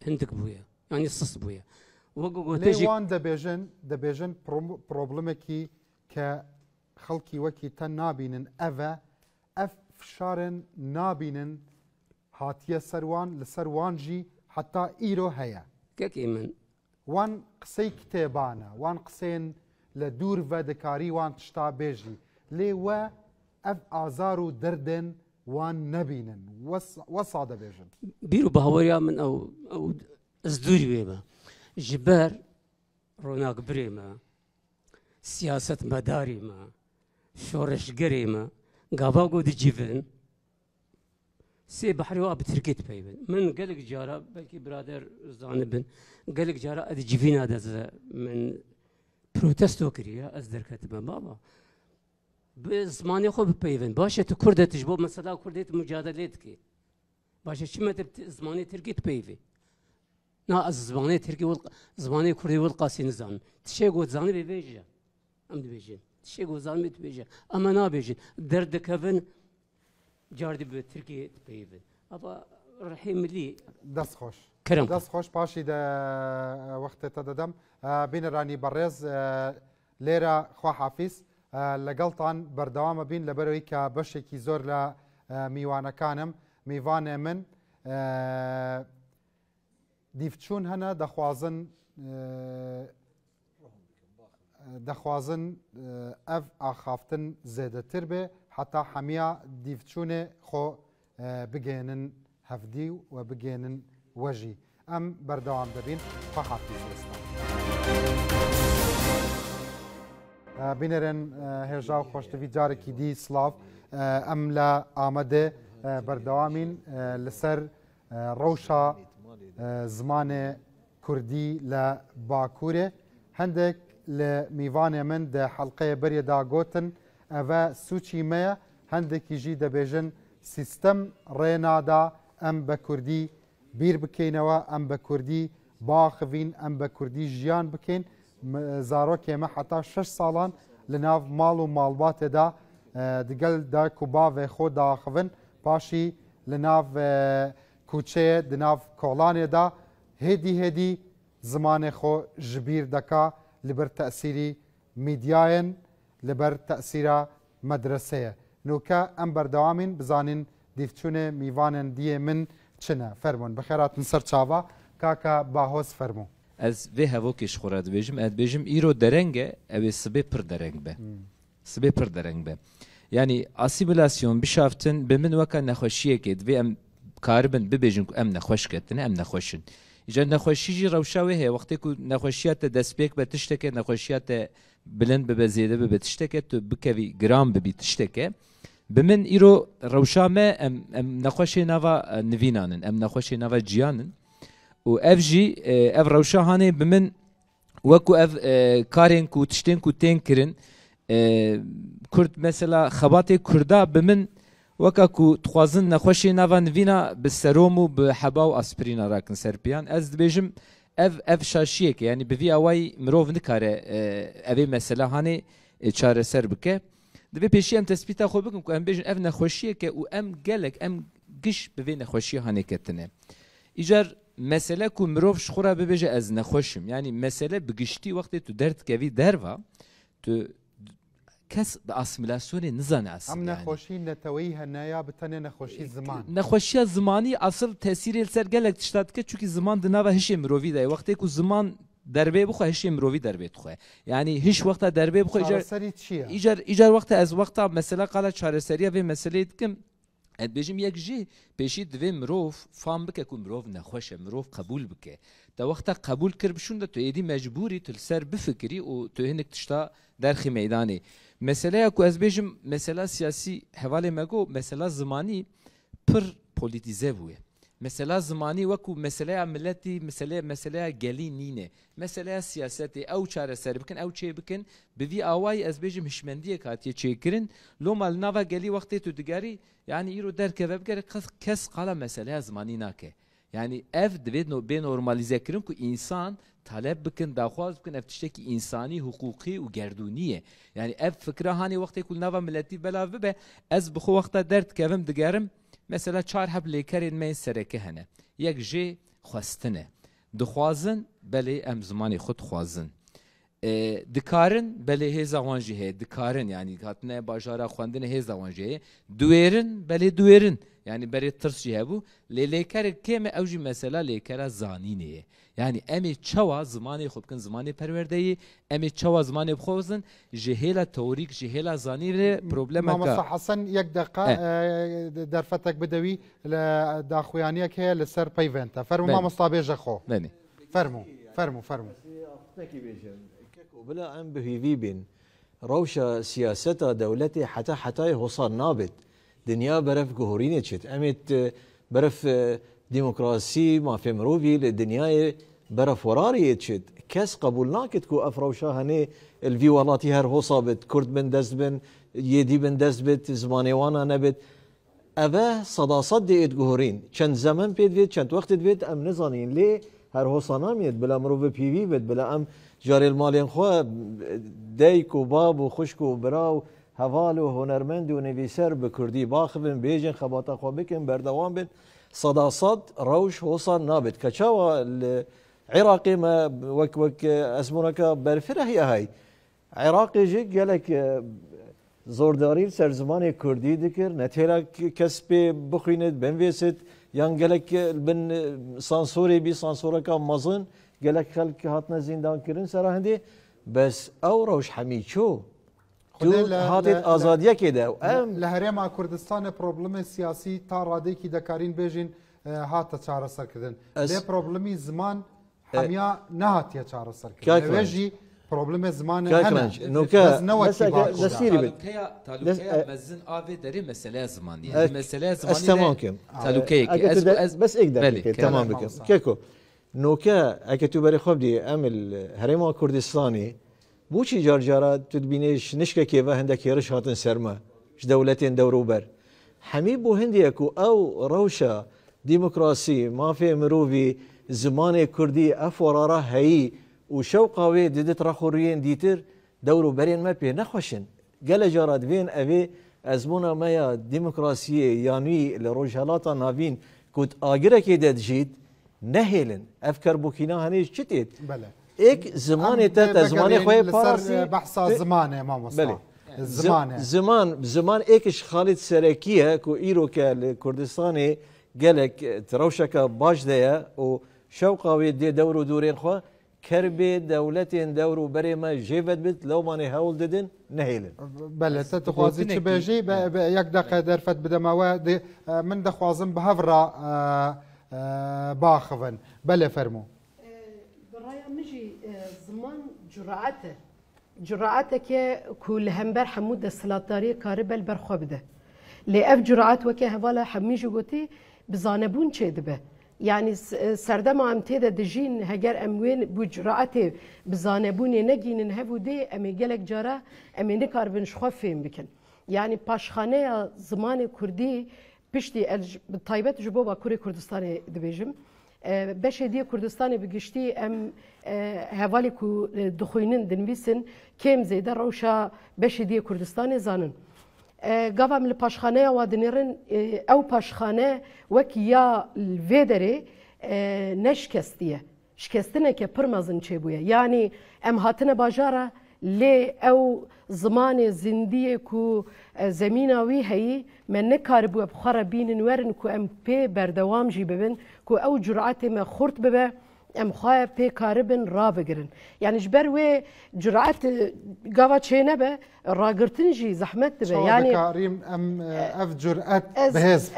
hindik bûye yani sis bûye lê wan dibêjin problemekî ke xelkî wekî te nabînin ev e ev fişarên nabînin hatiye ser wan li ser wan jî heta îro heye kekê min wan qisey kitêban e wan qisên li dûr ve dikarî wan tişta bêjî lê we ev azar û derdên wan nebînin wesa dibêjin bîr û baweriya min ew ez dûrî wê me ji ber ronaqbirê me siyasetmedarê me şoreşgerê me gava got dicivin sê behrê wa bi Tirkî dipeywin min gelek cara belkî birader zanibin gelek cara ez civîna de min protesto kiriye ez derketime baba bi zimanê xwe bipeywin baş e tu Kurd e tu ji bo mesela Kurdê tu mücadelê dikî baş e çi me zimanê Tirkî dipeyvî na ez zimanê Tirkî zimanê Kurdî wilqasî nizanim tişê got zanibê bêje em dibêjin tişê got zanibê dibêje em e nabêjin derdikevin car dibe Tirkiyê dipeyvin ava rihê millî dest xweş kerem dest xweş paşî de wextê te dedim bîne ranî berêz lêra xwe hafîz legeltan berdewam bîn li ber wî ke beşekî zor li mîwanekanim mîvanê min dîvçûn hene dexwazin ev axaftin zêdetir bê heta hemiya dîvçûnê xwe bigênin hevdî û bigênin we jî em berdewam dibîn xwe hafîz westan bînerên hêja û xweştevî carekî dî slav em li Amedê berdewamîn li ser rewşa zimanê Kurdî li Bakurê hindek li mîvanê min di helqeyê berê da gotin ev e sûçî me ye hindekî jî dibêjin sîstem rê nada em bi Kurdî bîr bikênewe em bi Kurdî biaxivîn em bi Kurdî jiyan bikên zarokê me heta 6 salan li nav mal û malbatê da digel dayk û bavê xwe diaxivin paşî li nav کوچەیە دناو کۆڵانێدا هێدی زمانێ خۆ ژبیر دەکا لەبەر تەسیری میدیایەن لەبەر تەسیرە مەدرسەیە نوکە ئەم بەردەوامین بزانین دیفچونێ میوانن دیێ من چنە فەرمونون بەخێراتن سەر چاوا کاکە باهۆز فەرموو ez vê hevokê ji xwe re dibêjim ez dibêjim îro dereng e ew ê sibê pir dereng be sibê pir dereng be yanî asîmilasyon bişaftin bi min weka nexweşiyekê divê em karibin bibêjin ku em nexweş ketine em nexweşin îca nexweşî jî rewşa wê heye wextê ku nexweşiya te destpêk be tişteke nexweşiya te bilind bibe zêde bibe tişteke tu bikevî giram bibî tişteke bi min îro rewşa me em nexweşê nava nivînanin em nexweşê nava ciyanin û ev jî ev rewşa hanê bi min wekû ev karên ku tiştên ku tên kirin Kurd mesela xebatê Kurda bi min weka ku dixwazin nexweşê nava nivîna bi serom û bi heba û aspirîna rakin serpiyan ez dibêjim ev şaşiyek yani bi vî awayî mirov nikare evê mesela hanê çareser bike divê pêşî em tespîta xwe bikin ku em bêjin ev nexweşiyeke û em gelek em giş bi vê nexweşiyê hanê ketine îcar mesele ku mirov ji xwe re bibêje ez nexweşim yani mesele bi giştî wextê tu derdikevî derva tu kes bi asimilasyonê nizane asıl em nexweşî neteweyî heneya bi tenê nexweşî ziman nexweşiya zimanî asıl tesîrê li ser gelek tişta dike çûkî ziman di nava hişê mirovî de ye wextê ku ziman derbê bixwe hişê mirovî derbê dixwe yanî hiş wexta derbê bixwe îcar wexta ez wexta mesela qala çareseriya vê meseleyê dikim ez bêjim yek jî pêşî divê mirov fam bike ku mirov nexweş e mirov qebûl bike te wexta qebûl kir bişûn de tu êdî mecbûrî tu li ser bifikirî û tu hinek tişta derxî meydanê meseleya ku ez bêjim mesela siyasî hevalê me got mesela zimanî pir polîtîze bûye mesela zimanî wekû meseleya milletî meseleya gelî nîne meseleya siyasetê ew çareser bikin ew çê bikin bi vî awayî ez bêjim hişmendiyek hatiye çêkirin loma li nava gelî wextê tu digerî yani îro derkeve bigere kes qala meseleya zimanî nake yani ev divê bê normalizekirin ku însan talep bikin daxwaz bikin ev tiştekî însanî huquqî û gerdûnî ye yani ev fikra hanê wextê ku nava milletî belav bibe ez bi xwe wexta derdkevim digerim mesela çar heb lêkerên me sereke hene yek jê xwestin e dixwazin belê em zimanê xwe dixwazin dikarin belê hêza wan jî heye dikarin yani hatine bajara xwendinê hêza wan jî heye duêrin belê duêrin yani berê tirs jî hebû lê lêkerek kêm e ew jî mesela lêkera zanînê ye yani em ê çawa zimanê xwe bikin zimanê perwerdeyê em ê çawa zimanê bixwazin ji hêla teorîk ji hêla zanî re problemeka Mamosta Hesan yek deqa derfetek bidewî li daxuyaniyek heye li ser peyvên te fermû mamosta bêje xwe fermû بلا ام بهيفي بين روشة سياسة دولتي حتى يوصل نابت دنيا برف جهورين تشت امت برف ديمقراطي ما في مروفي للدنيا برف وراري تشت كاس قبولناك تكو افروشا هني الفي والاتي هر هو صابت كرد بن دزبن يدي بن دزبت زماني وانا نبت ابا صدا صدي جهورين كان زمان بيت كان وقت بيت ام نزانين ليه هر هو صناميت بلا مروف بي في بيت بلا ام جاري المالين خو ديك وباب وخشك وبراو هفال وهنرمند ونفيسر بكردي باخبن بيجن خباطا خو بكن بردوان بن صدا صد روش وصل نابت كشاوا العراقي ما وك اسمونك برفره هي هاي عراقي جي قالك زورداري سر زمان كردي ذكر نتيلا كسبي بخينت بنفيست يان قالك بن سانسوري بي سانسورك مازن قالك خلق هاتنا زندان كرن سر هندي بس او روش حميد شو هاتت ازاديه كده لهريما كردستان بروبلم سياسي تا رادي كي دكارين بيجين هاتا چاره سر كدن لي بروبلمي زمان حميا نهاتيه چاره سر كدن ويجي بروبلم زمان هنا نوكا دسيري تالوكيا مزن افي دري مساله زمانيه مساله زمانيه تمام تالوكيك بس اقدر تمام بك كيكو نوكا اكتو بري خوب دي امل هريما كردستاني بوشي جارجارا تدبينيش نشكا كيفا هندك يرش هاتن سرما ش دولتين دوروبر حميد بو هنديكو او روشا ديمقراسي ما في مروفي زمان كردي افورارا هي وشوقاوي ديدت راخوريين ديتر دورو برين ما بي نخوشن قال جارات فين ابي ازمونا مايا ديمقراسيه يعني لروجهالاتا نافين كنت آجرك يدجيد نهيلن أفكر بوكينا هني شتيت بله إيك زمان تاتا زمان خوي باراسي بحث زمانه ما مصطفى زمان إيكش خالد سراكية كو إيرو كالكردستاني قالك تروشك باش ديا وشوقا ويدي دورو دورين خوا كربي دولتين دورو بريما جيفت بت لو ماني هاول ددن نهيلن بله تتخوازي تبيجي يك دقيقة درفت بدماوة من دخوازم بهفرة باخفن بله فرمو برايا مجي زمان جرعته كل همبر حمود السلطاري كارب البرخو بده لأف جرعات وكي هوالا حميجي قوتي بزانبون چه دبه يعني سردما عم تيدا دجين هجر اموين بجرعته بزانبوني نجين هفو دي امي جلك جارا امي نكار بنشخوف فين بكن يعني باشخانه زمان كردي بشتي بالطيبات جبوبا كوري كردستاني دبيجم باش دي كردستاني بقشتي ام هوالي كو دخوينن دنبيسن كم زيدا روشا باش دي كردستاني زانن قاوا من الباشخانه وادنيرن او باشخانه وكيا الفيدري نشكستيه شكستنه كبرمازن چبويه يعني ام هاتنه باجاره لي او زمان زنديه كو زميناوي هي من نكاربو بخربين ورن كو ام بي بردوام جي ببن كو او جرعت ما خرط ببه ام خا بي كاربن را بگرن يعني جبر و جرعت قاوا چينه به راگرتن جي زحمت به يعني كريم ام اف جرأت بهز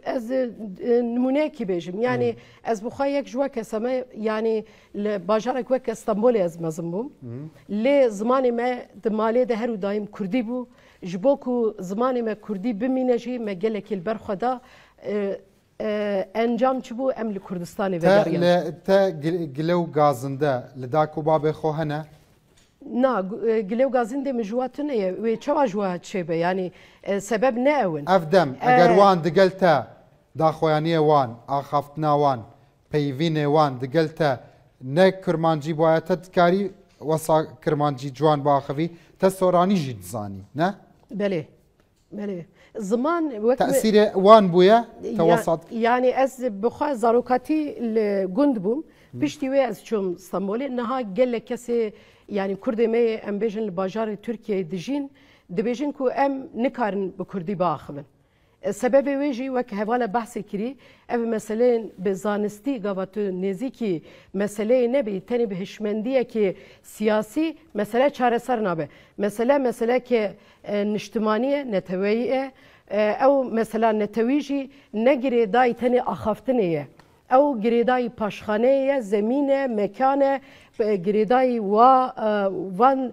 از نمونه کی بيجم يعني از بخا يك جوا كسما يعني باجارك وك اسطنبول از مزموم لي زماني ما دمالي ده هر دايم كردي بو جبوكو زماني ما كردي بمينجي ما قالك البرخدا انجام چبو ام لكردستاني وگريان تا گلو غازنده لداكو باب خو هنا نا گلو غازنده مجواتنه و چوا جوا چبه يعني سبب ناون افدم اگر وان دقلتا دا خوانيه وان اخفتنا وان بيفين وان دقلتا نه كرمانجي بوايت تكاري وصا كرمانجي جوان باخفي تسوراني جي تزاني نه بله بله زمان تأثير وان بويا توسط يعني از بخوا زاروكاتي الجند بوم بيشتي وي از چوم اسطنبول انها قال كسي يعني كردي مي ام بيجن الباجار تركيا دجين دبيجن كو ام نكارن بكردي باخبن سبب ويجي وك هواله بحث كري اف مثلا بزانستي قواتو نزيكي مساله نبي تاني بهشمنديه كي سياسي مساله چارەسەر نابه مساله كي نشتمانيه نتويه او مثلا نتويجي نجري داي تاني اخفتنيه او جريداي پاشخانه زمینه مکانه جريداي وان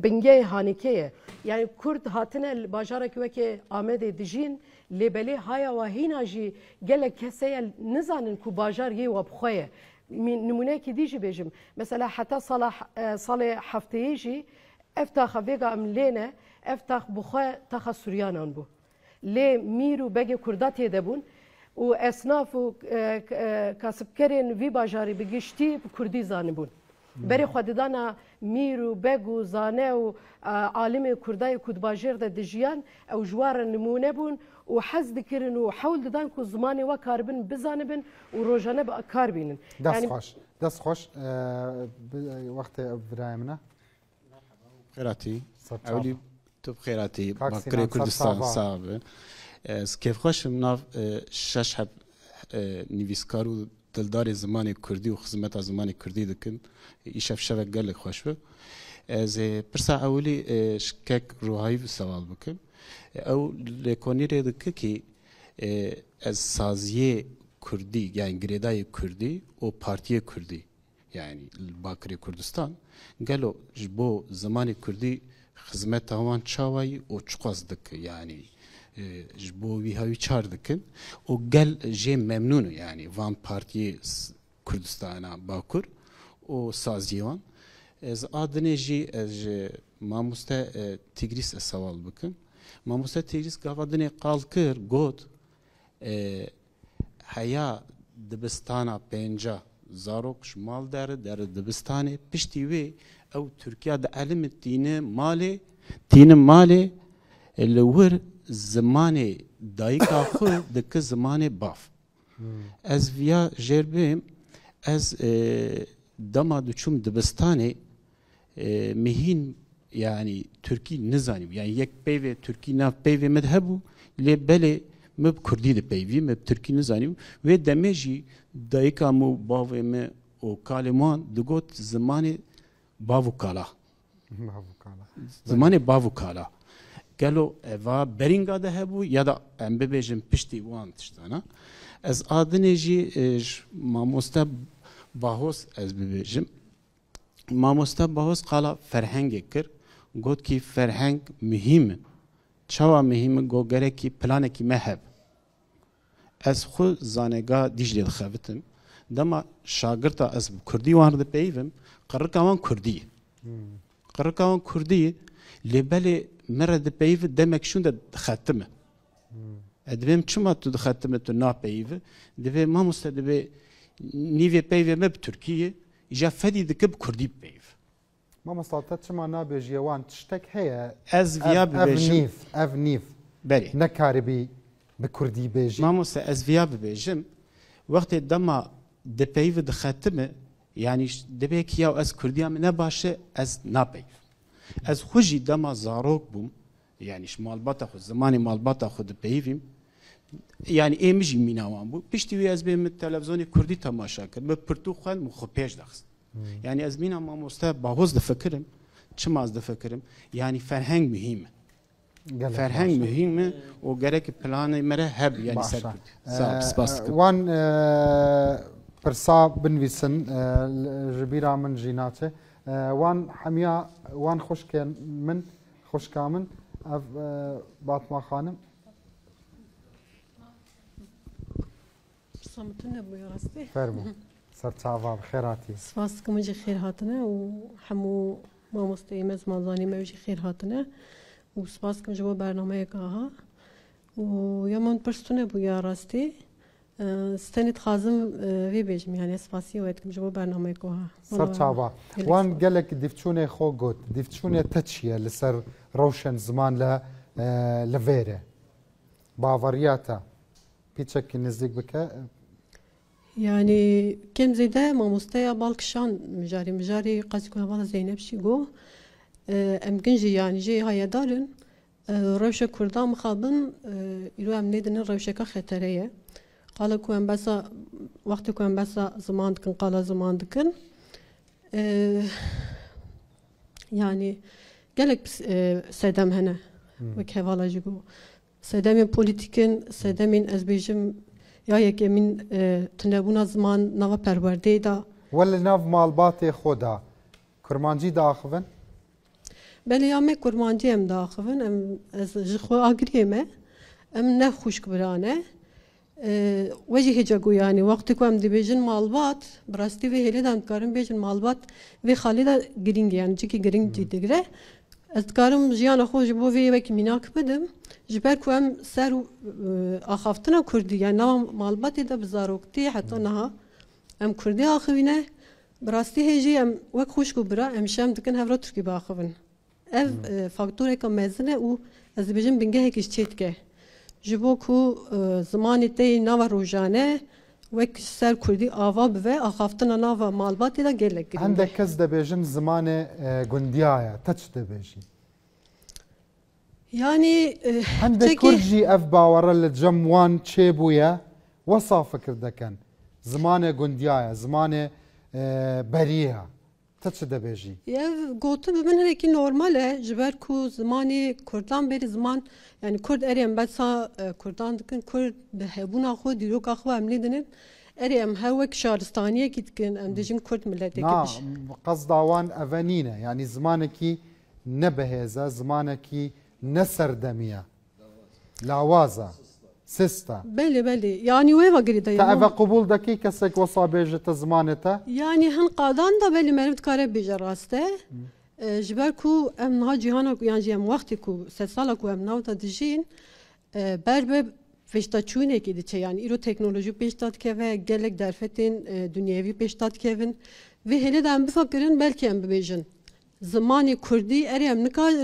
بنگه هانیکه يعني كرد هاتنا باجارك وكي آمد دجين لبلي هايا وهينا جي قالك كسيا نزانن كو باجار يي وبخويا من نمونه كي ديجي بيجم مثلا حتى صالح حفتيجي افتخ فيغا املينا افتخ بخويا تخ سوريانان بو لي ميرو بگه كردات يدبون و اسناف و کسبکرین وی باجاری بگشتی کردی زانبون بری خوددانا میرو بگو زانه و عالم کردای کد باجر ده دجیان او جوار نمونه بون و حز دکرن و حول دادن کو زمانی و کاربن بزانبن و روزانه با کار بینن دست خوش وقت برايمنا خيراتي اولي تو بخيراتي بكري كردستان صعب كيف خوش مناف شش حب نویسکار و دلدار زمان کردی و خدمت زمان کردی دکن ایشاف شبک گله خوش به از پرسا اولی شکک روحی سوال بکن او لکنی ردک کی از سازیه کردی يعني جريداي كردي و بارتيه كردي يعني الباكري كردستان قالوا جبو زمان كردي خدمت هوان تشاوي و تشقصدك يعني جبو وی هاوی چار دکن و گل جه ممنون يعني وان پارتی کردستان باکر و سازیوان از آدنه جی از ماموستا تیگریس سوال بکن ماموستا تیگریس گاودنه قال کر گوت هيا دبستانا بينجا زاروك شمال در دبستانه پشتی وی او ترکیه د علم دین مالی اللي ور زمانê dayika xwe dike zimanê bav. Ez viya jêrbêm ez dema diçûm dibistanê mihîn yani Türkî nizanîm yani yek peyvê Türkî nav peyvê me de hebû lê belê me bi Kurdî dipeyvî me bi Türkî nizanîm wê demê jî dayika me û bavê me û kalê wan digot zimanê bav û kala zimanê bav û kala gelo eva berînga de hebû ya da em bibêjin piştî wan tiştana ez adinê jî mamoste bahos ez bibêjim mamoste bahos qala ferhengê kir got ki ferheng mühim e çawa mühim e got gerekî planekî me heb ez xwe zanega Diclê dixebitim dema şagirta ez bi Kurdî wan dipeyivim qirika wan Kurdî ye qirika wan Kurdî ye lê belê me re dipeyivî demek şûn de dixetime edibêm çima tu dixetime tu napeyivî divê mamoste divê nîvê peyvê me bi Tirkiyê îja fedî dike bi Kurdî bipeyv mamosta te çima nabêjiye wan tiştek heye ez viya bibêjim ev nîv berê nekaribî bi Kurdî bêjî mamoste ez viya bibêjim wextê dema dipeyivî dixetime yani dibe ki ya ez Kurdiya me ne baş e ez napeyv ez xwe jî dema zarok bûm yani ji malbata xwe zimanê malbata xwe dipeyivîm yani êmî jî mîna wan bû piştî wê ez bê min televizyonê Kurdî temaşa kir me pirtû xwend min xwe pêş dixist yani ez mîna mamoste bahoz difikirim çima ez difikirim yani ferheng mühim e ferheng mühim e û gerekî planê me re heb yani ser spas wan pirsa binivîsin ji bîra min jî naçe wan hemiya wan xweşkên min xweşka min ev Batma xanim fermo serçava xêratî spas dikim jî xêr hatine û hemû mamosteyê me zimanzanî me jî xêr hatine û spas dikim ji bo bernameyeka ha û ya min pirs tune bûye rastî stenê dixwazim vê bêjim yani spasî wê dikim ji bo bernameyeka ha serçava wan gelek dîvçûnê xwe got dîvçûnê te çi ye li ser rewşên ziman li vêre bavariya te pîçekî nêzik bike yani kêm zêde mamosteya balkişan mijarî qezî ku hevala Zeynep jî got em gin jî yani jê hayedarin rewşa Kurdan mixabin îro em nêdinin rewşeka xetere ye qala ku em besa wextê ku em besa ziman dikin qala ziman dikin yani gelek sedem hene wek hevala jî got sedemên polîtîkin sedemên ez bêjim ya yekê min tunebûna ziman nava perwerdeyê da wel li nav malbatê xwe da kurmancî diaxivin belê ya me kurmancî em diaxivin em ez ji xwe agiriyê me em ne xuşkbiran e we jî hêca got yani wextê ku em dibêjin malbat bi rastî vê hêlê de em dikarin bêjin malbat vê xalê de girîng yani cikî girîng jî digire ez dikarim jiyana xwe ji bo vê wekî mînak bidim ji ber ku em ser axaftina Kurdî yani nava malbatê de bi zaroktî heta niha em Kurdî axivîne bi rastî hêjî em wek xwişk û bira em şem dikin hevra Tirkî biaxivin ev faktoreka mezin e û ez dibêjim bingehekî ji çê dike ji bo ku zimanê te yê nava rojane wek ser Kurdî ava bive axaftina nava malbatê de gelek girîng hindek kes dibêjin zimanê gundiya ye te çi dibêjî yani hindek Kurd jî ev bawera li cem wan çêbûye wesa fikir dikin zimanê gundiya ye zimanê berî ye te çi dibêjî ev gotin bi min hinekî normal e ji ber ku zimanê Kurdan berî ziman yani Kurd erê em besa Kurdan dikin Kurd bi hebûna xwe dîroka xwe em nêdinin erê em her wek şaristaniyekî dikin em dijin Kurd milletekî diş qezda wan ev nîne yani zimanekî nebihêze zimanekî ne serdemiye lawaza sista belê belê yani wê vegirî de te ev qebûl dekî kesek wesa bêje te zimanê te yani hin qadan da belê meriv dikare bêje rast e ji ber ku em niha cîhana ku yan jî em wextê ku sed sala ku em nav da dijîn ber bi pêştaçûnekê diçe yani îro teknolojî pêş da dikeve gelek derfetên dunyevî pêş da dikevin vê hêlê de em bifikirin belkî em bibêjin زمانی کردی اریم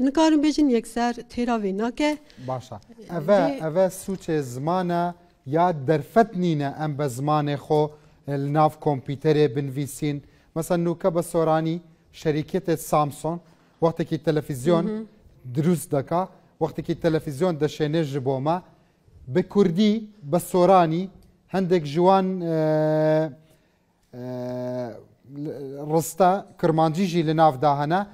نکارم بیشین یک سر تیراوی نکه باشا اوه سوچ زمانه یا درفت نینه ام به زمان خو الناف کمپیوتر بنویسین مثلا نوکه بسورانی شرکت سامسون وقتی که تلفزیون دروست دکا وقتی که تلفزیون دشینه جبوما به کردی بسورانی هندک جوان رستا کرمانجی جی لناف داهنه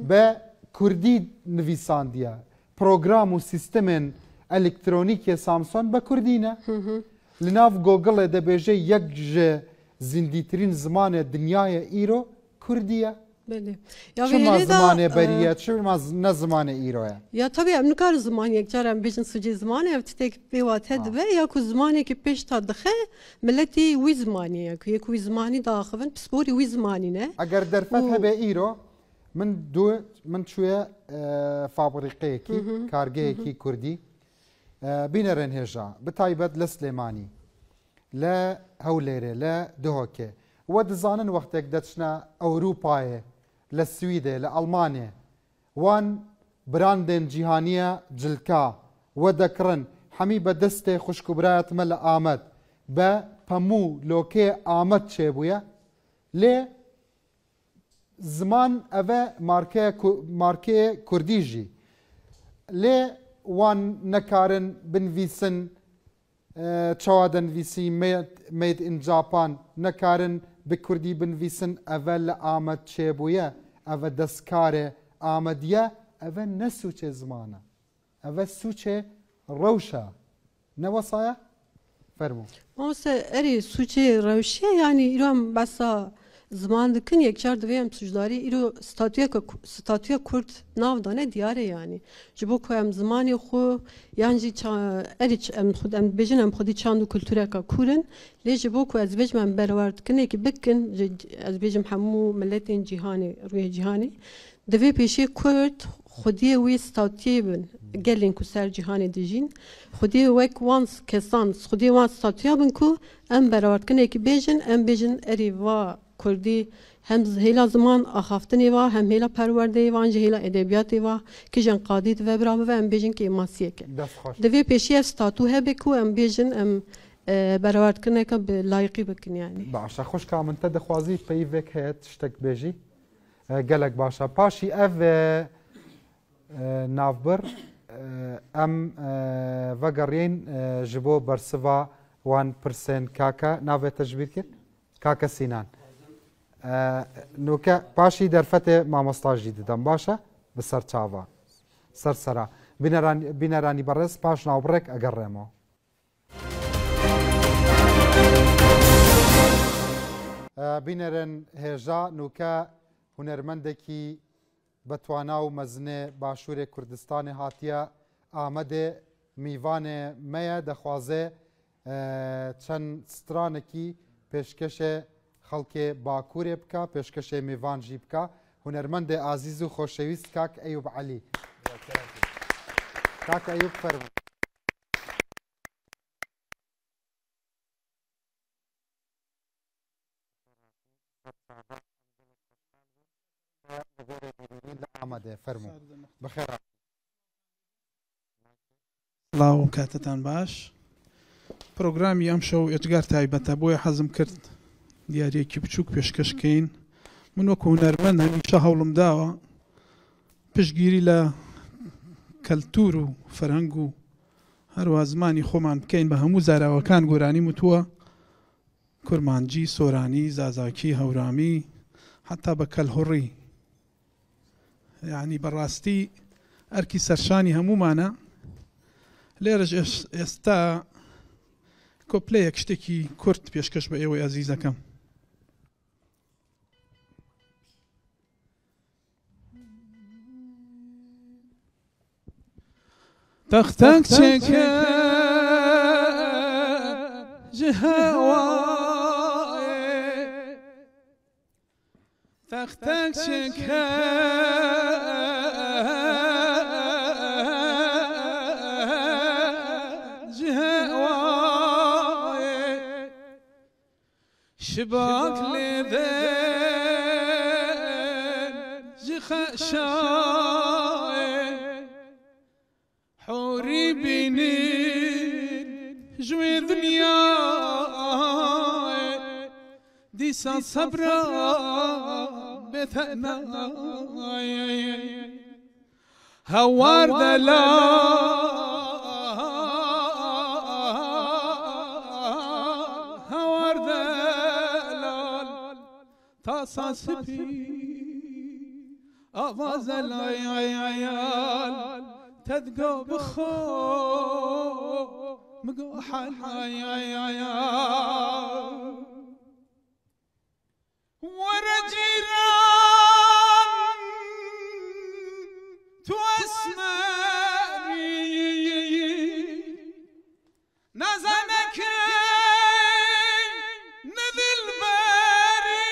به کردی نویساندیه پروگرام و سیستم الکترونیکی سامسون به کردی نه لناف گوگل ده بیجه یک زندیترین زمان دنیای ایرو کردیه بله چه زمان بریه چه نه زمان ایروه یا طبعا ام نکار زمان یک جارم بیشن سوجی زمانه و تیک بیوات هدوه یا کو زمانی که پیش تا دخه ملتی وی زمانیه که یک وی زمانی داخلن پسپوری وی زمانی نه اگر درفت هبه ایرو من شويه فابريقي كي كارجي كي كردي بينرن هجا بتايبد لسليماني لا هوليري لا دهوكي ودزانن وقتك دتشنا اوروباي للسويدة لألمانيا وان براندن جهانية جلكا ودكرن حميبة دستي خشكبرات مل آمد با بمو لوكي آمد شابويا ليه زمان اوه مارکه کردیجی لی وان نکارن بنویسن چوادن ویسی مید ان جاپان نکارن بکردی بنویسن اوه لآمد چیبویه اوه دستکار آمدیه اوه نسوچه زمانه اوه سوچه روشا نوصایا فرمو موسى اري سوچه روشیه یعنی ایران بسا زمان دکن یک چار دویم سوجداری ایرو ستاتویا کرد ناو دانه دیاره یعنی جبو که ام زمانی خو یعنی اریچ ام خود ام بیجن ام خودی چاندو کلتوره که کورن لی جبو که از بیجم ام برورد کنه که بکن از بیجم همو ملتین جهانی روی جهانی دوی پیشی کرد خودی وی ستاتیه بن گلین کو سر جهانی دیجین خودی وک وانس کسانس خودی وانس ستاتویا بن کو ام برورد کنه که بیجن ام بیجن اری وا کردی هم هیلا زمان آخافتنی و هم هیلا پروردهی و انجه هیلا ادبیاتی و که جن قادید و برامه و ام بیجن که ایماسیه که دوی پیشی استاتو هبه که ام بیجن ام برورد کنه که لایقی بکن یعنی باشا خوش که من تدخوازی پیوک هیت شتک بیجی گلک باشا پاشی او نافبر ام وگرین جبو برسوا 1% کاکا ناوه تجبیر کرد کاکا سینان نوکه پاشی درفت مامۆستاژی ددەم باشە بەسەر چاوە سەرسەرا بینەرانی بەڕێز پاش ناوبڕێک ئەگەڕێمەوە بینەرن هێژا نوکە هونەرمەندێکی بەتوانا و مەزنێ باشوورێ کوردستانی هاتیە ئامەدێ میوانێ مەیە دەخوازێ چەند سترانێکی پێشکەشێ خەڵکێ باکوورێ بکە پێشکەشێ میوانژی بکە هونەرمەندێ ئازیز و خۆشەویست کاک ئەیوب عەلی کاک ئەیوب فەرموو ئامادە فەرموو بەخێر سڵاو کاتتان باش پرۆگرامی ئەم شەو ئێجگار تایبەتە بۆیە حەزم کرد دیارێکی بچووک پێشکەشکەین من وەکو هونەرمەند هەمیشە هەوڵم داوە پشتگیری لە کەلتور و فەرهەنگ و هەروە زمانی خۆمان بکەین بە هەموو زاراوەکان گۆرانی وتووە کورمانجی سۆرانی زازاکی هەورامی حتا بە کەلهوڕی یعنی بەڕاستی ئەرکی سەرشانی هەمومانە لێرەش ئێستا کۆپلەیەک شتێکی کورد پێشکەش بە ئێوەی ئەزیزەکەم تەختەک چێکە جهەوایێ تەختەک چێکە شباك لذن خشاي حوري بيني جوي دنيا ديسا صبرا بثنا هوار دلا هوار دلال تصاصبي آواز العيال تدقى بخو مقوحل عيال ورا جيران تواسماني نزنك نذل باري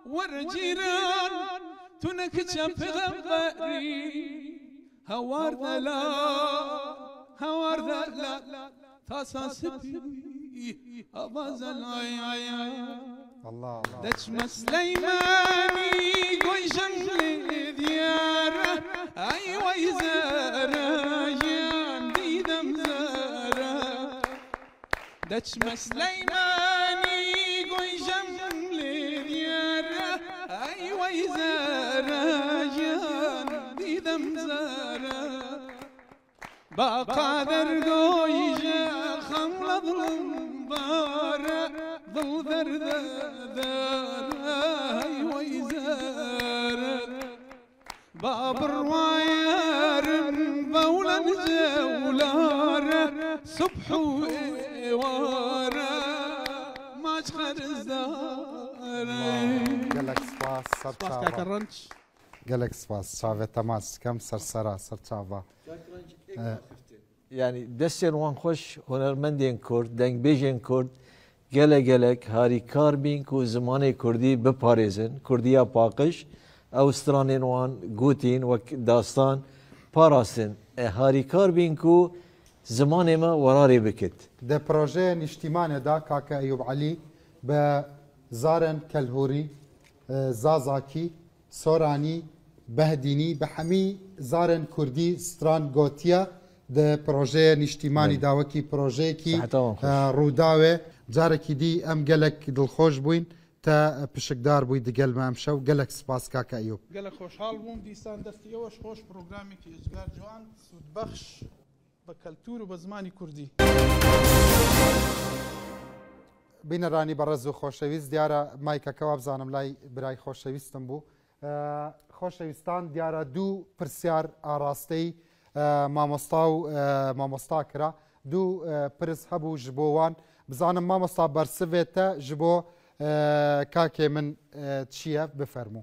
ورا جيران تنكتشف غباري هوار ذلا تصاصبي أباز الله دجم سليماني قوي جنلي ديارة أيوة يزارة يان ديدم زارة دجم سليماني قوي جنلي ديارة أيوة يزارة يان ديدم زارة بقادر قوي خمل ظلم بارة ظل ذر ويزار باب الرواير بولا جولار صبح وإوارة ما تخر الزار قالك سپاس قالك سپاس شاوه تماس كم سرسرا سرچاوا يعني دستين وان خوش هنرمندين كرد دنگ بيجين كرد gelek harikar bin ku zamanê Kurdî biparêzin Kurdiya paqij ew stranên wan gotin wek dastan parastin harikar bin ku zamanê me werarê bikit. Di projeyên niştîmanê da Kaka Eyûb Elî bi zarên Kelhûrî, Zazakî, Soranî, Behdînî bi hemî zarên Kurdî stran gotiye di projeyê niştîmanî da wekî projeyekî rûdawê جارێکی دی ئەم گەلک دڵخۆش بووین تا پشکدار بووی دگەل مە ئەم شەو گەلک سپاس کاکە ئەیوب گەلک خۆشحاڵ بووم دیسان دەستی ئەوەش خۆش پرۆگرامێکی ئێزگار جوان سوودبەخش بە کەلتور و بە زمانی کوردی بینەرانی بەڕێز و خۆشەویست دیارە مایکەکەەوە بزانم لای برای خۆشەویستم بوو خۆشەویستان دیارە دوو پرسیار ئاراستەی مامۆستا کرا دوو پرس هەبوو ji بۆ wan بزانم مامۆستا بەرسڤێتە ji بۆ کاکێ من چییە بفەرموو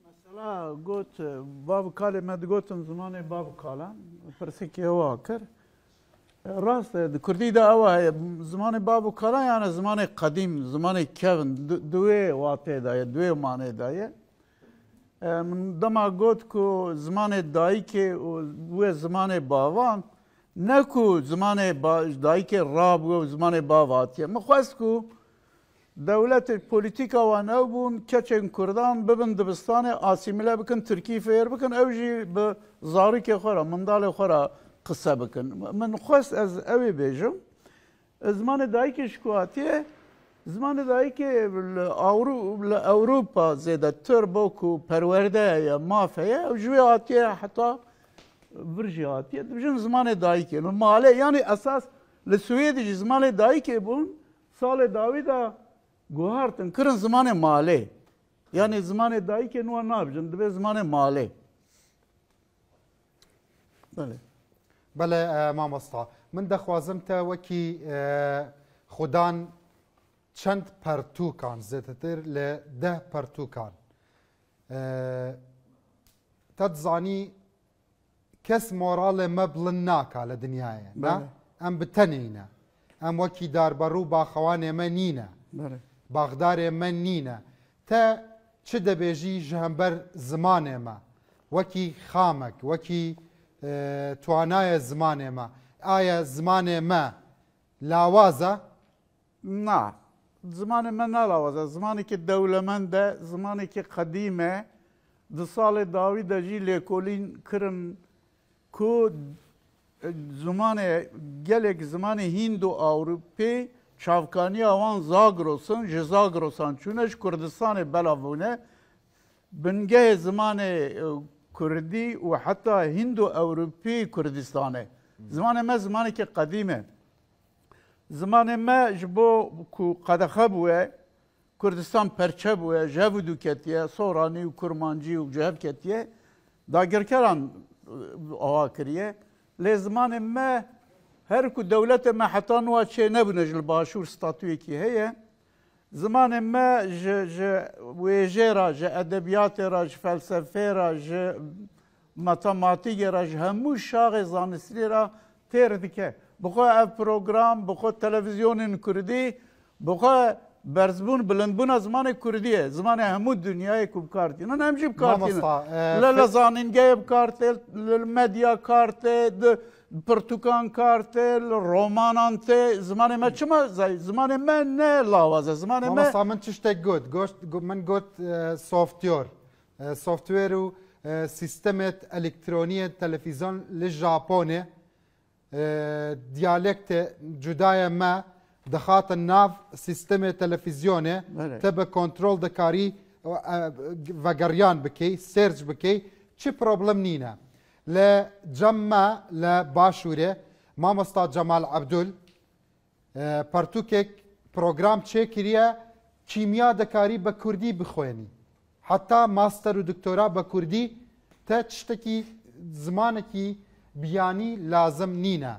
مثلا گوت باv kalê me digotin zimanê bav kalan pirsekê ewa kir rast di Kurdî de ewa heye zimanê bav û kalan yani zimanê qedîm zimanê kevin duwê watê daye duwê manê daye min dema got ku zimanê dayîkê û wê zimanê bavan ne ku zimanê dayîkê rabûye û zimanê bav hatiye min xwest ku dewletê polîtîka wan ew bûn keçên Kurdan bibin dibistanê asîmile bikin Tirkî fêr bikin ew jî bi zarokê xwe re mindalê xwe re qise bikin min xwest ez ew ê bêjim zimanê dayîkê ji ku hatiye zimanê dayîkê li Ewropa zêdetir bo ku perwerde ye maf heye ew ji wê hatiye heta virjî hatiye dibijin zimanê dayîkê li malê yanî esas li Swêdê jî zimanê dayîkê bûn salê dawî da guhartin kirin zimanê malê yanî zimanê dayîkê wan nabijin dibe zimanê malê بەڵێ مامۆستا من دەخوازم te wekî xudan çend pertûkan zêdetir li 10 pertûkan te dizanî kes moralê me bilind naka li dinyayê ne em bi tenê ne em wekî darberû baxewanê me nîne baxdarê me nîne te çi dibêjî ji hember zimanê me wekî xamek wekî توانایە زمانێ me ئایا زمانێ me لاوازە نا زمان ما نالاوازه زمانی که دولمنده زمانی که قدیمه دو سال داوی دجی لیکولین کرن کو زمان گلک زمان هند و اوروپی çavkani avan Zagros'un, Zagros'an çuneş Kürdistan'ı belavune bingeh zamanı Kürdi ve hatta Hindu Avrupi Kürdistan'ı. Zamanı me zamanı ki kadime. Zamanı me jbo ku qadaxa buye Kürdistan perçe buye, jevu duketiye, Sorani u Kurmancı u cev ketiye da gerkeran ava kiriye. Le zamanı me her ku devlete me heta nuha çe nebune jil başur statüye ki heye. Zamanı me je wêjêra, ji edebiyatê ra, ji felsefê ra, ji matematikê ra, ji hemû şaxê zanistî ra têr dike. Bixwe ev program, bixwe televizyonên Kurdî, bixwe berzbûn, bilindbûna zimanê Kurdî ye. Zimanê hemû dunyayê ku bikar tînin, hem jî bikar tînin. Li zanîngehê bikar tê, li medya kar tê, Pirtûkan kar tê, romanan tê, zimanê me çima zimanê me ne lawaze, zimanê me... Mamasa min tiştek got, min got software û sistemê elektroniyê televîzyon li Japonê diyalektê cudaya me dixatin nav sistemê televîzyonê te bi kontrol dikarî vegeryan bikey, serc bikey, çi problem nîne. ل جمع ل باشوره مامستا جمال عبدول پرتوکک پروگرام چه کریه کیمیا دکاری به کردی بخوانی حتی ماستر و دکترا به کردی تا چشتکی زمانکی بیانی لازم نینه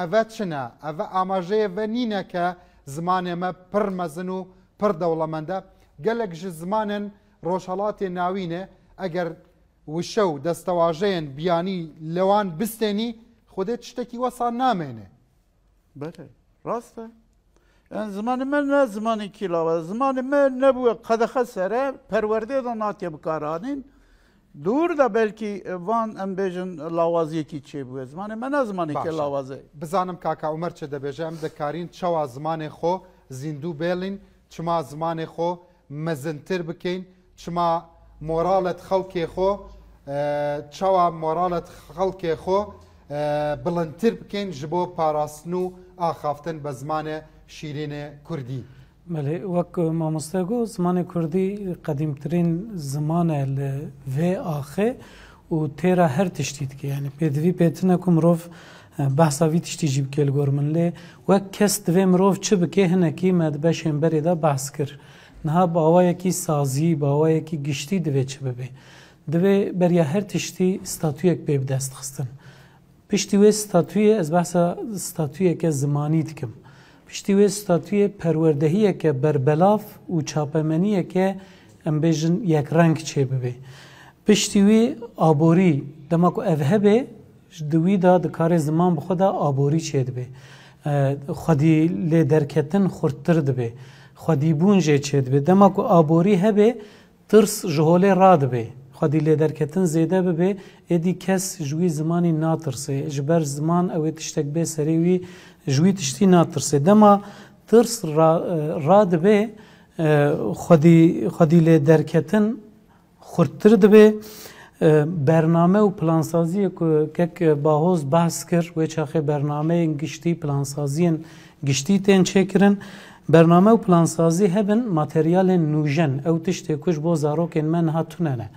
اوه چنه اوه آماجه و نینه که زمان ما پر مزن و پر دولمنده گلک ج زمانن روشالات ناوینه اگر وشو دستواجين بياني لوان بستني خودت تشتكي وصل نامينه بله راسته يعني زمان ما زمان كيلا زمان ما نبوه قد خسره پرورده داناتي بكارانين دور da belki van em bejin lawaziyê ki çê bûye zimanê me ne zimanê ki lawazê bizanim kaka Umer çi dibêje em dikarîn çawa zimanê xwe zîndû bêlin çima zimanê xwe mezintir bikên çima moralet xelkê xwe çawa moralet xelkê xwe bilindtir bikên ji bo parastin û axaftin bi zimanê şîrînê Kurdî. بله وک مامۆستا گو زمانی کوردی قدیمترین زمانه li vê axê û têra her tiştî dike yani pêdivî pêtine ku mirov behsa vî tiştî jî bike li gor min lê wek kes divê mirov çi bike hinekî me di beşên berê de behs kir niha bawayekî sazî bawayekî giştî divê çi bibe divê beriya her tiştî statûyek pê bi dest xistin piştî wê statûyê ez behsa statûyeke zimanî dikim piştî wê statûyê perwerdehiyeke berbelav û çapemeniyeke em bêjin yekreng çê bibe piştî wê aborî dema ku ev hebe di wî da dikare ziman bi xwe de aborî çê dibe xwedî lê derketin xurttir dibe xwedîbûn jê çê dibe dema ku aborî hebe tirs ji holê radibe xwedî lê derketin zêde bibe êdî kes ji wî zimanî natirse ji ber ziman ew ê tiştek bê serê wî ji wî tiştî natirse dema tirs radibe xwedî lê derketin xurttir dibe bername û plansaziyê ku kek bahoz behs kir wê çaxê bernameyên giştî plansaziyên giştî tên çêkirin bername û plansazî hebin materyalên nûjen ew tiştê ku ji bo zarokên me niha tune ne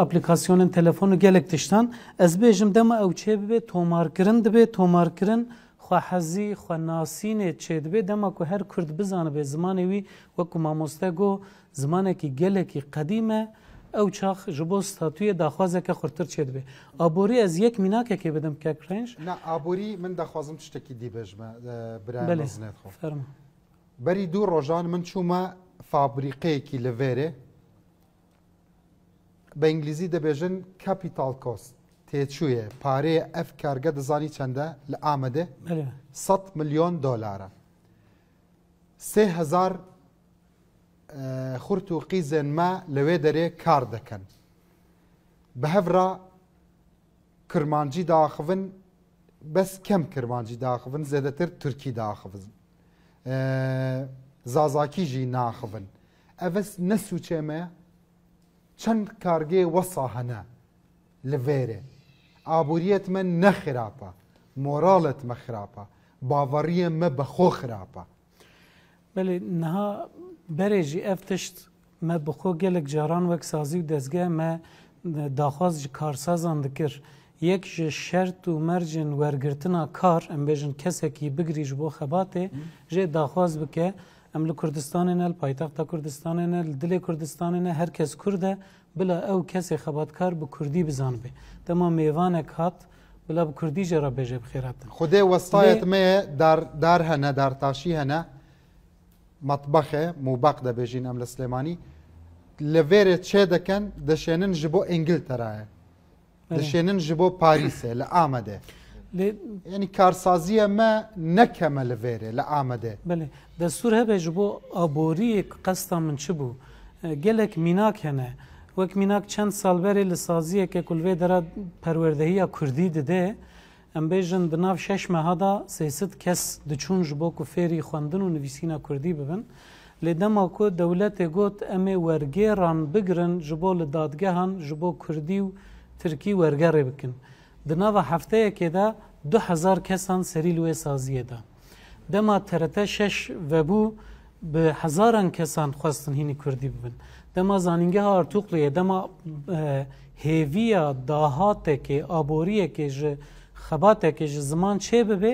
aplikasyonên telefon û gelek tiştan ez bêjim dema ew çê bibe tomarkirin dibe tomarkirin xwehezî xwenasînê çê dibe dema ku her Kurd bizanibe zimanê wî wekku mamoste got zimanekî gelekî qedîme ew çax ji bo statûyê daxwazeke xurtir çê dibe aborî ez yek mînakekê bidim kek renj na aborî min daxwazim tiştekî dîbêjme birayê mezinê xwe berî dû rojan min çûme fabrîqeyekî li Vêrê bi İngilîzî dibêjin capital cost têçûyê pareyê ev karge dizanî çend e li Amedê 100 milyon dolara 3000 xurt û qîzên me li wê derê kar dikin bi hev re kirmancî daxivin bes kem kirmancî daxivin zêdetir Tirkî daxivin زازاکی جی ناخبن اوس نسوچه ما چند کارگه وصا هنه لویره آبوریت من نخرابه مورالت مخرابه باوری ما بخو خرابه بله نها برێژی ئەف تشت me bi xwe gelek caran wek sazî û dezgeh me daxwaz ji karsazan dikir yek ji şert û mercên wergirtina kar em bêjin kesekî bigirî ji bo xebatê jê daxwaz bike em li Kurdistanê ne li paytexta Kurdistanê ne li dilê Kurdistanê ne herkes Kurd e bila ew kesê xebatkar bi Kurdî bizanibe dema mêvanek hat bila bi Kurdî jê re bêje bi xêratin Xwedê westayet me dar hene dartaşî hene مطبخه موبق دبیجین ام لسلیمانی لویر چه دکن دشینن جبو انگلترا دشینن جبو پاریسه لآمده یعنی کارسازی ما نکمه لویره لآمده بله دستور هبه جبو آبوری قصدا من چه بو گلک میناک هنه وک میناک چند سال بری لسازیه که کلوی داره پروردهی کردی ده ام بیژن بناو 6 ماهدا 300 کس دچون جبو کو فری خواندن و نویسینا کردی ببن لدما کو دولت گوت ام ورگیران بگرن جبو لدادگهان جبو کردی و ترکی ورگر بکن دناو هفته که دا 2000 کسان سری لوی سازیه دا دما ترته 6 و بو به هزاران کسان خواستن هینی کردی ببن دما زانینگه ها ارتوقلیه دما هیویا داهات که آبوریه که خباته که زمان چه ببه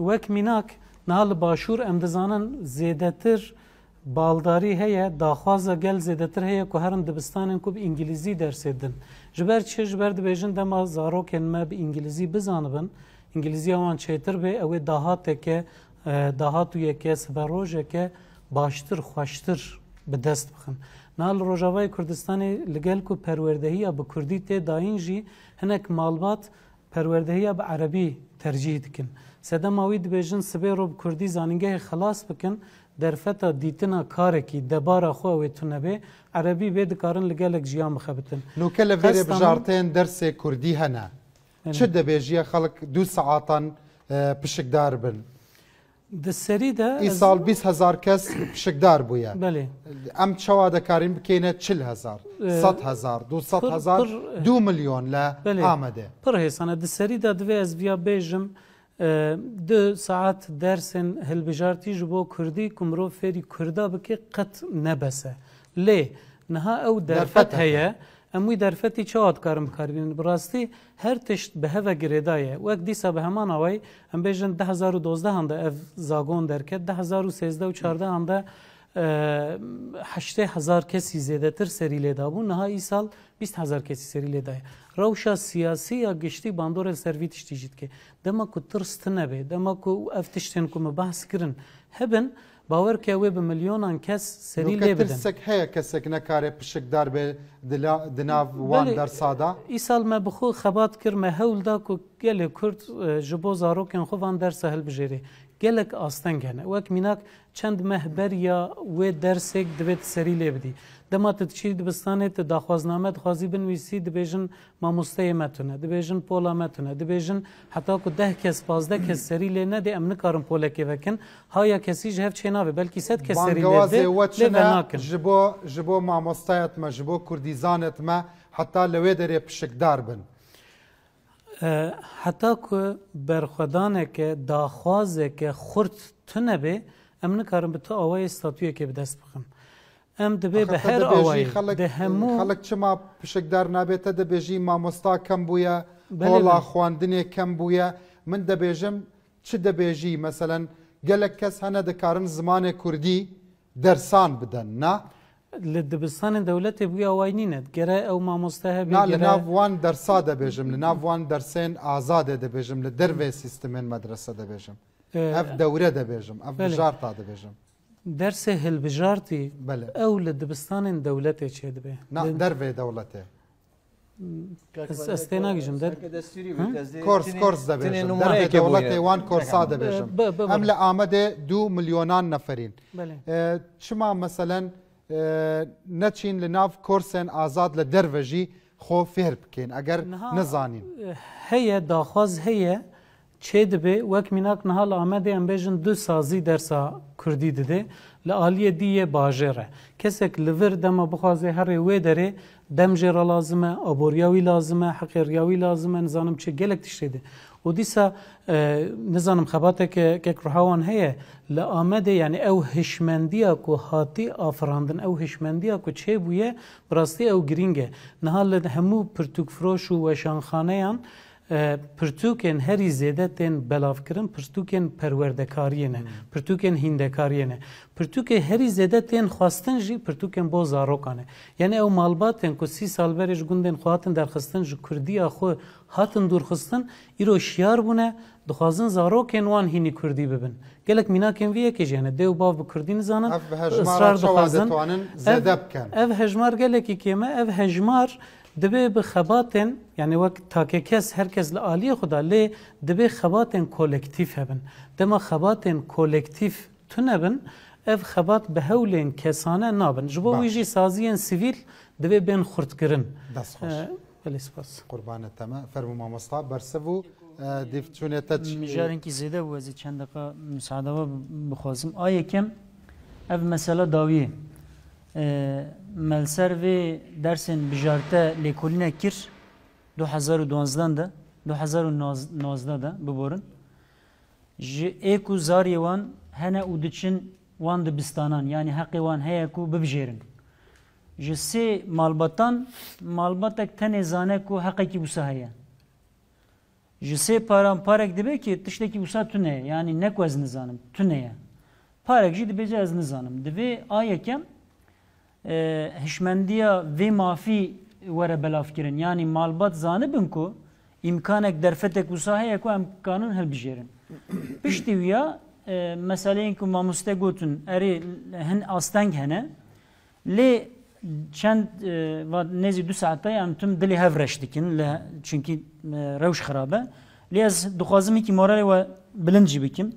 وک میناک نهال باشور ام دزانن زیدتر بالداری هیا داخوازه گل زیدتر هیا که هرن دبستانن که به انگلیزی درس دن جبر چه جبر دبیجن دما زاروکن ما به انگلیزی بزانبن انگلیزی آوان چیتر به اوی داهاته که داهاتویه که سبروجه که باشتر خوشتر به دست بخن نهال روجاوای کردستانی لگل که پروردهی به کردی تی داین جی هنک مالبات پروردهی به عربی ترجیح دکن سدم آوی دبیجن سبی رو کردی زانینگه خلاص بکن در فتا دیتنا کاره کی دبارا خو و تنبه عربی به دکارن لگلک جیام خبتن نو کله ویری بجارتین درس کردی هنه چه دبیجی خلق 2 ساعتان پشکدار بن دسری ده ای سال 20000 کس پشکدار بویا بله ام چوا دکارین بکینه 40000 100000 200000 2 میلیون لا آمده پر هسانه دسری ده دوی از بیا بیجم 2 ساعت درسن هلبجارتی جبو کردی کمرو فری کردا بکی قط نبسه لی نها او درفت هیا اموی درفتی چاد کارم کاربین براستی هر تشت به هوا گریدایه وقت دیسا به همان آوی ام بیجن 2012 هنده اف زاگون درکت 2013 و 14 هنده 80,000 کسی زیاده تر سری لیده بون نها ای سال 20,000 کسی سری لیده روشا سیاسی یا گشتی باندور سروی تشتیجید که دما کو ترست نبه دما کو افتشتن کو مبحث کرن هبن باور که اوی به میلیونان کس سری لی بدن ترسک هیا کسک نکاره پشکدار به دناو وان در سادا ای سال ما بخو خبات کر ما هول دا کو گل کرد جبو زارو کن خو وان در سهل بجری گلک آستنگنه وک میناک چند مهبر یا و درسک دوید سری لی بدی دما تدچی دبستانه داخوازنامه دخوازی بنویسی دبیجن ماموسته متونه دبیجن پولا متونه دبیجن حتی که 10 کس 15 کس سری لی نده امن کارم پوله که وکن ها یا کسی جهف چه ناوه بلکی 100 کس سری لی ده ناکن جبو ماموستایت ما جبو کردیزانت ما حتی لوی داره پشکدار بن حتی که برخودانه که داخوازه که خورد تنبه امن کارم به تو آوای استاتویه که به دست بخم ام دبی به هر آوایی ده همو خلق چما پشکدار نابێتە دەبێژی مامۆستا کەم بووە هۆڵا خواندنێ کەم بووە من دەبێژم چ دەبێژی مەسەلەن gelek kes hene dikarin zimanê Kurdî dersan bidin na li dibistanên dewletê bûye away nîne gere ew mamoste hebe li nav wan dersa dibêjim li nav wan dersên azadê dibêjim li dervê sîstemên medrese dibêjim ev dewre dibêjim ev bijarta dibêjim dersê hilbijartî ew li dibistanên dewletê çê dibe dervê dewletê ez tê nagîjim kors dibêjim dervê dewletê wan korsa dibêjim em li Amedê 2 milyonan neferîn çima meselen neçîn li nav korsên azad li derve jî xwe fêr bikên eger nizanîn heye daxwaz heye چه دبه وک میناک نهال آمده ام بیجن دو سازی درسا کردی دده لآلیه دیه باجره کسک لور دما بخوازه هر وی داره دم جرا لازمه آبوریاوی لازمه حقیریاوی لازمه نزانم چه گلک تشتیده و دیسا نزانم خباته که روحوان هیه لآمده یعنی او هشمندیا کو هاتی آفراندن او هشمندیا کو چه بویه براستی او گرینگه نهال همو پرتوک فروش و شانخانه یان پرتوکن هری زیده تن بلاف کرن پرتوکن پروردکاریه نه پرتوکن هندکاریه نه پرتوک هری زیده تن خواستن جی پرتوکن بو زاروکانه یعنی او مالباتن کو 30 سال برش گوندن خواتن درخستن جو کردی اخو هاتن دور خستن ایرو شیار بونه دخوازن زاروکن وان هینی کردی ببن گلک میناکن ویه که جنه دیو باو کردی نزانن اصرار دخوازن اف هجمار گلکی کیمه اف هجمار دبی بخباتن یعنی وقت تا که کس هر کس لعالی خدا لی دبی خباتن کولکتیف هبن دما خباتن کولکتیف تنبن اف خبات به هولین کسانه نابن جبو ویجی سازیان سیویل دبی بین خورد کرن دست خوش ولی سپاس قربان تما فرمو مامستا برسبو دیفتونه تج مجارن کی زیده و از چند دقیقه مساعده بخوازم آیه کم اف مسئله داویه ملسر و درسن بجارته لیکولینه کر 2012 ده 2019 ده ببورن جی ایکو زاری وان هنه اودچن وان دبستانان یعنی حقی وان هیا کو ببجیرن جی سی مالباتک تنه زانه کو حقی کی بوسا هیا جی سی پارک دبه کی تشته کی بوسا تونه یعنی نکو از نزانم تونه یا پارک جی دبه از نزانم دبه آیه کم هشمندیا و مافی وره بلاف کرن یعنی مالبات زانبن کو امکانک درفتک وساهه کو امکانون هل بجیرن پشتی ویا مسئله اینکه ما مستگوتن اری هن آستنگ هنه لی چند و نزی 2 ساعته ام تم دلی هفرش دکن چونکی روش خرابه لی از دخوازمی که مورال و بلنجی بکم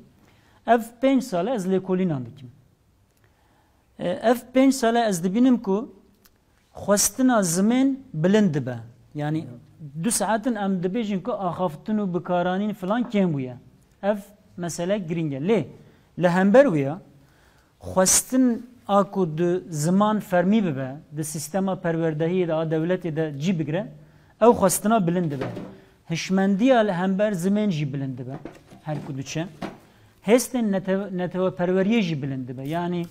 اف 5 ساله از لیکولینان دکم اف 5 ساله از دبینم کو خواستنا زمین بلند به یعنی 2 ساعتن ام دبیجن کو آخافتن و بکارانین فلان کم بویا اف مسئله گرینگه لی لهمبر ویا خواستن آکو دو زمان فرمی ببه ده سیستما پروردهی ده دولتی ده جی بگره او خواستنا بلند به هشمندی لهمبر زمین جی بلند به هر کدو چه هستن نتو پروریه جی بلند به یعنی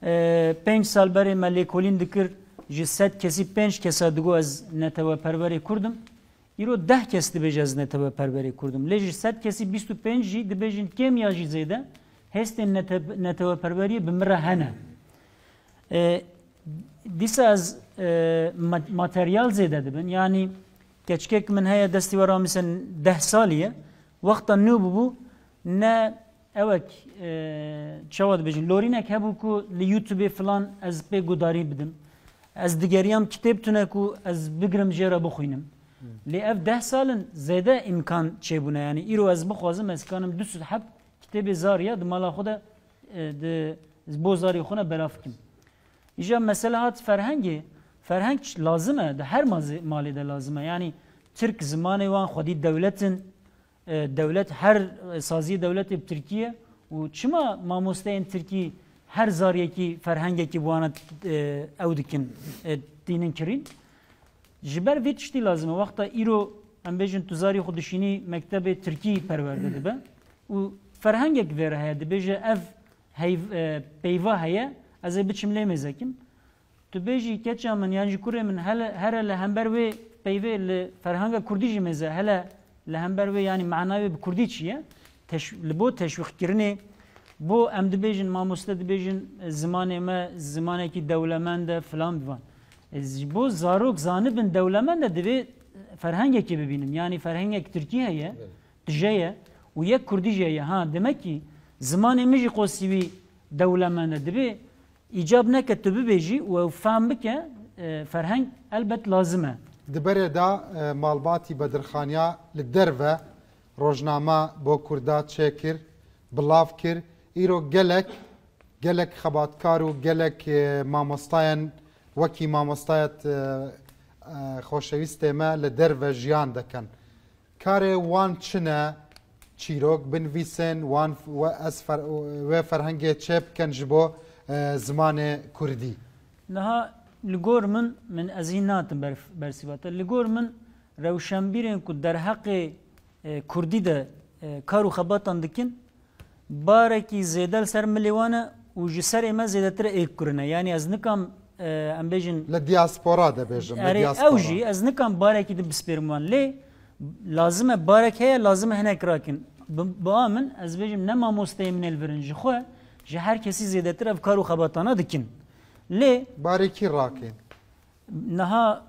5 سال بری ملیکولین دکر جی 100 کسی 5 کسا دگو از نتو پروری کردم ایرو 10 کس دبیج از نتو پروری کردم لیجی 100 کسی 25 جی دبیجن کم یا جی زیده هستن نتو پروری بمره هنه دیسا از ماتریال زیده دبن یعنی کچکک من هیا دستی ورا مثلا 10 سالیه وقتا نو ببو نه اوک چواد بجن لورینک هبو کو لیوتیوب فلان از پی گوداری بدم از دیگریام کتاب تونه کو از بگرم جرا بخوینم لی اف 10 سالن زیده امکان چه بونه یعنی ایرو از بخوازم از کانم 200 حب کتاب زاریا دمالا خود د بوزاری خونه بلافکم ایجا مسئله هات فرهنگ لازمه ده هر مالی ده لازمه یعنی ترک زمانی وان خودی دولت هر سازی دولت ترکیه و چما ماموستین ترکی هر زاریه کی فرهنگی کی بواند او دکن دینن کرین جبر ویتشتی لازمه وقتا ایرو ام بیجن تو زاری خودشینی مکتب ترکی پرورده ده و فرهنگک وره هیا ده بیجه اف پیوا هیا از بچم لیمزکم تو بیجی کچا من یعنی کوره من هر لهمبر و پیوه لفرهنگ کردی جمزه هلا لهمبر و یعنی معنای به کردی چیه لبو تشویق کرنه بو ام دبیجن ماموسته دبیجن زمانه کی دولمند فلان بیوان بو زاروک زانبن دولمند دوی فرهنگی که ببینم یعنی فرهنگی ترکیه هیه تجیه و یک کردی جیه ها demek ki زمان میجی قوسیوی دولمند دوی ایجاب نکت تو ببیجی و فهم بکه فرهنگ البت لازمه دبره دا مالباتی بدرخانیا لدرفه روزنامه بو کردا چکر بلاف کر ایرو گلک خباتکار و گلک مامستاین وکی مامستایت خوشویسته ما لدرفه جیان دکن کار وان چنه چیرۆک بنویسن وان وێ فەرهەنگێ چێ بکەن ji بۆ zimanê Kurdî. Niha li gor min ez hîn natim bersîvata. Li gor min rewşenbîrên ku derheqê Kurdî de kar û xebatan dikin barekî zêde li ser milê wan e û ji serê me zêdetir êk kurine. Yani ez nikam em bêjin li diaspora dibêjim. Ew jî ez nikam barekî bispêrim wan lê lazim e barek heye lazim e hinek rakin. Ba min ez bêjim ne mamosteyê min elvirin ji xwe ji her kesî zêdetir ev kar û xebatana dikin. Lê barekî rakên. Niha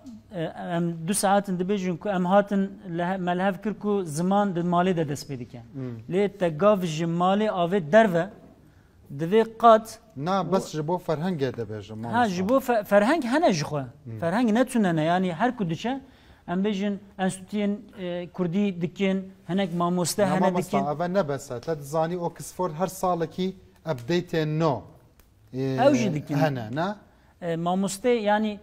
em 2 saatin dibêjin ku em hatin melhev kir ku ziman di malê de dest pê dike. Lê te gav ji malê avê derve divê qat na bes ji bo ferhengê dibêjim. Ha ji bo ferheng hene ji xwe. Ferheng netûne yani her ku diçe em bêjin enstitûyên Kurdî dikin hinek mamoste hene dikin. Ev ne bese te dizanî Oxford her salekî updatên no ew jî dikin hene ne? Mamoste yani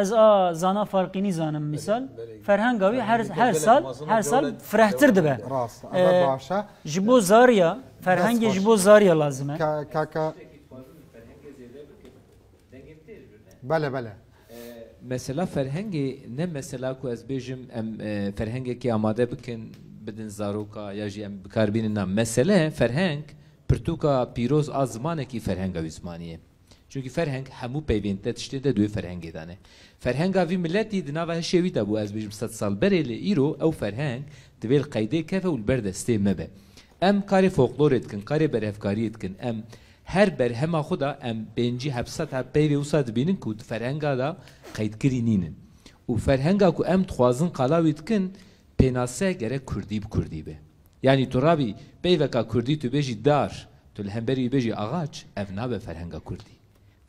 ez a zana farqînî zanim misal ferhenga wî her sal firehtir dibe. Rast ev baş e. Ji bo zariya ferhengê ji bo zariya lazim e. Kaka bele bele. Mesela ferhengê ne mesela ku ez bêjim em ferhengekî amade bikin bidin zaroka ya jî em bikarbînin mesele ferheng pirtûka pîroz a zimanekî ferhenga wî zimanî. Çünkü ferheng hemû peyvên te tiştê de duê ferhengê dane. Ferhenga vî milletî di nava hişê wî de bû ez bêjim 100 sal berê lê îro ew ferheng divê li qeydê keve û li ber destê me be. Em karê folklorê dikin, karê berhevkariyê dikin. Em her berhema xwe da em pêncî 700 peyvê wisa dibînin ku ferhenga da qeydkirî nînin. Û ferhenga ku em dixwazin qala wî dikin pênase gerek Kurdî bi Kurdî be. Yani tu rabî peyveka Kurdî tu bêjî dar, tu li hemberî bêjî ağaç, ev nabe ferhenga Kurdî.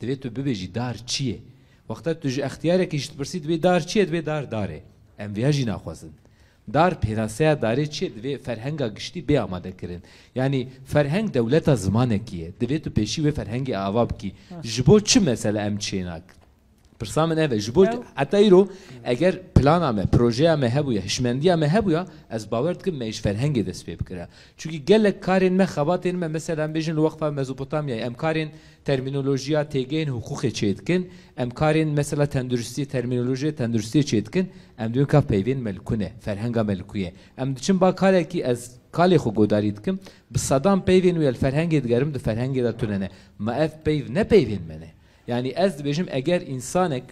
Divê tu bibêjî dar çi ye? Wexta tu ji ixtiyarekî ji pirsî divê dar çi ye divê dar darê. Em vêya jî naxwazin. Dar pênaseya darê çi ye divê ferhenga giştî bê amade kirin. Yani ferheng dewleta zimanekî ye. Divê tu pêşî wê ferhengê ava bikî. Ji bo çi mesele em çênak? Pirsa min ev e ji bo heta îro eger plana me, projeya me hebûye, hişmendiya me hebûya ez bawer dikim me ji ferhengê dest pê bikire. Çünkü gelek karên me xebatên me mesela em bêjin li Wexfa Mezopotamyayê em karên terminolojiya têgehên hukûkê çê dikin, em karên mesela tenduristî terminolojiya tenduristî çê dikin, em diyên ka peyvên me li ku ne, ferhenga me li ku ye. Em diçin ba karekî ez kalê xwe godarî dikim, bi sedan peyvên wê li ferhengê digerim di ferhengê de tune ne. Ma ev peyv ne peyvên me ne? Yani ez dibêjim eger insanek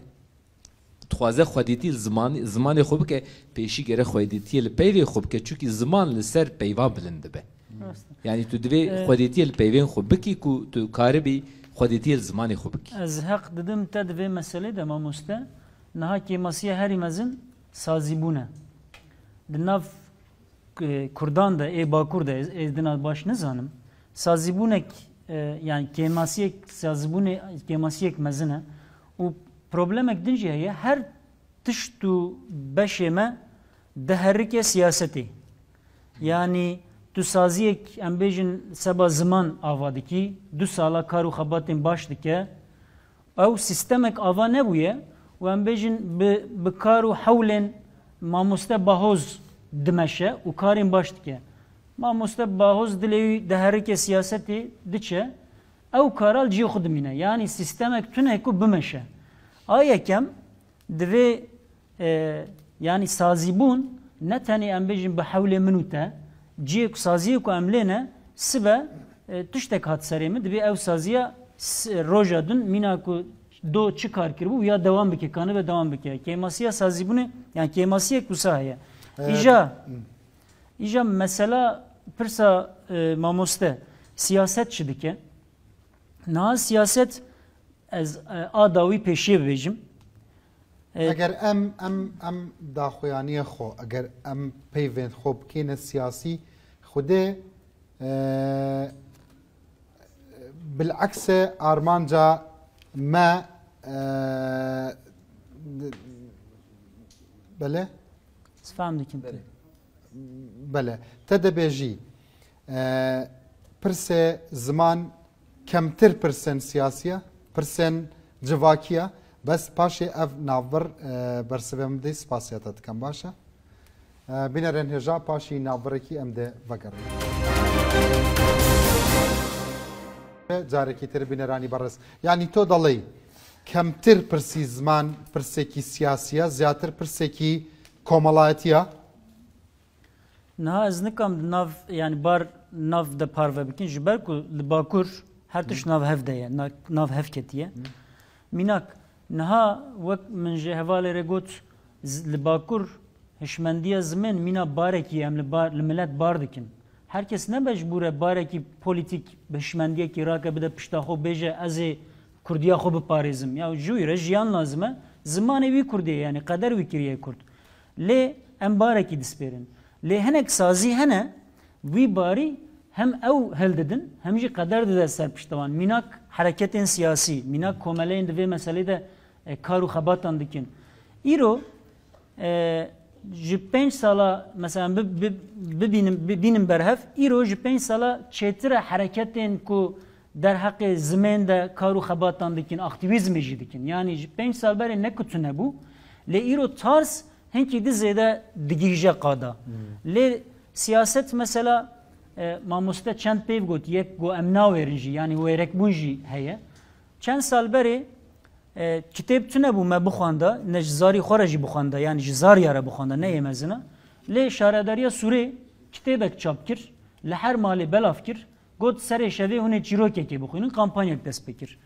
dixwaze xwedîtî zimanê xwe bike pêşî gere xwedîtiyê li peyvê xwe bike çünkü ziman li ser peyvan bilind dibe. Yani tu divê xwedîtiyê li peyvên xwe bikî ku tu karibî xwedîtiyê li zimanê xwe bikî. Ez heq didim te divê meselê de mamoste niha kêmasiya herî mezin sazîbûne. Di nav Kurdan da ê Bakur da ez di nav baş nizanim. Sazîbûnek yani kêmasiyek sazîbûnê kêmasiyek mezin e û problemek din jî heye her tişt û beşê me diherike siyasetê. Yani tu saziyek em bêjin seba ziman ava dikî, 2 sala kar û xebatên baş dike, ew sistemek ava nebûye û em bêjin bi kar û hewlên mamoste bahoz dimeşe û karên baş dike. Mamoste bahoz dilê wî diherike siyasetê diçe, ew karal cî xwe dimîne. Yani sistemek tune ku bimeşe. A yekem divê yani sazîbûn ne tenê em bêjin bi hewlê min û te ciyê ku saziyê ku em lê ne sibe tiştek hat serê min divê ew saziya roja din mîna ku do çi kar kiribû ya devam bike kanî ve devam bike. Kêmasiya sazîbûnê yani kêmasiyek wisa heye. İja mesela pirsa mamoste siyaset çi dike? Niha siyaset ez ada wî pêşî bêjim. Eger em daxuyaniya xwe eger em peyvên xwe bikîne siyasî xwedê bilekse armanca me bele sfam dikim bele te dibêjî pirsê ziman kemtir pirsên siyasiya pirsên civakiya bes paşê ev navbir bersivê min dê spasiyata dikim baş e بنرن هجا پاشی ناوڕێکی ئەم دێ بەگەڕێ جارێکی تر بینەرانی بەڕێز یعنی تۆ دەڵێ کەمتر پرسی زمان پرسێکی سیاسیە زیاتر پرسێکی کۆمەڵایەتیە نها ez nikam nav yani bar nav de parve bikin ji ber ku li Bakur her tiş nav hev de ye nav hev ketiye minak niha wek min ji hevalê re got li Bakur hişmendiya zimin mîna barekî em li millet bar dikin herkes ne mecbûr e barekî polîtîk hişmendiyekî rake bide pişta xwe bêje ez ê Kurdiya xwe biparêzim ya ji wî re jiyan lazim e zimanê wî Kurdî ye yani qeder wî kiriye Kurd lê em barekî dispêrin lê hinek sazî hene wî barî hem ew hildidin hem jî qeder dide ser piştewan mînak hereketên siyasî mînak komeleyên di vê meselê de kar û xebatan dikin îro ji 5 sala mesela bibînim berhev îro ji 5 sala çêtir e hereketên ku derheqê zimên de kar û xebatan dikin aktivîzmê jî dikin yani ji 5 sal berê nekutune bû lê îro tarz hinkî di zêde digîje qada lê siyaset mesela mamoste çend pêv got yek got em nawêrin jî yani wêrekbûn jî heye çend sal berê kitêb tune bû me bixwanda ne ji zarî xwe re jî bixwanda yani ji zariya re bixwanda neyê mezin e lê şaredariya Sûrê kitêbek çap kir li her malê belav kir got serê şevê hûnê çîrokekê bixwînin kampanyek dest pê kir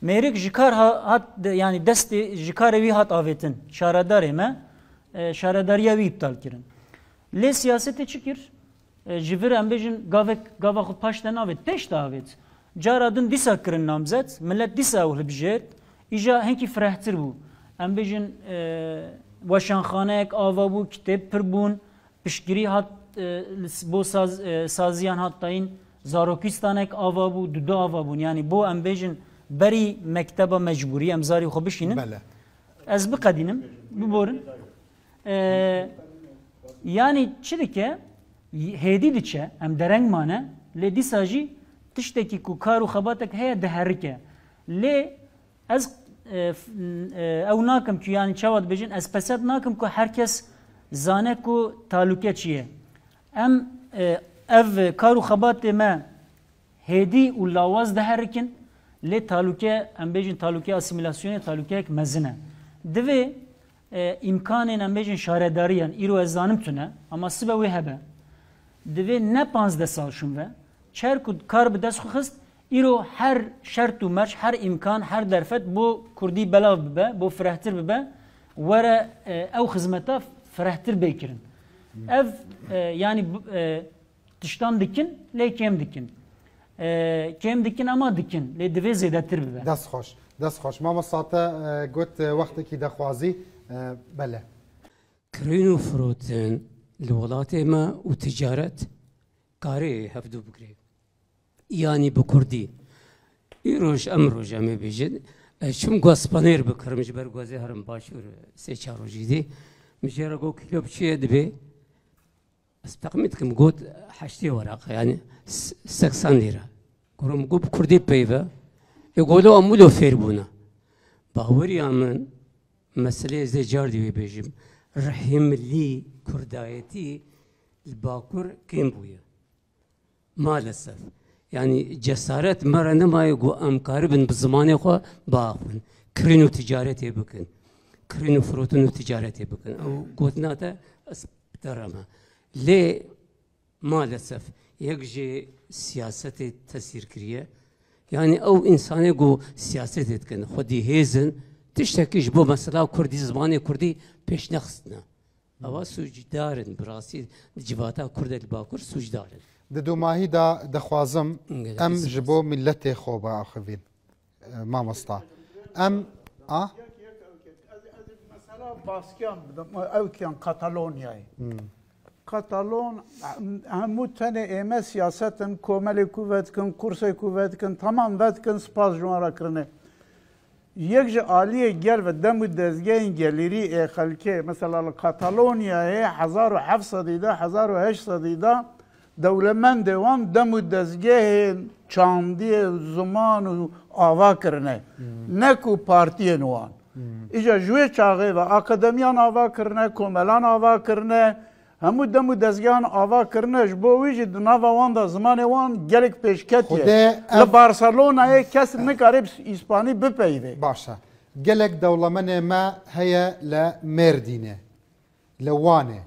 mêrik ji kar hat yani destê ji karê wî hat avêtin şaredarê me şaredariya wî iptal kirin lê siyasetê çi kir ji vir em bêjin gava xwe paş de navêt teş de avêt cara din dîsa kirin namzet millet dîsa ew hilbijêrt îja hinkî firehtir bû em bêjin weşanxaneyek ava bû kitêb pir bûn piştgirî hat bo saziyan hat dayîn zarokîstanek ava bû du ava bûn yani bo em bêjin berî mekteba mecbûrî em zarî xwe bişînin ez biqedînim biborin yani çi dike hêdî diçe em dereng mane lê dîsa jî tiştekî ku kar û xebatek heye diherike lê ez ew nakim ku yani çawa dibêjin ez pesed nakim ku herkes zane ku talûke çi ye em ev kar û xebatê me hêdî û lawaz diherikin lê talûke em bêjin talûke asîmîlasyonê talûkeyek mezin e divê imkanên em bêjin şaredariyan îro ez zanim tune ama sibe wê hebe divê ne 15 sal şûn ve çer ku kar bi dest xwe xist îro her şert û merç her imkan her derfet bo Kurdî belav bibe bo firehtir bibe were ew xizmeta firehtir bêkirin ev yani tiştan dikin lê kêm dikin kêm dikin ama dikin lê divê zêdetir bibe dest xweş dest xweş mamosta te got wextekî dexwazî bele kirîn û firotin li welatê me û ticaret karê hevdû bigire yani bi Kurdî îroj em roj em ê bêjin çim gwa spanêr bikirim ji ber gwazê herim başûr sê çar rojî dî min jê re got kîlo çi ye dibe ez teqmîn dikim got heştê weraq yani 80 lîra gorim got bi Kurdî peyve golo amûlo fêrbûna baweriya min meseleyê zê car dî wê bêjim rihîmilî kurdayetî li Bakur kêm bûye maalesef yani cesaret me re nemaye got em karibin bi zimanê xwe biaxivin kirîn û ticaretê bikin kirîn û firotin û ticaretê bikin ew gotina te ez bidere me lê maalesef yek jê siyasetê tesîr kiriye yani ew insanê got siyasetê dikin xwedî hêzin tiştekî ji bo mesela Kurdî zimanê Kurdî pêş nexistine ewa sûcdarin bi rastî civata Kurd li Bakur sûcdarin di dûmahî da dixwazim em ji bo milletê xwe biaxivîn mamosta em mesela baskiyan evkiyan Katalonyayê Katalon hemû tenê ême siyasetin komelê ku vedikin kursê ku vedikin tamam vedikin spas ji wan re kirine yek ji aliyê gel ve dem û dezgehên gelêrî ê xelkê mesela li Katalonyayê 1700 de 1800 de dewlemendê wan dem û dezgehên çandiyê ziman û ava kirine ne ku partiyên wan îja ji wê çaxê ve akademiyan ava kirine komelan ava kirine همو دمو دزگان آوا کرنش بو ویجی دناوا وان دا زمان وان گلک پیشکتیه لبارسلونا کس نکاره اسپانی بپیوه باشا گلک دولمن ما هيا لمردينه لوانه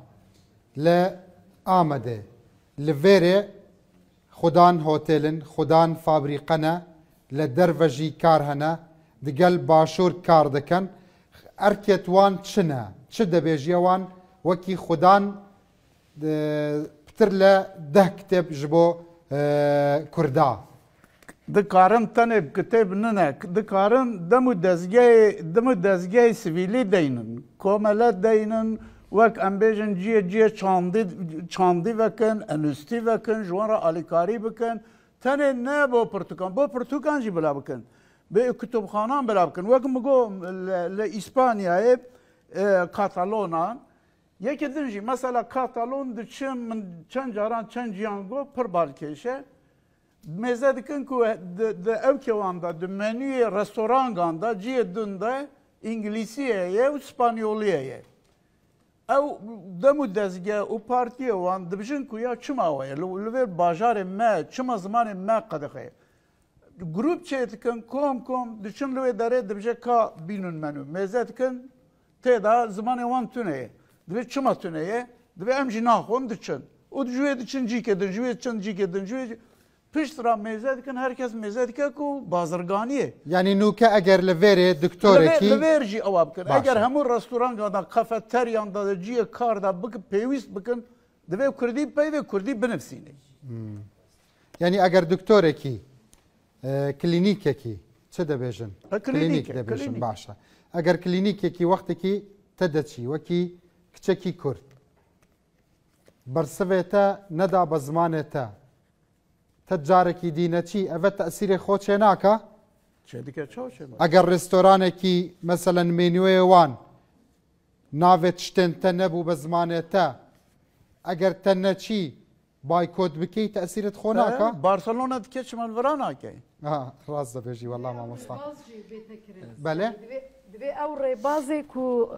لآمده لفيري خدان هوتيلن خدان فابريقنا لدرفجي كارهنا دقل باشور كار دكن اركت وان تشنا تشد بيجي وان وكي خدان بتر له ده كتاب جبو كردا دکارن تنه کتاب نه دکارن دمو دزگاه سویلی دینن کاملا دینن وک امبیجن جیه چاندی وکن انستی وکن جوارا آلیکاری بکن تنه نه با پرتوکان جی بلا بکن به کتابخانان بلا بکن وک مگو لإسپانیای کاتالونان یکی دنجی مثلا کاتالون دچم من چند جاران چند جیانگو پر بالکیشه مزه دکن که او که واندا منوی رستوران گاندا جیه دنده انگلیسیه و اسپانیولیه او دمو دزگه و پارتیه وان دبجن که یا چما وایه لور باجار ما چما زمان ما قدقه گروپ چه دکن کم دچن لور داره دبجه کا بینون منو مزه دکن تدا زمان وان تونه دبی چما تونه دبی امجی ناخون دچن او دجوی دچن جی کدن جوی دچن جی کدن جوی پشت را میزه دکن هرکس میزه دکه کو بازرگانیه یعنی نوکه اگر لویره دکتوره کی لویر جی اواب کن اگر همون رستوران دا کافتریان دا جی کار دا بک پیوست بکن دوی کردی پیوه کردی بنفسینه یعنی اگر دکتوره کی کلینیکه کی چه دبیجن کلینیک دبیجن باشه اگر کلینیکه کی وقتی کی تدچی وکی کچکی کرد برسویتا ندا بزمانتا تجارکی دینه چی اوه تأثیر خود چه ناکه؟ چه دیگه چه اگر رستورانه کی مثلا منوی وان ناوت شتن تنبو بزمانه تا اگر تنه چی بایکوت بکی تأثیرت خو ناکه؟ بارسلونه دکه چمال ورا ناکه راست بيجي والله ما مصطفى بله دبي او ريبازي كو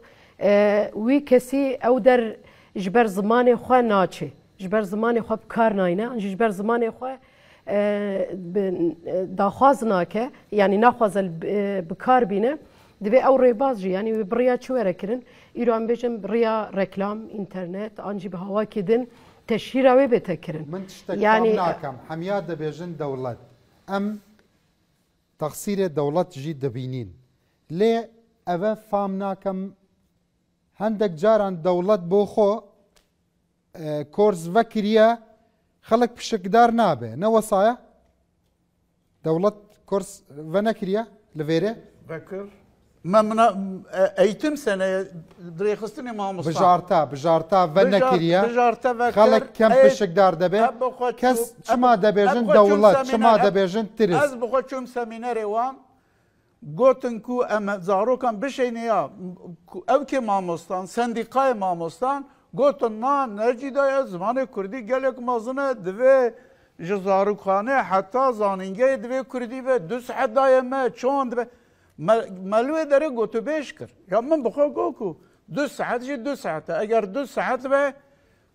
وي كسي او در جبر زماني خو ناچه جبر زماني خو بكار ناينه جبر زماني خو داخواز ناکه یعنی ناخواز بکار بینه دبی او ریباز جی یعنی بریا چوره کرن ایران بیشم بریا رکلام اینترنت آنجی به هوا کدن تشهیر اوی بته کرن من تشتكي ناكم حميات دبيجن دولت ام تقصير دولت جي دبينين ليه أبا فام ناكم هندك جاران دولت بوخو كورس فكريا خلق بشكدار نابه نوصايا دولت كورس فنكريا لفيري فكر ما من ايتم سنه دريخستني ما مصطفى بجارتا فنكريا خلق كم بشكدار دبه كس شما دبيجن دولت شما دبيجن ترس از بخو چوم سميناري وان گوتن کو ام زاروکان بشینیا او که ماموستان سندیقای ماموستان گوتن نا نجی دای زمان کردی گلک مازنه دوی جزاروخانه حتی زانینگه دوی کردی و 2 ساعت دای ما چون دوی ملوه داره گوتو بیش کر یا من بخوا گو کو 2 ساعت جی 2 ساعته اگر 2 ساعت به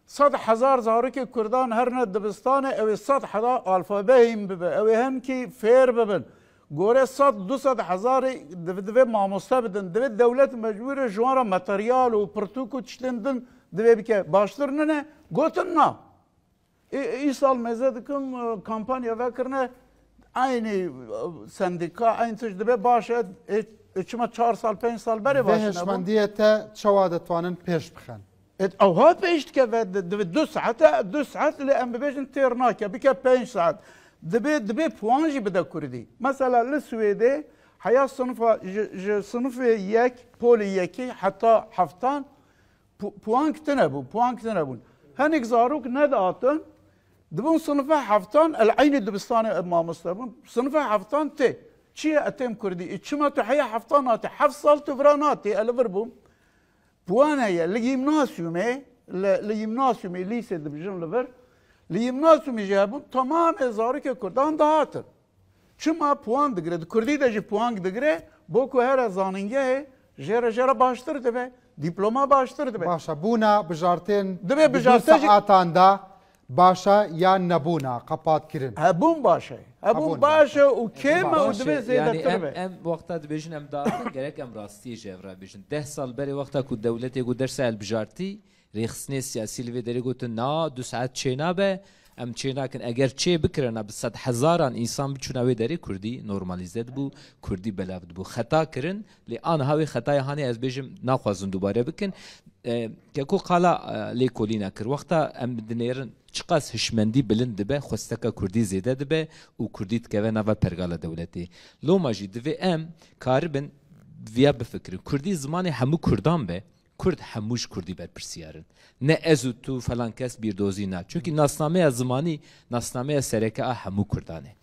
100,000 زاروک کردان هر نه دبستانه او 100,000 الفابهم ببه او هم کی فیر ببن گوره 100-200,000 دوی ماموستا بدن دوی دولت مجبور جوارا متریال و پرتوک و چلندن دوی بکه باشتر نه گوتن نه ای سال مزه دکم کمپانیا وکرنه aynı sendika aynı tür de başa çima 4 sal 5 sal beri başına. Vehşmendiyete çavadetvanın peş bixen. Avha peşt ke ve 2 saat ile em bebejin ternaka bike 5 saat. Debe puanji bide kurdi. Mesela li Swede hayat sınıfı yek poli yeki hatta haftan puan kitene bu henik zaruk ne dağıtın دبون صنفه حفتان العين الدبستاني امام مستبون صنفه حفتان تي شي اتم كردي اتشما تحيا حفتاناتي حفصل تفراناتي الفربوم بوانا هي لجيمناسيومي ليسه دبجن لفر لجيمناسيومي جابون تمام ازارك كردان دهاتن شما puan دگره كردي دجي puan دگره بوكو هر زانينگه جره باشتر دبه دیپلۆما باشتر دەبێت باشە بوونا بژارتێن دەبێ بژارتێکی سەعاتاندا باشە یان نەبوونا قەپاتکردن هەبوون باشە هەبوون باشە و کێمە و دەبێت زێدەتر بێت ئەم وەختا دەبێژن ئەم داخن گەرەک ئەم ڕاستی ژێڤرا بێژن 10 ساڵ بەرێ وەختا و دەولەتێک و دەرسە هەلبژارتی ڕێخستنێ سیاسی لەوێ دەرێگوتن نا 2 ساعت چێ نابێ ئەم چێ ناکەن ئەگەر چێ بکرێنە بە 100,000 ئینسان بچوونەوەی دەرێ کوردی نۆرمالیزێت بوو کوردی بەلاوت بوو خەتاکردن لێ ئان هاوی خەتای هاانی ئەس بێژم ناخوازن دووبارە بکن کەکو قالا لێ کۆلینا کرد وەختا ئەم دنێرن چقاس هشمەندی بلند دەبێ خۆستەکە کوردی زێدە دەبێ و کوردی دکەوێ ناوە پەرگالە دەولەتی لۆماژی دەوێ ئەم کاربن vیا بفکرن کوردی زمانی هەموو کوردان بێ کورد هەمووش کوردی بەرپرسیارن نه ئەز و تو فەلان کەس بیردۆزی نا چونکی ناسنامەیە زمانی ناسنامەیە سەرەکە هەموو کوردانێ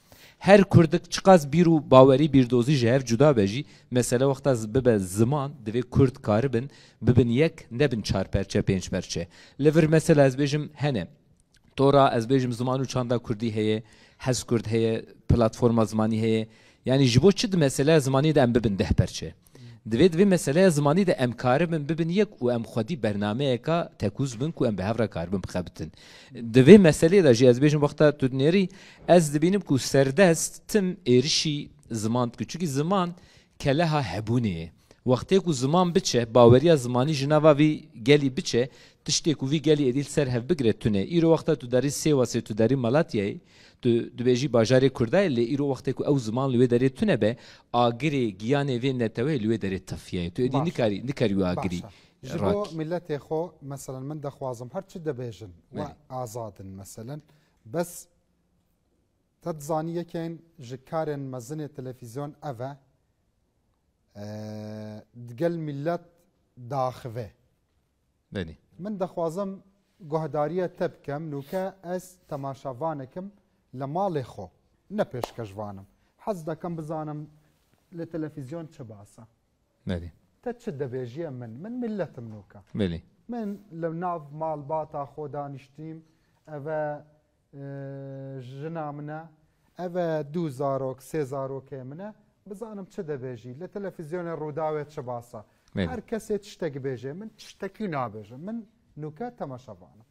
هەر کوردک چقاس بیر و باوەری بیردۆزی ji hev cuda bejî mesele wexta bibe ziman divê Kurd karibin bibin yek nebin çar perçe pênc perçe li vir mesele ez bêjim hene tora ez bêjim ziman û çanda Kurdî heye hez Kurd heye platforma zimanî heye yani ji bo çi di mesele zimanî de em bibin 10 perçe divê divê meseleya zimanî de em karibin bibin yek û em xwedî bernameyeka tekûz bin ku em bi hev re karibin bixebitin divê meselê de jî ez bêjim wexta tu dinêrî ez dibînim ku serdest tim êrişî ziman dike çunki ziman keleha hebûnê wextê ku ziman biçe baweriya zimanî ji nava vî gelî biçe tiştê ku vî gelî êdîl ser hev bigire tune îro wexta tu derî Sêwasê tu derî Malatyayê tu dibêjî bajarê Kurdayê lê îro wextê ku ew ziman li wê derê tune be agirê giyanê vê netewê li wê derê tefiyayê tu êdî nikarî wê agirî ji bo milletê xwe meselen min dixwazim her çi dibêjin we azadin meselen bes te dizanî yekên ji karên mezinê televîzyon ev e digel millet daxive min dixwazim guhdariya te bikem nûke ez temaşavanekim li malê xwe ne pêşkejvanim hez dikim bizanim li televîzyon çi basa te çi dibêjiye min milletim nûka min li nav malbata xwe danîştîm ev jina min e ev 2 zarok 3 zarokê min e bizanim çi dibêjî li televîzyonê Rûdawê çi basa her kesê tiştek bêje min tiştekî nabêje min nûke temaşavanim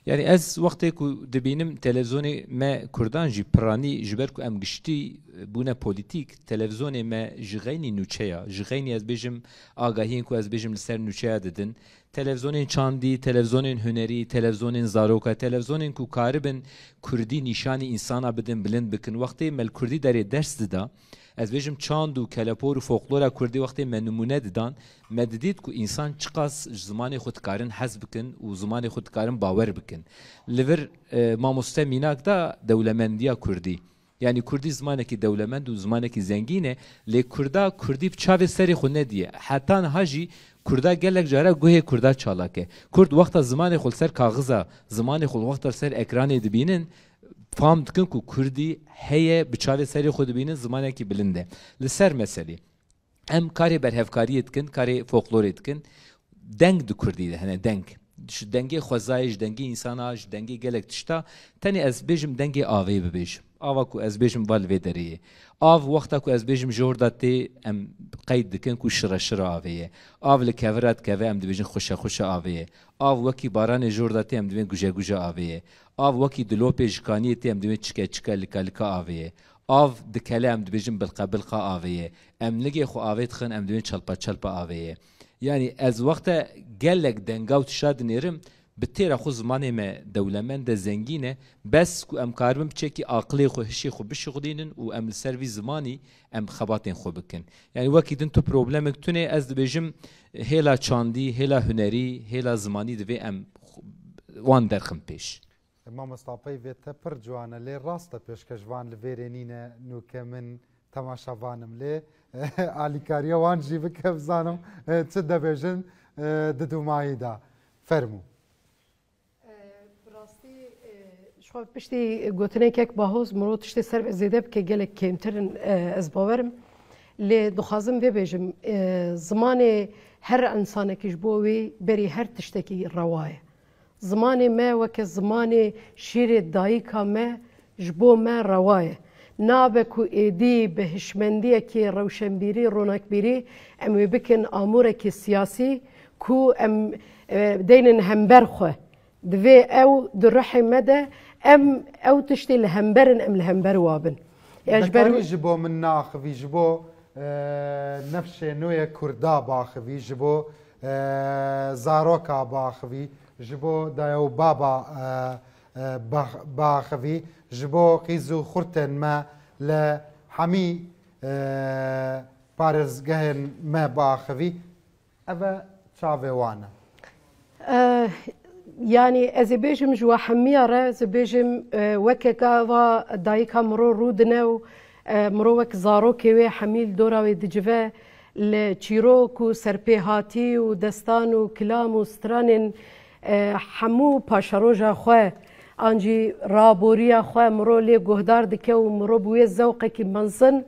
yani ez wextê ku dibînim televizyonê me Kurdan jî piranî ji ber ku em giştî bûne polîtîk televizyonê me ji xeynî nûçeya ji xeynî ez bêjim agahiyên ku ez bêjim li ser nûçeya didin televizyonên çandî televizyonên hunerî televizyonên zaroka televizyonên ku karibin Kurdî nîşanî insana bidin bilind bikin wextê me li Kurdî derê ders dida ez bêjim çand û kelepor û folklora Kurdî wextê me numûne didan me didît ku însan çiqas ji zimanê xwe dikarin hez bikin û zimanê xwe dikarin bawer bikin li vir mamoste mînak da dewlemendiya Kurdî yani Kurdî zimanekî dewlemend û zimanekî zengîn e lê Kurda Kurdî bi çavê serê xwe nediye heta niha jî Kurda gelek jara guhê Kurda çalak e Kurd wexta zimanê xwe ser kaxiza zimanê xwe wexta ser ekranê dibînin fam dikin ku Kurdî heye bi çavê serê xwe dibînin zimanekî bilind e li ser meselê em karê berhevkariyê dikin karê folklorê dikin deng di Kurdî de hene deng ji dengê xwezayê ji dengê însana ji dengê gelek tişta tenê ez bêjim dengê avê bibêjim ava ku ez bêjim val vê derê av wexta ku ez bêjim ji orda tê em qeyd dikin ku şira şira avê ye av li kevira dikeve em dibêjin xuşe xuşe avê ye av wekî baranê ji orda tê em dibên guje guje avê ye av wekî dilopê ji kaniyê tê em dibên çike çike lika lika avê ye av dikele em dibêjin bilqa bilqa avê ye em ligê xwe avê dixin em dibên çelpa çelpa avê ye yani ez wexta gelek denga û tişa dinêrim bi têra xwe zimanê me dewlemend de zengîn e bes ku em karibin biçekî aqilê xwe hişê xwe bişixînin û em li ser vî zimanî em xebatên xwe bikin yani wekî din tu problemek tune ez dibêjim hêla çandî hêla hunerî hêla zimanî divê em wan derxin pêş mamostapeyê vê te pir ciwan e lê rast e pêşkejvan li vêrê nîne nûke min temaşavanim lê alîkariya wan jî bike bizanim çi dibêjin di dûmayî da fermû Xwe piştî gotinekek bahoz mirov tiştê ser zêde bike gelek kêmtirin ez bawerim lê dixwazim vêbêjim zimanê her insanekî ji bo wê berî her tiştekî rewa ye zimanê me weke zimanê şîrê dayîka me ji bo me rewa ye nabe ku êdî bi hişmendiyekî rewşenbîrî ronekbîrî em wê bikin amûrekî siyasî كو ام دين همبر خو دفي او درحي مدى ام او تشتي الهمبرن ام الهمبر وابن يجبر يجبو من ناخ يجبو نفس نوية كردا باخ يجبو زاروكا باخ يجبو دايو بابا باخ جبو قيزو خرتن ما لحمي بارزگهن ما باخ أبا شافي وانا يعني از بيجم جوا حميره از بيجم وككا دايكا مرو رودنو مرو وك زاروكي وي حميل دورا وي دجفا لچيروك و سرپيهاتي و دستان و كلام و سترانن حمو پاشروجا خو انجي رابوريا خو مرو لي گهدار دكه و مرو بوي ذوقه كي منزن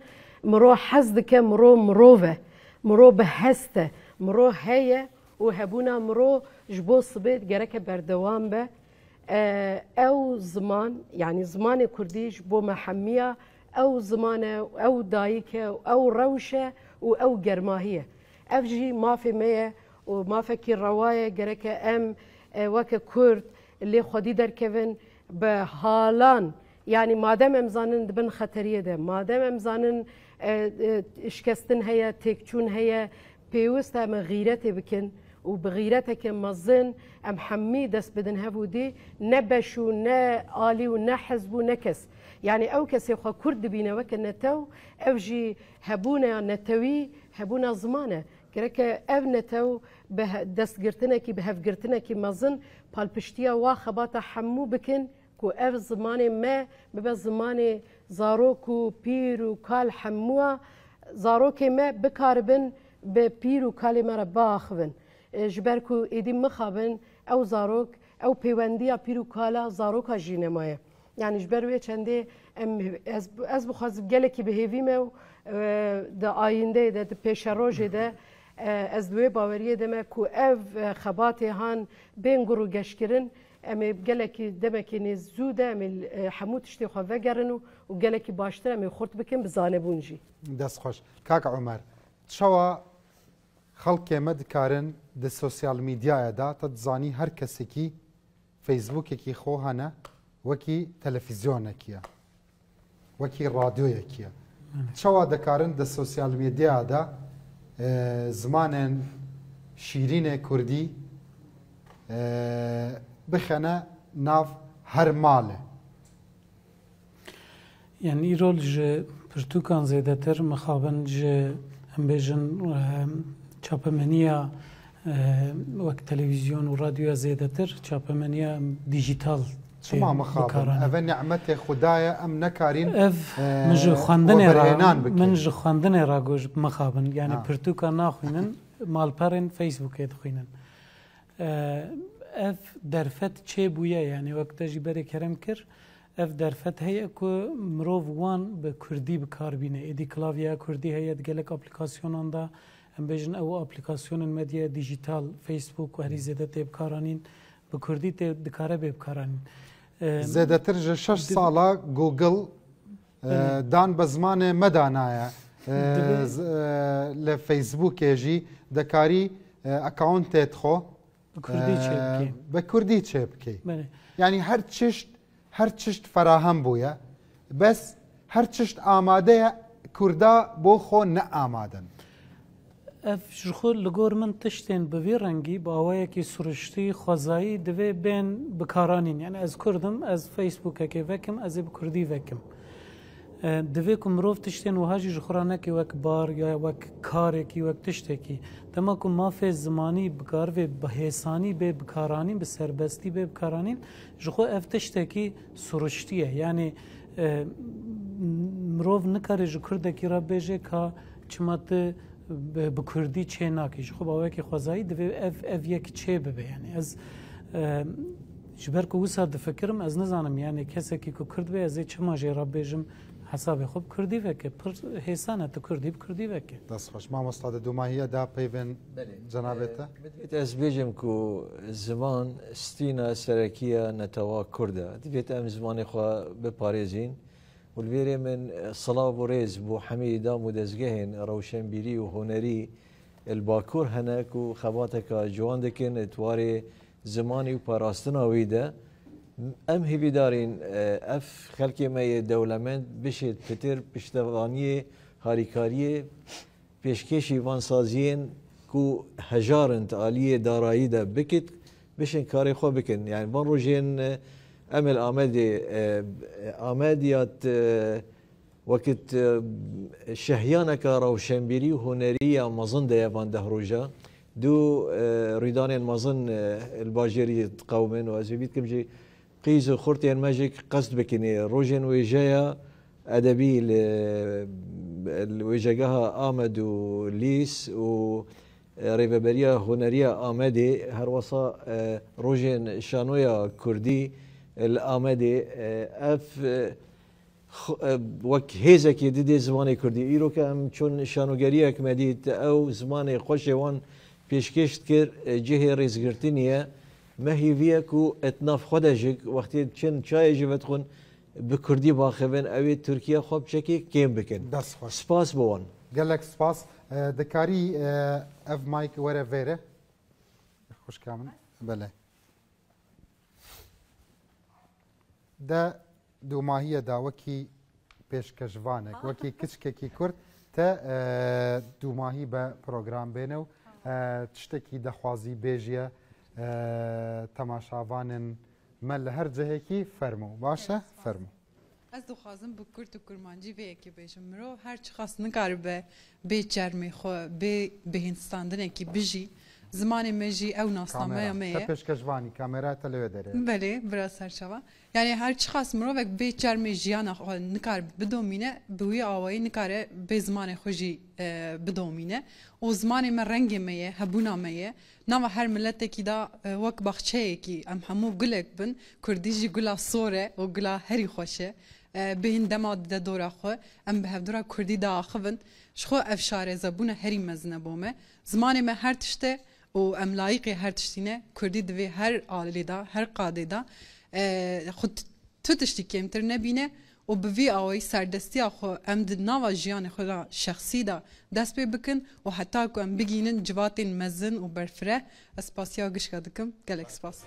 مرو حز دكه مرو مروفه مرو بهسته مرو هي و هبونا مرو جبو صبيت جرك بردوام به او زمان يعني زمان كردي جبو محميه او زمانه او دايكه او روشه او جرماهيه افجي ما في ميه وما فكي روايه جرك ام وك كرد اللي خدي در كيفن بحالان يعني ما دام امزانن دبن خطريه ده ما دام امزانن اشكستن هي تكچون هي بيوست ام غيرته بكن وبغيرتك مزن ام حمي دست بدن هفودي نبشو نا آلي و نا حزب و نكس يعني او كسي خوا كرد بينا وك نتو او جي هبونا نتوي هبونا زمانه كرك او نتو دست گرتنكي بهف گرتنكي مزن بالبشتيا واخباتا حمو بكن كو اف زمانه ما ببا زمانه زاروكو بيرو كال حموه زاروكي ما بكاربن ببيرو كالي مرا باخبن جبركو ايدي مخابن او زاروك او بيونديا بيرو كالا زاروكا جينمايه يعني جبروي چنده از بخواز گلکی بهیویمه دا آینده دا پیشروجه دا از دوی باوریه دمه کو اف خباته هان بین گرو گشکرن امی گلکی دمه که نزوده امی حمود تشتی خواه وگرن و گلکی باشتر امی خورد بکن بزانه بونجی دست خوش کاک عمر شوا خلق مد کارن د سوسیال میدیا دا تزانی هر کسی کی فیسبوک کی خو هنه وکی تلفزیون کیه وکی رادیو کیه شوا دکارن د سوسیال میدیا دا زمان شیرین کردی بخنه ناف هر ماله يعني رول ج برتوكان زيادتر مخابن ج هم بيجن چاپمنيا وقت تلفزيون وراديو زيادتر چاپمنيا ديجيتال شما مخابن اف نعمت خدايا ام نكارين اف منج خواندن را گوش مخابن يعني برتوكان ناخوينن مال پرن فيسبوك يدخوينن اف درفت چه بويا يعني وقت جبري كرم كر اف درفت هي كو مروف وان بكردي بكاربينه ايدي كلافيا كردي هي دگلك ابليكاسيون دا ام بيجن او ابليكاسيون ميديا ديجيتال فيسبوك وهري زيادت بكارانين بكردي دكاره بكارانين زيادتر 6 سالا جوجل دان بزمان مدانايا لفيسبوك يجي دكاري اكاونت تخو بكردي تشبكي يعني هر چشت فراهم بويا بس هر چشت آماده کردا بو خو نه آمادن اف شخو لگور من تشتین بوی رنگی با آوائه که سرشتی خوزایی دوی بین بکارانین يعني از کردم از فیسبوک که وکم از بکردی وکم دوی کم روف تشتین و هاجی جخورانه که وک بار یا وک کاره که وک تشته که دما کم مافی زمانی بکار و بحیسانی به بکارانین به سربستی به بکارانین جخو اف تشته که سرشتیه يعني مروف نکاره جو کرده که را بیجه که چمات بکردی چه ناکی جخو باوه که خوزایی دوی اف یک چه ببه يعني از جبر که وسا دفکرم از نزانم يعني کسی که کرد به از چه ماجه را بیجم حساب خوب کردی وکه پر حسانه تو کردی بکردی وکه دست خوش ما مستعد دوماهیه دا پیون جنابته دبیت از بیجم کو زمان ستینا سرکیه نتوا کرده دبیت ام زمانی خوا بپارێزین والبيري من صلاة وريز بو حميد دام ودزجهن روشن بيري وهنري الباكور هناك وخباتك جوان دكن اتواري زماني وباراستنا ويدا ام هي دارين اف خلقي ما دولمند بشت فتر پشتوانیه هاریکاریه پیشکشی وان سازین کو هجارنت عالیه دارایی ده بکت بشن کاری خو بکن يعني وان روجين امل آمدیات وقت شهيانك روشنبيري وهنرية مظن ده يفان ده روجا دو ريدان المظن الباجيري تقومن وازبيت كم جي قيز خورتين ماجيك قصد بكني روجين ويجايا ادبي ويجاها آمد وليس و ريفابريا هنرية آمدي هروصا روجين شانويا كردي الآمدي اف وك هيزك يدي زماني كردي ايرو كم چون شانوگريك مديت او زماني خوش وان پیشکش کر جه ریزگرتنیه ما هی ویا کو اتناف خودجک وقتی چن چای جوت خون بکردی باخبن اوی ترکیه خوب چکی کیم بکن سپاس بوان قالك سپاس دكاري اف مايك ورا فيرا خوش كامل بله دا دو ماهية دا وكي پێشکەشوانێک وەکی کچکێکی کورد تا دووماهی بە پرۆگرام بێنە و تشتێکی دەخوازی بێژیە تەماشاوانن مە لە هەر جەهێکی فەرموو باشە فەرموو Ez dixwazim bi Kurd û Kurmancî vê yekê bêjim mirov her çi xas nikaribe bê çermê xwe bê bihînstandinekî bijî zimanê me jî ew nastameya me ye pêşkەşvanî kamera te li wê derê belê biraz serçava yani her çi xas mirovek bê çermê jiyana xwe nikar bidomîne bi wî awayî nikare bê zimanê xwe jî bidomîne û zimanê me rengê me ye hebûna me ye nava her milletekî da wek baxçeyekî em hemû gulek bin Kurdî jî gula sor e û gula herî xweş e bihên dema dide dora xwe em bi hevdora Kurdî da axivin ji xwe ev şarêzebûna herî mezin e bo me zimanê me her tişte û em layıqê her tiştîne Kurdî divê her alî da her qadê da xwe tu tiştî kêmtir nebîne û bi vî awayî serdestiya xwe em di nava jiyanê xwe da şexsî da dest pê bikin û heta ku em bigînin civatên mezin û berfireh ez spasiya gişka dikim gelek spas.